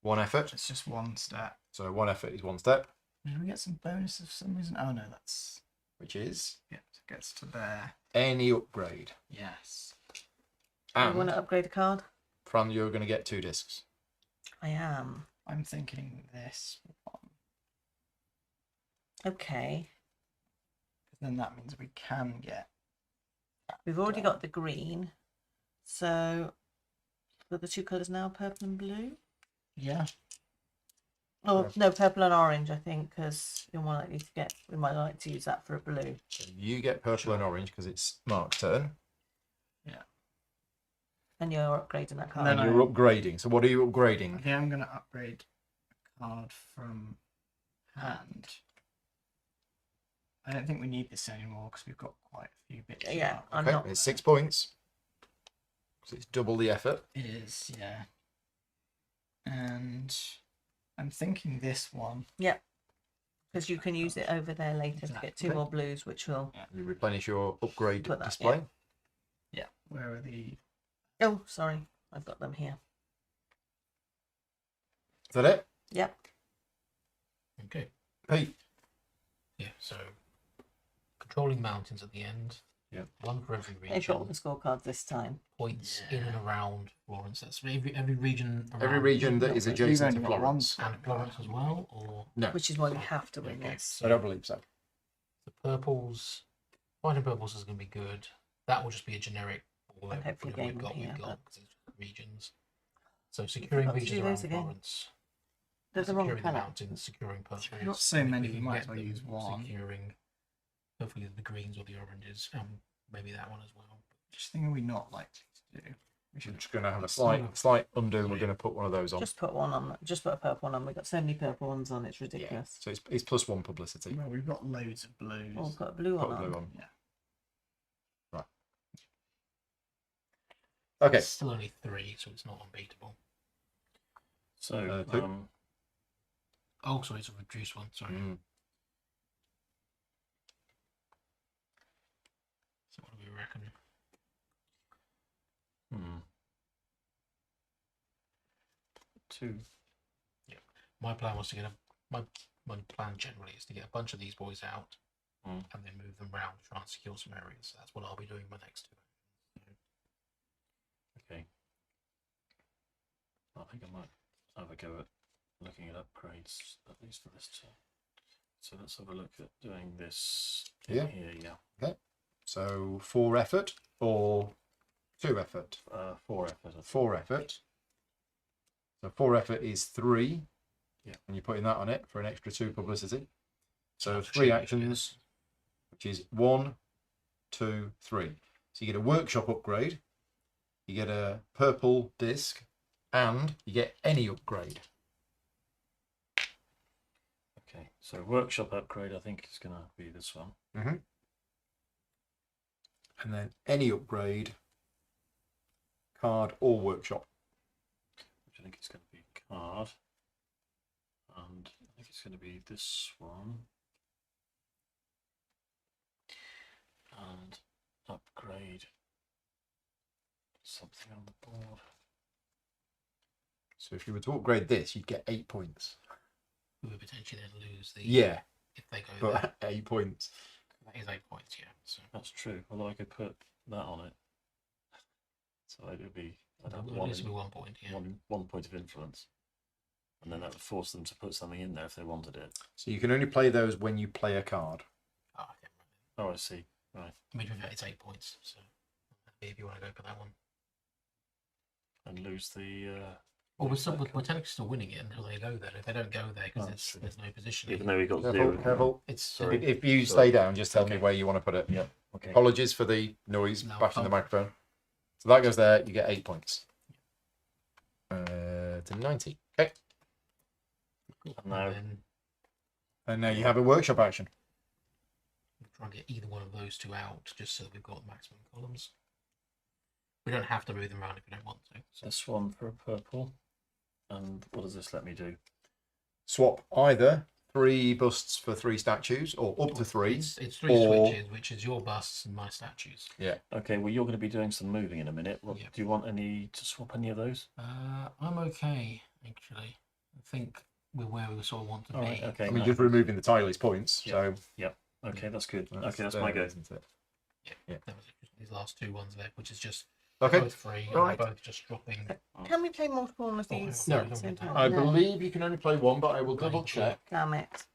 1 effort. It's just one step. So 1 effort is 1 step, Did we get some bonuses for some reason? Oh no, that's which is yeah. It gets to there. any upgrade. Yes. Do you want And to upgrade a card? Fran, you're going to get 2 discs. I am. I'm thinking this one. Okay. Then that means we can get. We've already got the green. So, got the 2 colours now, purple and blue? Yeah. Oh, no, purple and orange, I think, because you're more likely to get. We might like to use that for a blue. So you get purple and orange because it's Mark's turn. And you're upgrading that card. then And you're upgrading. So what are you upgrading? Okay, I'm going to upgrade a card from hand. I don't think we need this anymore because we've got quite a few bits. to Yeah, upgrade. I'm Okay, not. it's 6 points. So it's double the effort. It is, yeah. And I'm thinking this one. Because you can use it over there later to get 2 Okay. more blues, which will. You replenish your upgrade Put that, display. Yeah. Where are the? Oh, sorry. I've got them here. Is that it? Yep. Okay. Pete. Yeah. So controlling mountains at the end. Yeah. 1 for every They've got all region. the scorecards this time. Points in and around Florence. That's for every region. Every around region that is We've adjacent to only got one Florence. score. And Florence as well, or No, Which is why we have to win Okay. this. I don't believe so. The purples, white and purples is going to be good. That will just be a generic. All And over hopefully whatever game we've got, here, we've got but- because it's regions. So securing forgot to regions do around those again. Florence. They're the wrong Securing the colour. mountains, securing purples. We've got so and if many, we we can might get as well them, use one. Securing, hopefully the greens or the oranges, and maybe that one as well. Which thing are we not likely to do? We We're should. just going to have a It's sort slight undo, and we're going to put one of those on. Just put one on. Just put a purple one on. We've got so many purple ones on. It's Yeah. ridiculous. So it's +1 publicity. Well, we've got loads of blues. Or put a blue Put one a blue on. on. Yeah. Right. Okay. It's still only 3, so it's not unbeatable. So, two. Oh, sorry, it's a reduced one. Sorry. Mm. So what do we reckon? hmm. 2. My plan was to get my plan generally is to get a bunch of these boys out Mm. and then move them round to try and secure some areas. So that's what I'll be doing my next 2. Okay. I think I might have a go at looking at upgrades, at least for this turn. So let's have a look at doing this Yeah. here. Yeah. So 4 effort or 2 effort? 4 effort. 4 effort. So 4 effort is 3. Yeah. And you're putting that on it for an extra 2 publicity. So That's 3 cheap, actions, which is 1, 2, 3. So you get a workshop upgrade, you get a purple disc, and you get any upgrade. Okay. So workshop upgrade, I think is going to be this one. Mm-hmm. And then any upgrade, card or workshop. Which I think is going to be card. And I think it's going to be this one. And upgrade something on the board. So if you were to upgrade this, you'd get 8 points. We would potentially then lose the Yeah, if they go there. but 8 points. That is 8 points, yeah. So That's true. Although I could put that on it. So it would be I'd have at one, least be 1 point, yeah. one point of influence. And then that would force them to put something in there if they wanted it. So you can only play those when you play a card. Oh, okay. Oh, I see. Right. I mean, to be fair, it's 8 points, so maybe if you want to go for that one. And lose the Well, lose that we're card. technically still winning it until they go there. If they don't go there because Oh, that's true. there's no position, Even though we got Careful, 0. careful. it's Sorry. If you Sorry. stay down, just tell me Okay. where you want to put it. Yeah. Okay. Apologies for the noise No, bashing the oh. microphone. So that goes there, you get 8 points. To 90. Okay. cool. And now- then And now you have a workshop action. we'll try and get either one of those 2 out just so that we've got maximum columns. We don't have to move them around if we don't want to. So This one for a purple. And what does this let me do? Swap either 3 busts for 3 statues or up to 3. it's 3 or- switches, which is your busts and my statues. Okay, well you're going to be doing some moving in a minute. What, Yeah. Do you want any to swap any of those? I'm okay, actually. I think we're where we sort of want to All be. right, okay. I mean, no. just removing the tile is points. Yeah. So Okay, that's good. Okay, that's my there, go. isn't it? Yeah. That was just these last 2 ones there, which is just Okay. both free and Right. both just dropping. Can we play multiple of Oh, hang these on. at No, the same no, time? I No. believe you can only play 1, but I will Okay, double check. Damn it.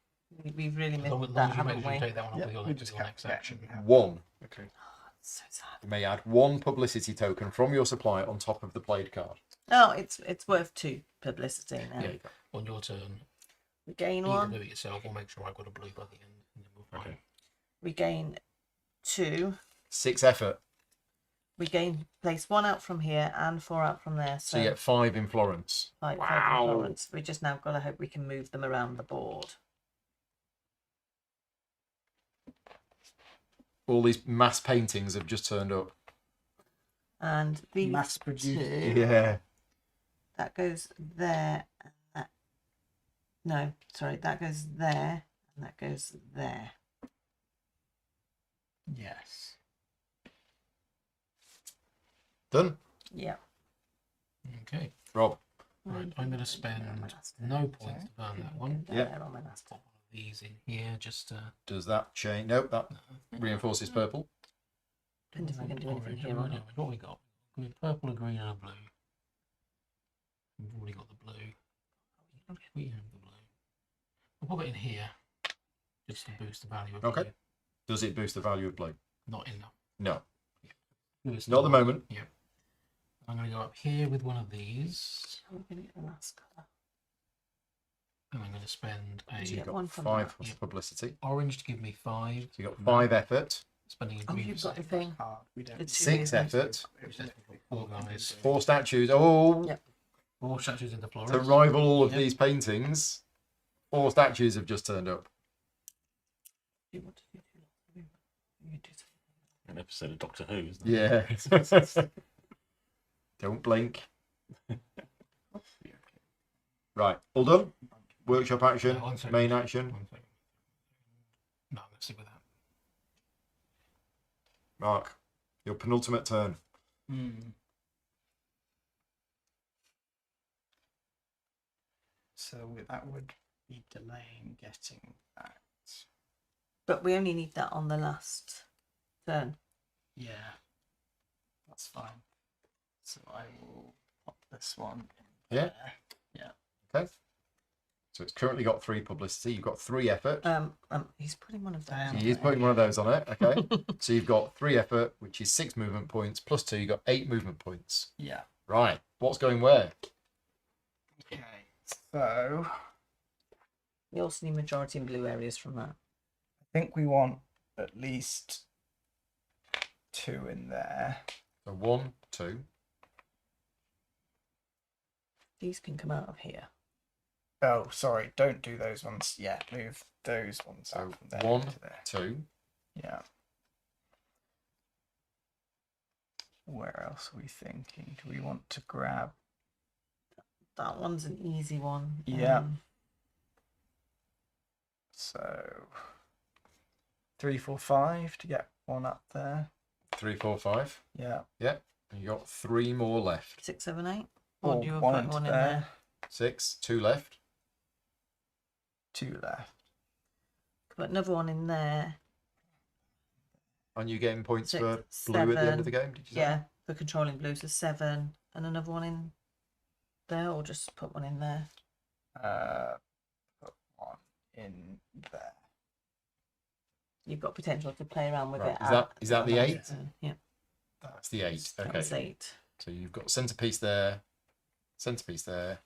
We've really As missed long as that, you make haven't sure we? you take that one off Yeah, with your, we with just your kept next forgetting action. we have 1. Okay. So sad. You may add 1 publicity token from your supply on top of the played card. Oh, it's worth 2 publicity now. Yeah. On your turn, We gain either 1. do it yourself or make sure I've got a blue by the end. And then we'll find Okay. We gain 2. 6 effort. We gain place 1 out from here and 4 out from there. So So, you get 5 in Florence. five Wow. Florence. We just now got to hope we can move them around the board. All these mass paintings have just turned up. And these Mass produced. 2, Yeah. that goes there. And that. No, sorry, that goes there and that goes there. Yes. Done. Yeah. Okay. Rob. Right, I'm going to spend no points to burn that one. Yeah. There on my last Pop one of these in here just to. Does that change? Nope, that reinforces purple. Depends if I can do anything Orange, here or not. What we got? We got purple, a green, and a blue. We've already got the blue. We have the blue. We'll pop it in here just to boost the value of Okay. blue. Does it boost the value of blue? Not enough. No. Boost Not at the one. moment. Yep. I'm going to go up here with one of these, How are we going to get the last colour? and I'm going to spend Did you So you get got one from 5 that? plus Yep. publicity. orange to give me 5. So you got 5 effort, Spending a Oh, green you've for got the 6. thing. Card. We don't. The two 6 movement. effort, Which is 4 guys. 4 statues. Oh, Yep. 4 statues into Florence. to rival all of Yep. these paintings, 4 statues have just turned up. Do you want to do two lots of movement? You do something. An episode of Doctor Who, isn't it? Yeah. Don't blink. Right, all done? Workshop action, One second. main action. 1 second. No, I'm going to stick with that. Mark, your penultimate turn. So that would be delaying getting that. But we only need that on the last turn. Yeah, that's fine. So I will pop this one in Yeah. there. Yeah. Okay. So it's currently got 3 publicity. You've got 3 effort. He's putting one of Damn. those. He is putting one of those on it. Okay. So you've got 3 effort, which is 6 movement points, plus 2. You've got 8 movement points. Yeah. Right. What's going where? Okay. So We also need majority in blue areas from that. I think we want at least 2 in there. So 1, 2. These can come out of here. Oh, sorry. Don't do those ones. Yeah, move those ones So out from there 1, to there. 2. Yeah. Where else are we thinking? Do we want to grab? That one's an easy one. Yeah. So 3, 4, 5 to get one up there. 3, 4, 5. Yeah. And you got 3 more left. 6, 7, 8. Or Or do you one put into one in there. there? 6, 2 left. 2 left. Put another one in there. And you getting points 6, for blue at the end 7. of the game? Did you say? Yeah, for controlling blue. So 7 and another one in there, or just put one in there. Put one in there. You've got potential to play around with Right, it. is that the 8? Yeah, That's the 8. that Okay. was 8. So you've got centerpiece there, centerpiece there,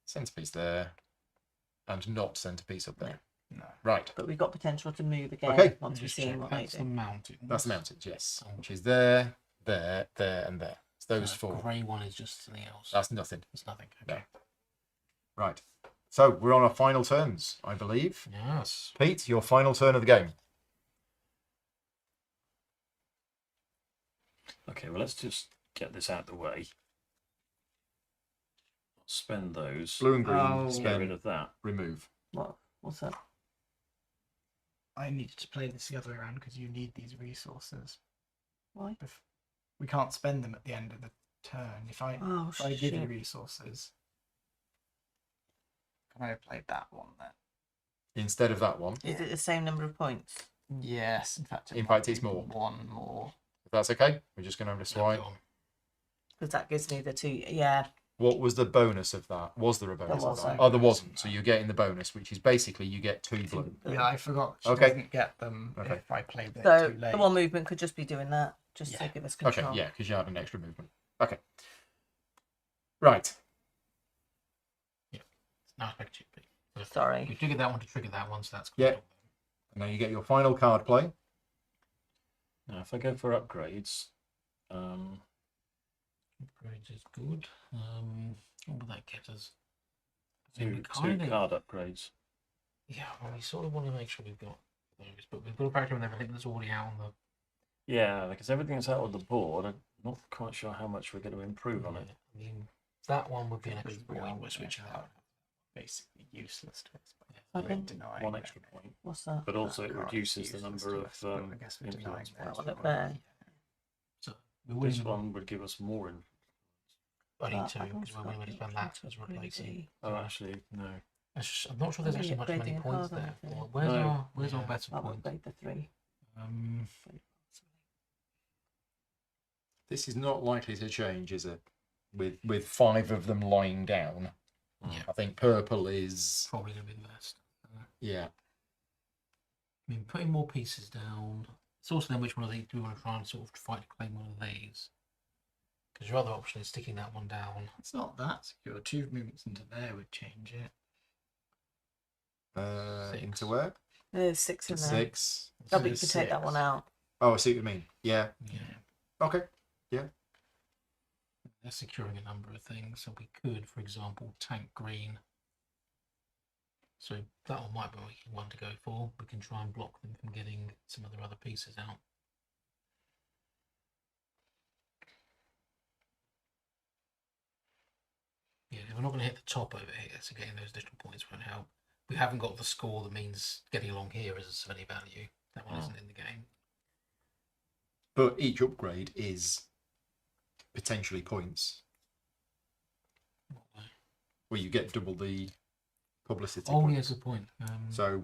centerpiece there, and not centerpiece up there. No. Right. But we've got potential to move again Okay. once we've Just seen check. what they That's the do. mountain. That's the mountains, yes. Which is there, there, there, and there. It's those 4. Grey one is just something else. That's nothing. It's nothing. No. Okay. Right. So we're on our final turns, I believe. Yes. Pete, your final turn of the game. Okay, well, let's just get this out of the way. Spend those. Blue and green, Oh. Get spend, rid of that. remove. What's that? I needed to play this the other way around because you need these resources. Why? We can't spend them at the end of the turn. If I Oh, if I give you shit. resources, can I have played that one then? Instead of that one, Is it the same number of points? Yes, in fact. In might fact, it's be more. One more. if that's okay, we're just going to have to swipe. Go on. Because that gives me the 2. Yeah. What was the bonus of that? Was there a bonus of wasn't. that? Oh, there wasn't. So you're getting the bonus, which is basically you get 2 blue. Yeah, I forgot. She Okay. doesn't get them Okay. if I play them So too late. the one movement could just be doing that, just Yeah. to give us Okay, control. yeah, because you had an extra movement. Okay. Right. Now it's back to you. So Sorry. we triggered that one to trigger that one, so that's Yeah. good. Now you get your final card play. Now, if I go for upgrades, Upgrades is good. What will that get us? I mean, two, we two kind of, card upgrades. yeah, well, we sort of want to make sure we've got those, but we've got to factor in everything that's already out on the. Yeah, because everything's out on the board. I'm not quite sure how much we're going to improve on it. I mean, that one would be an Because extra we are point. We're switching gonna that. have basically useless to us. but Yeah. we're Okay. denying 1 them. extra point. What's that? But also it Card is reduces the useless number to of us, but I guess we're denying influence theirs points. That one up as well. there. So we This wouldn't. one would give us more influence. I need But to I've because also we're willing to got spend the that option as to replacing. upgrade Oh, actually, no. I'm not sure there's Oh, actually yeah, much many upgrading a points card, there. I think. Where's No. our better the- I'll point? upgrade the 3. This is not likely to change, is it? With 5 of them lying down. Yeah. I think purple is Probably going to be the best. yeah. I mean, putting more pieces down. It's also then which one of these do we want to try and sort of fight to claim one of these? Because your other option is sticking that one down. It's not that secure. 2 movements into there would change it. Six. Into where? There's 6 in there. 6. Oh, but you could take that one out. Oh, I see what you mean. Yeah. Yeah. Okay. They're securing a number of things. So we could, for example, tank green. So that one might be one to go for. We can try and block them from getting some of their other pieces out. Yeah, we're not going to hit the top over here, so getting those additional points won't help. We haven't got the score that means getting along here is of any value. That one isn't in the game. But each upgrade is potentially points. Well, you get double the publicity. Oh, points. yes, good point. So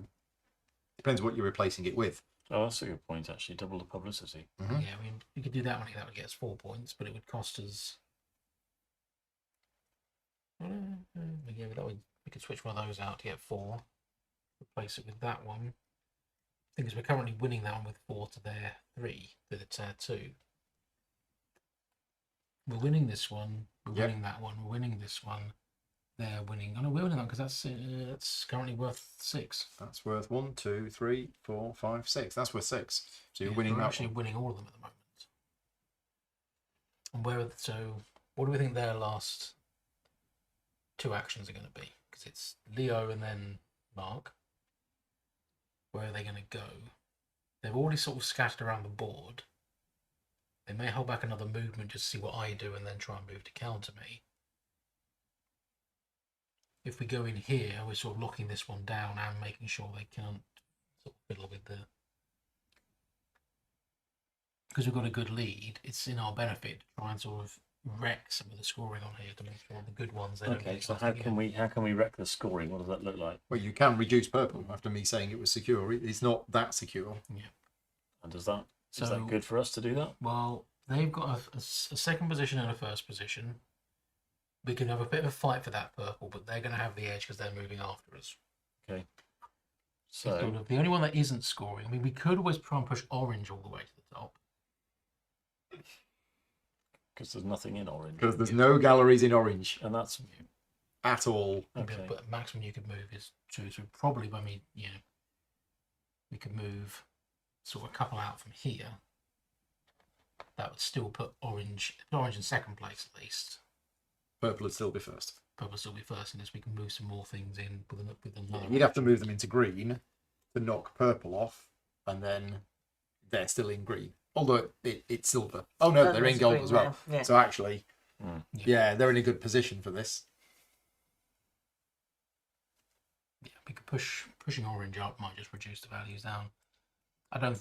depends what you're replacing it with. Oh, that's a good point, actually. Double the publicity. Mhm. Yeah, I mean, we could do that one. That would get us 4 points, but it would cost us. Yeah, that would, we could switch one of those out to get 4. Replace it with that one. The thing is, we're currently winning that one with 4 to their 3, to their 2. We're winning this one. We're Yep. winning that one. We're winning this one. They're winning. Oh no, we're winning that because that's currently worth 6. That's worth 1, 2, 3, 4, 5, 6. That's worth 6. So you're Yeah, winning we're that actually one. winning all of them at the moment. And what do we think their last 2 actions are going to be? Because it's Leo and then Mark. Where are they going to go? They've already sort of scattered around the board. They may hold back another movement just to see what I do and then try and move to counter me. If we go in here, we're sort of locking this one down and making sure they can't sort of fiddle with the... Because we've got a good lead, it's in our benefit to try and sort of wreck some of the scoring on here to make sure the good ones they don't Okay, get so lost again. how can we wreck the scoring? What does that look like? Well, you can reduce purple after me saying it was secure. It's not that secure. And is that So- good for us to do that? Well, they've got a second position and a first position. We can have a bit of a fight for that purple, but they're going to have the edge because they're moving after us. Okay. Sort So of the only one that isn't scoring. I mean, we could always try and push orange all the way to the top. because there's nothing in orange, Because there's no galleries in orange and that's at all. okay. But maximum you could move is 2. So probably when we could move sort of a couple out from here. That would still put orange in second place at least. Purple would still be first. Purple still be first, unless we can move some more things in with another. You'd have to move them into green to knock purple off, and then they're still in green. Although it's silver. Oh no, they're in gold as well. Yeah. So actually, Mm. yeah, they're in a good position for this. Yeah, we could pushing orange up might just reduce the values down.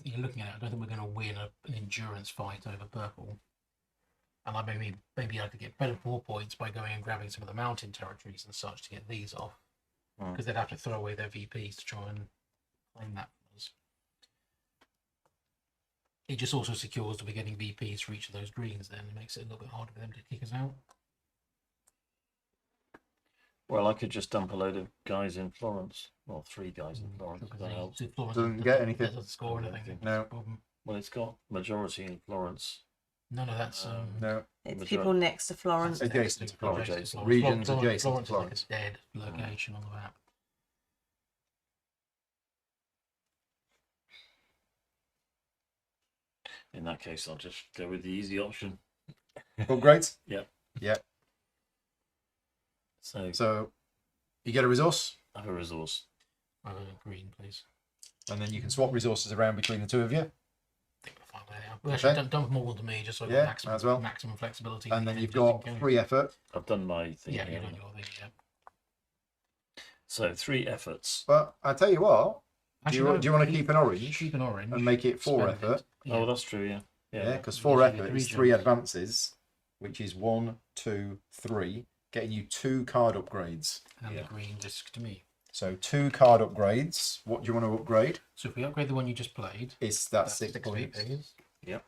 You're looking at it. I don't think we're going to win an endurance fight over purple. And I maybe I could get better 4 points by going and grabbing some of the mountain territories and such to get these off, because they'd have to throw away their VPs to try and claim that from us. It just also secures that we're getting VPs for each of those greens. Then it makes it a little bit harder for them to kick us out. Well, I could just dump a load of guys in Florence. Well, 3 guys in Florence. Because That they- helps. so Florence Doesn't get anything. Doesn't score anything. No. That's the problem. Well, it's got majority in Florence. No, that's No, It's Majority. people next to Florence. that's Adjacent next to Florence. Adjacent. Regions Florence adjacent to is Florence. like a dead location on the map. In that case, I'll just go with the easy option. upgrades. So So you get a resource, have a resource. Green, please. and then you can swap resources around between the two of you. I think we'll find where they are. Well, actually, Okay. dump them all to me just so I've Yeah, got maximum, might as well. maximum flexibility. And then again, you've just in got case. 3 effort. I've done my thing Yeah, here. you've done your thing, yeah. So 3 efforts. But I tell you what, do you want to keep an orange Keep an orange. and make it 4 spend it. effort? Yeah. Oh, that's true. Yeah. Yeah, because Yeah, 4 so effort three is 3 jumps. advances, which is 1, 2, 3, getting you 2 card upgrades. And Yeah. the green disc to me. So 2 card upgrades. What do you want to upgrade? So if we upgrade the one you just played, It's that that's 6 points. VPs. Yep.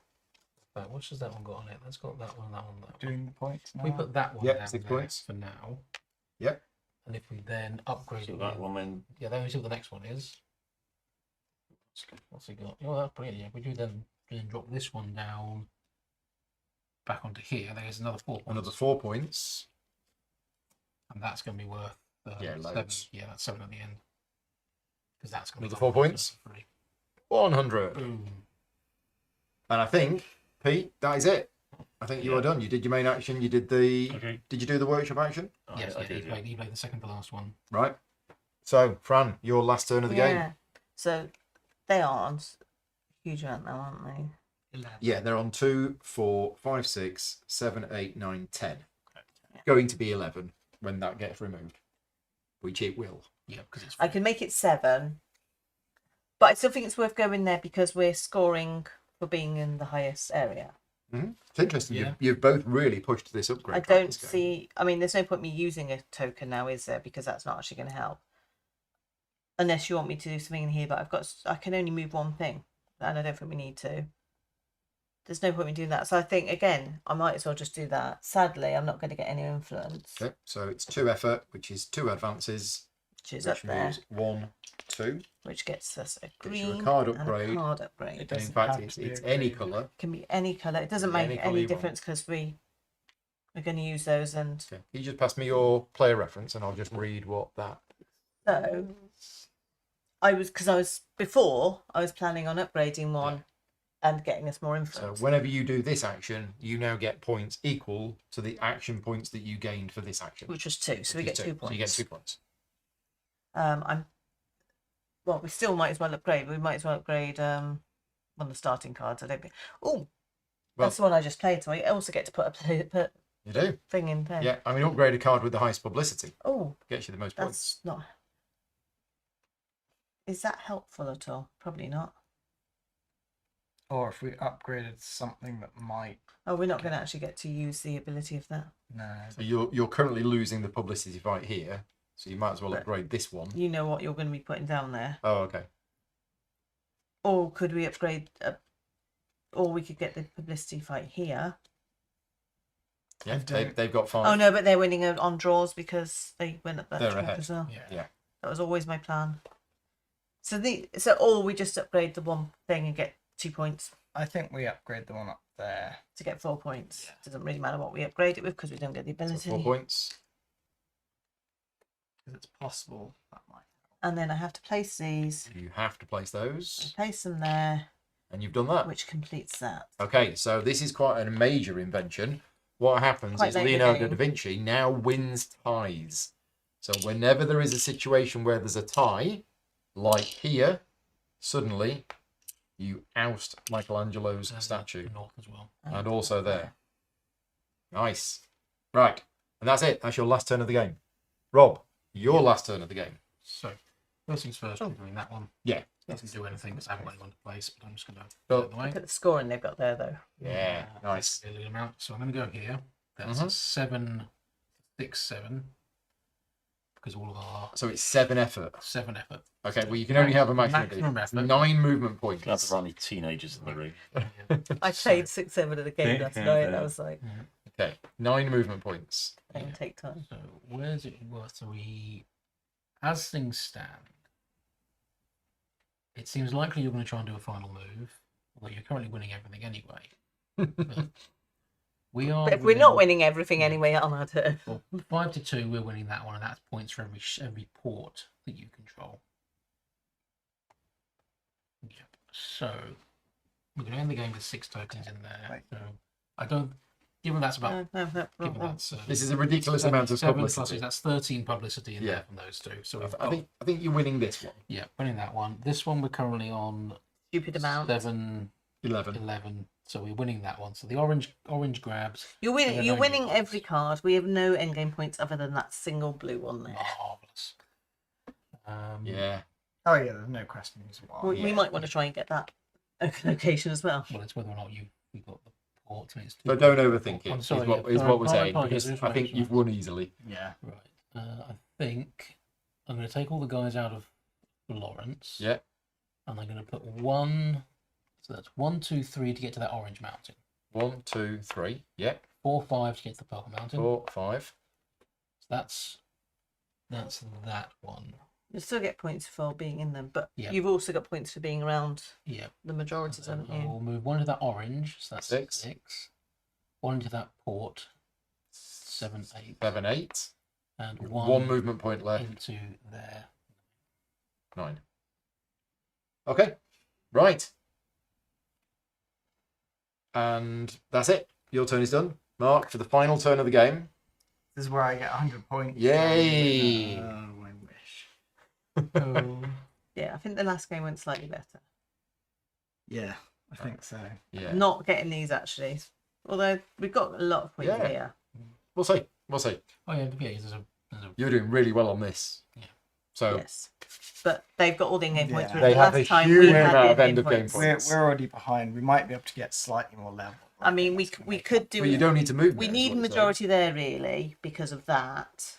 What does that one got on it? That's got that one, that one, that one. Doing the points now. We put that one Yep, down 6 there points. for now. Yep. And if we then upgrade So it that with- one then yeah, then we see what the next one is. What's he got? Oh, that's brilliant. Yeah, we do then drop this one down back onto here. There's another 4 points. Another 4 points. And that's going to be worth Yeah, 7. loads. Yeah, that's 7 at the end. Because that's going to Another be 4 points. 100. Boom. And I think, Pete, that is it. I think you are done. You did your main action. You did the. Okay. Did you do the workshop action? Yes, I yeah, did. he played the second to last one. Right. So, Fran, your last turn of the game. Yeah. So they aren't a huge amount now, aren't they? 11. Yeah, they're on 2, 4, 5, 6, 7, 8, 9, 10. Going to be 11 when that gets removed, which it will. Yeah, because it's I can make it 7, but I still think it's worth going there because we're scoring for being in the highest area. It's interesting. Yeah. You've both really pushed this upgrade. I track don't this game. see. I mean, there's no point me using a token now, is there? Because that's not actually going to help. Unless you want me to do something in here, but I can only move one thing, and I don't think we need to. There's no point in doing that. So I think again, I might as well just do that. Sadly, I'm not going to get any influence, Okay, so it's 2 effort, which is 2 advances, which is which up there, moves 1, 2. which gets us a Gives you a green card and upgrade. a card upgrade. It And in doesn't fact, have it's to be a any grade. colour. It can be any colour. It doesn't Be make any colour any you want. difference because we're going to use those. And Okay. You just pass me your player reference, and I'll just read what that. so I was planning on upgrading one and getting us more So influence. whenever you do this action, you now get points equal to the action points that you gained for this action. Which was 2, so we which is get 2 points. So you get 2 points. We still might as well upgrade. We might as well upgrade one of the starting cards. I don't think. Oh, Well- that's the one I just played. So I also get to put a You do. thing in there. Yeah, I mean, upgrade a card with the highest publicity Oh, gets you the most points. that's not. Is that helpful at all? Probably not. Or if we upgraded something that might. Oh, we're not going to actually get to use the ability of that. No. So you're currently losing the publicity right here, so you might as well But- upgrade this one. You know what you're going to be putting down there. Oh, okay. Or could we upgrade? Or we could get the publicity fight here. Yeah, don't- they've got 5. Oh no, but they're winning on draws because they went up that They're track ahead. as well. Yeah. That was always my plan. Or we just upgrade the one thing and get 2 points I think we upgrade the one up there. to get 4 points. Yeah. Doesn't really matter what we upgrade it with because we don't get the So ability. 4 points. Because it's possible that might. And then I have to place these. You have to place those, Place them there, and you've done that. which completes that. Okay, so this is quite a major invention. What happens Quite is late in the Leonardo game. da Vinci now wins ties. So whenever there is a situation where there's a tie, like here, suddenly you oust Michelangelo's And statue. the north as well. And also there. Nice. Right. And that's it. That's your last turn of the game. Rob, your last turn of the game. So, first things first, we're doing that one. Yeah. Doesn't do anything because I haven't got anyone to place, but I'm just going to Well, put it away. Look at the scoring they've got there though. Yeah, nice. A little amount. So I'm going to go here. That's a 7, 6, 7. Because all of our So it's 7 effort. 7 effort. Okay, well, you can only have a maximum, Maximum of effort. 9 movement points. Glad there aren't any teenagers in the room. I played 6-7 at a game last night. And I was like, Okay, 9 movement points. "Don't take time." So where's it worth? So as things stand, it seems likely you're going to try and do a final move, although you're currently winning everything anyway. But we are. But if we're not winning everything anyway on our turn, Well, 5-2, we're winning that one, and that's points for every port that you control. Yep. So we're going to end the game with 6 tokens in there. Right. So I don't. Given that's about. no, Given that's, This is a ridiculous amount of 7 publicity. pluses, that's 13 publicity in Yeah. there from those two. So we've I got, think you're winning this one. yeah, winning that one. This one we're currently on stupid amount. 7, 11. 11. So we're winning that one. So the orange grabs. You're winning. Yeah, You're no, winning you- every card. We have no endgame points other than that single blue one there. Marvelous. Yeah. Oh yeah, there's no questions why. We might want to try and get that location as well. Well, it's whether or not we got the port. And it's But don't overthink it, I'm is sorry, what yeah, we're sorry, saying. apologies, Because just I think reaction. you've won easily. Yeah. Right. I think I'm going to take all the guys out of Lawrence. Yeah. And I'm going to put 1. So that's 1, 2, 3 to get to that orange mountain. 1, 2, 3. Yeah. 4, 5 to get to the purple mountain. 4, 5. So that's that one. You'll still get points for being in them, but Yeah. you've also got points for being around Yeah. the majorities, haven't you? We'll move one to that orange, so that's 6. 6. One to that port, 7, 8. 7, 8. And One movement point left. into there. 9. Okay. Right. And that's it. Your turn is done. Mark, for the final turn of the game. This is where I get 100 points. Yay! Oh, I wish. Oh. Yeah, I think the last game went slightly better. Yeah, I think so. Yeah. Not getting these actually, although we've got a lot of points Yeah. here. We'll see. We'll see. Oh yeah, there's a You're doing really well on this. Yeah. So Yes, but they've got all the in-game points. Yeah. whereas They have last a time huge we had amount the of end-of-game points. points. We're already behind. We might be able to get slightly more level. I mean, we could do. but you don't need to move. We now, is need what you're saying. majority there really because of that.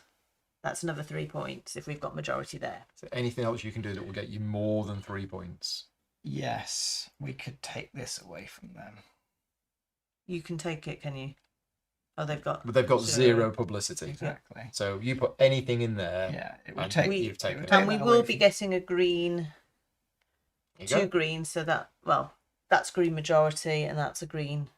That's another 3 points if we've got majority there. So anything else you can do that will get you more than 3 points? Yes, we could take this away from them. You can take it, can you? Oh, they've got. But they've got zero publicity. Exactly. So you put anything in there. Yeah, it would And take. you've taken would it. take And we that will away be from- getting a green, There you 2 go. greens, so that's green majority, and that's a green.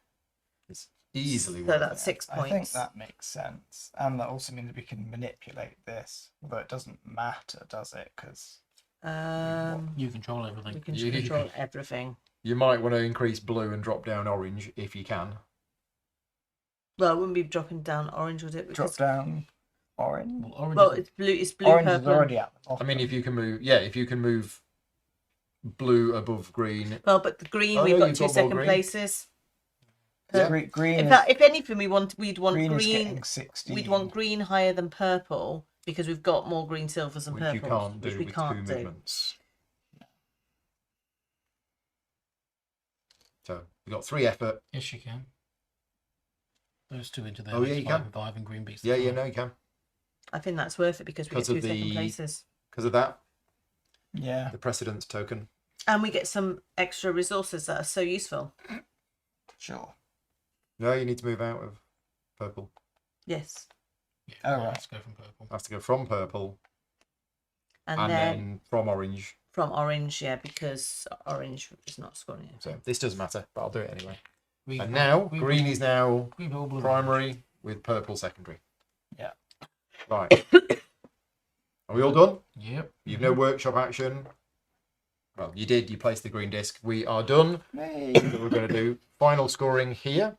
It's easily So worth that's it. 6 I think points. that makes sense, and that also means we can manipulate this. Although it doesn't matter, does it? Because you control everything. We can You- control everything. You might want to increase blue and drop down orange if you can. Well, it wouldn't be dropping down orange, would it? drop Because, down orange. Well, orange well, is- it's blue. It's blue, Orange is purple. already at the I bottom. mean, if you can move, yeah, if you can move blue above green. Well, but the green, Oh, we've no, got you've 2 got more second green. places. Yeah. Green. In is, fact, if anything, we'd want green is green. getting 16. We'd want green higher than purple because we've got more green silvers than Which purple, you can't do which we with can't 2 do. movements. So you've got 3 effort. Yes, you can. Those 2 into there. Oh, yeah, makes you 5 can. and 5 and green beats. the Yeah, yeah, five. no, you can. I think that's worth it because we get Because of 2 second the- places, Because of that, Yeah. the precedence token. and we get some extra resources that are so useful. Sure. No, you need to move out of purple. Yes, Yeah, Oh, yeah, right. Let's go from purple. Has to go from purple and, and then, then from orange. from orange, yeah, because orange is not scoring it. So this doesn't matter, but I'll do it anyway. We- And now we- green is now we will blue primary with purple secondary. Yeah. Right. Are we all done? Yep. You've no workshop action. Well, you did. You placed the green disc. We are done. Hey. So we're going to do final scoring here.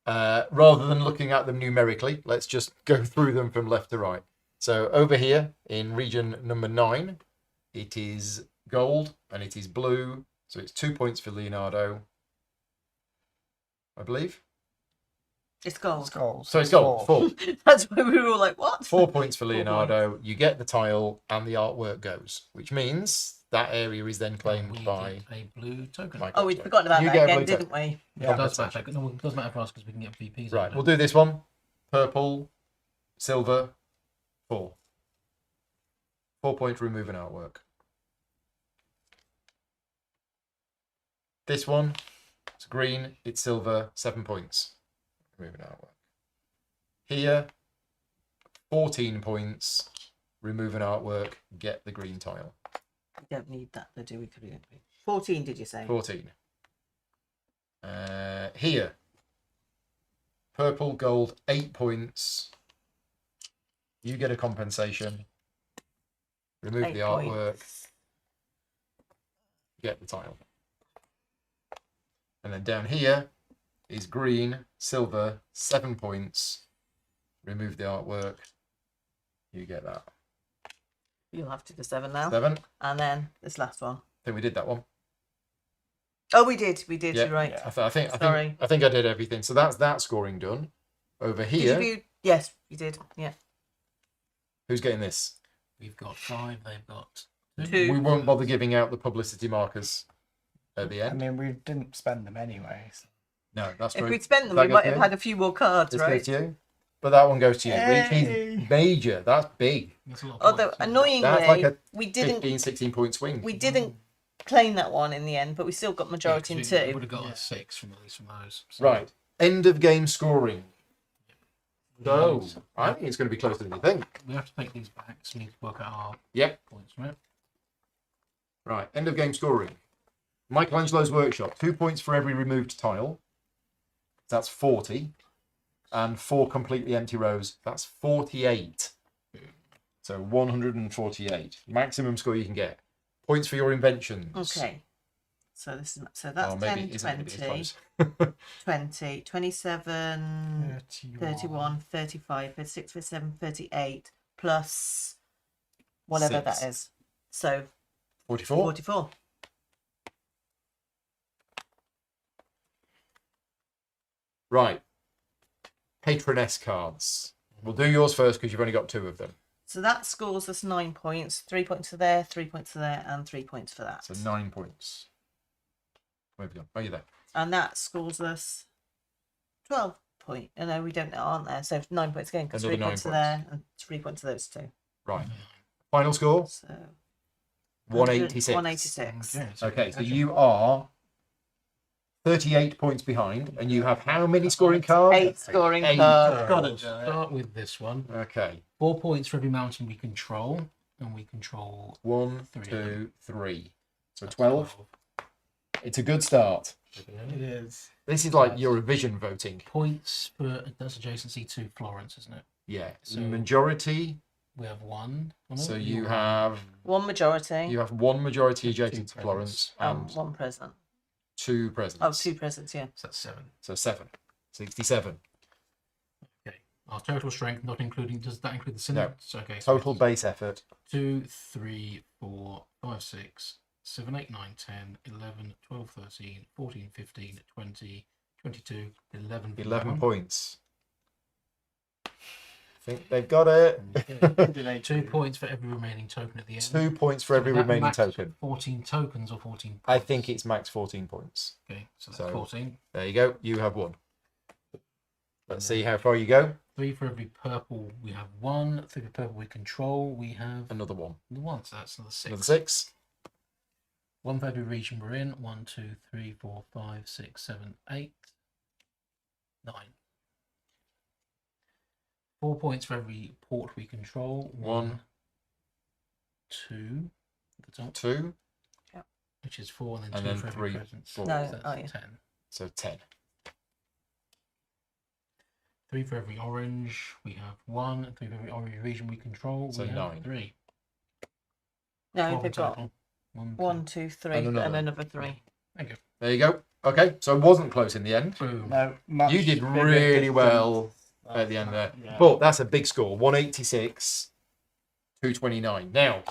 Rather than looking at them numerically, let's just go through them from left to right. So over here in region number 9, it is gold and it is blue. So it's 2 points for Leonardo, I believe. It's gold. Skulls. So it's gold. 4. That's why we were all like, what? 4 points for 4 Leonardo. You get the tile and the artwork goes, which means that area is then We claimed by get a blue token. Mike. Oh, we'd forgotten about You that get a again, blue didn't we? It Yeah. does matter. No, it does matter for us because we can get VPs. Right, out we'll of it. do this one. Purple, silver, 4. 4 points remove an artwork. This one, it's green, it's silver, 7 points. Remove an artwork. Here, 14 points, remove an artwork, get the green tile. We don't need that, though, do we? 14, did you say? 14. Here, purple, gold, 8 points. You get a compensation. Remove 8 the artwork, points. get the tile. And then down here is green, silver, 7 points. Remove the artwork. You get that. You'll have to do 7 now. 7. And then this last one. I think we did that one. Oh, we did. Yeah. You're right. Yeah. I think I did everything. So that's that scoring done. Over here, Did you do? Yes, you did. Yeah. who's getting this? We've got 5. They've got 2. We won't bother giving out the publicity markers at the I end. mean, we didn't spend them anyway. So. No, that's If true. we'd spent them, That we goes might to have you? had a few more cards, This right? goes to you. But that one goes to you, which Yay. is major. That's big. That's a lot of Although points. annoyingly, That's like a we didn't 15, 16 point swing. we didn't claim that one in the end, but we still got majority in We 2. would have got Yeah. a 6 from at least from those. So Right. End of game scoring. So I think it's going to be closer than you think. We have to take these back, so we need to work out our Yep. points, right? Right. End of game scoring. Michelangelo's Workshop. 2 points for every removed tile. That's 40. And 4 completely empty rows. That's 48. So 148. Maximum score you can get. Points for your inventions. Okay. So this is that's Oh, maybe 10, it isn't going to be 20, as close. 20, 27, 31, 35, 36, 37, 38, plus whatever that Six. is. So 44. 44. Right. Patroness cards. We'll do yours first because you've only got 2 of them. So that scores us 9 points. 3 points for there, 3 points for there, and 3 points for that. So 9 points. Where have you gone? Oh, you're there. And that scores us 12 points. Oh, no, we don't, aren't there? So 9 points again because 3 Another 9 points for there and 3 points for those 2. Right. Final score? So 186. 186. Okay, so you are 38 points behind, and you have how many scoring cards? 8 scoring 8 cards. Gotta cards. do it. Start with this one. Okay. 4 points for every mountain we control, and we control 1, Three. 2, 3. So that's 12. It's a good start. It is. This is like Eurovision voting. Points for that's adjacency to Florence, isn't it? Yeah. So- Majority. We have 1. Oh, no, So you you have 1 majority. you have 1 majority Two adjacent to presents. Florence and 1 present. 2 presents. Oh, 2 presents, yeah. So that's 7. So 7. 67. Okay. Our total strength, not including, does that include the No. synods? Okay. so Total it's base effort. 2, 3, 4, 5, 6, 7, 8, 9, 10, 11, 12, 13, 14, 15, 20, 22, 11. 11 points. I think they've got it. Okay. 2 points for every remaining token at the end. 2 points for every Is that remaining max token. 14 tokens or 14 points? I think it's max 14 points. Okay, so that's So- 14. There you go. You have 1. Let's see how far you go. 3 for every purple, we have 1. 3 for purple we control, we have Another 1. 1. So that's another 6. Another 6. 1 for every region we're in. 1, 2, 3, 4, 5, 6, 7, 8, 9. 4 points for every port we control. 1, 2 at the top, 2. which is 4, and then And 2 then for every 3, presence. 4. No, So that's oh, yeah. 10. So 10. 3 for every orange, we have 1. 3 for every orange region we control, So we have 9. 3. No, 12 they've got total. 1, 2, 3, And and another. another 3. Thank you. There you go. Okay, so it wasn't close in the end. Boom. No, much You did bigger really difference. well at the end there. Yeah. But that's a big score. 186, 229. Now,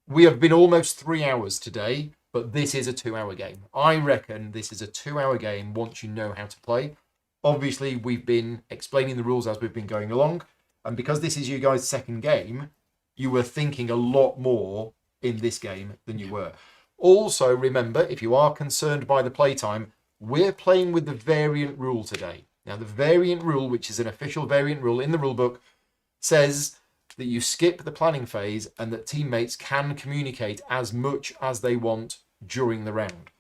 we have been almost 3 hours today, but this is a 2-hour game. I reckon this is a 2-hour game once you know how to play. Obviously, we've been explaining the rules as we've been going along. And because this is you guys' second game, you were thinking a lot more in this game than you were. Also, remember, if you are concerned by the playtime, we're playing with the variant rule today. Now, the variant rule, which is an official variant rule in the rulebook, says that you skip the planning phase and that teammates can communicate as much as they want during the round.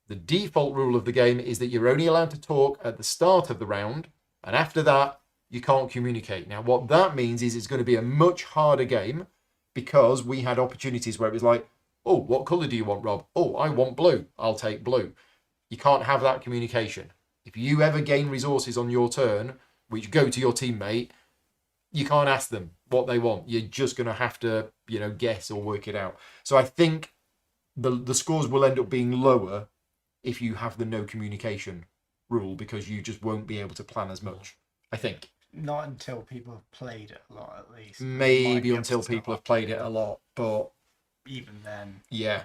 The default rule of the game is that you're only allowed to talk at the start of the round, and after that, you can't communicate. Now, what that means is it's going to be a much harder game because we had opportunities where it was like, oh, what colour do you want, Rob? Oh, I want blue. I'll take blue. You can't have that communication. If you ever gain resources on your turn, which go to your teammate, you can't ask them what they want. You're just going to have to, guess or work it out. So I think the scores will end up being lower if you have the no communication rule because you just won't be able to plan as much. I think. Not until people have played it a lot, at least. Might Maybe be able until to people start have played it a lot, but Even then, yeah.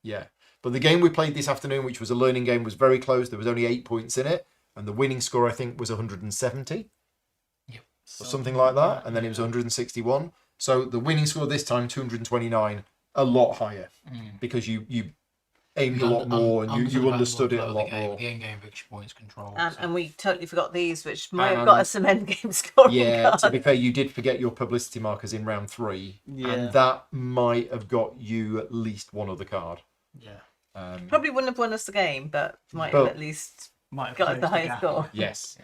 yeah. But the game we played this afternoon, which was a learning game, was very close. There was only 8 points in it, and the winning score I think was 170 or something like that, and then it was 161. So the winning score this time 229, a lot higher because you aimed a lot more and you understood it a lot more. The end game victory points control. And we totally forgot these, which might have And- got us some end game scoring Yeah, cards. to be fair, you did forget your publicity markers in round 3, Yeah. and that might have got you at least one other card. Yeah. Probably wouldn't have won us the game, but might But- have at least Might have got us closed the highest gap. score. Yes.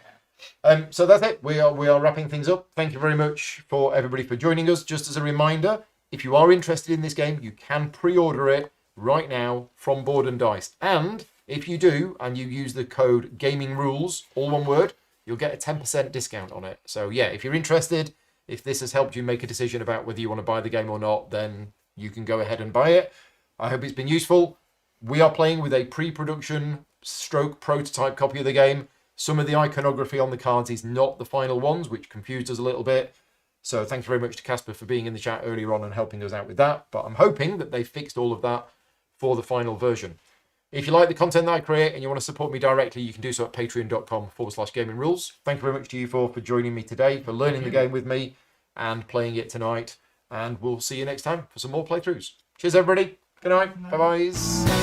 So that's it. We are wrapping things up. Thank you very much for everybody for joining us. Just as a reminder, if you are interested in this game, you can pre-order it right now from Board and Dice. And if you do, and you use the code Gaming Rules, all one word, you'll get a 10% discount on it. So yeah, if you're interested, if this has helped you make a decision about whether you want to buy the game or not, then you can go ahead and buy it. I hope it's been useful. We are playing with a pre-production stroke prototype copy of the game. Some of the iconography on the cards is not the final ones, which confused us a little bit. So thank you very much to Casper for being in the chat earlier on and helping us out with that. But I'm hoping that they fixed all of that for the final version. If you like the content that I create and you want to support me directly, you can do so at patreon.com/gaming rules. Thank you very much to you for joining me today, for learning the game with me and playing it tonight. And we'll see you next time for some more playthroughs. Cheers, everybody. Good night. Bye-bye.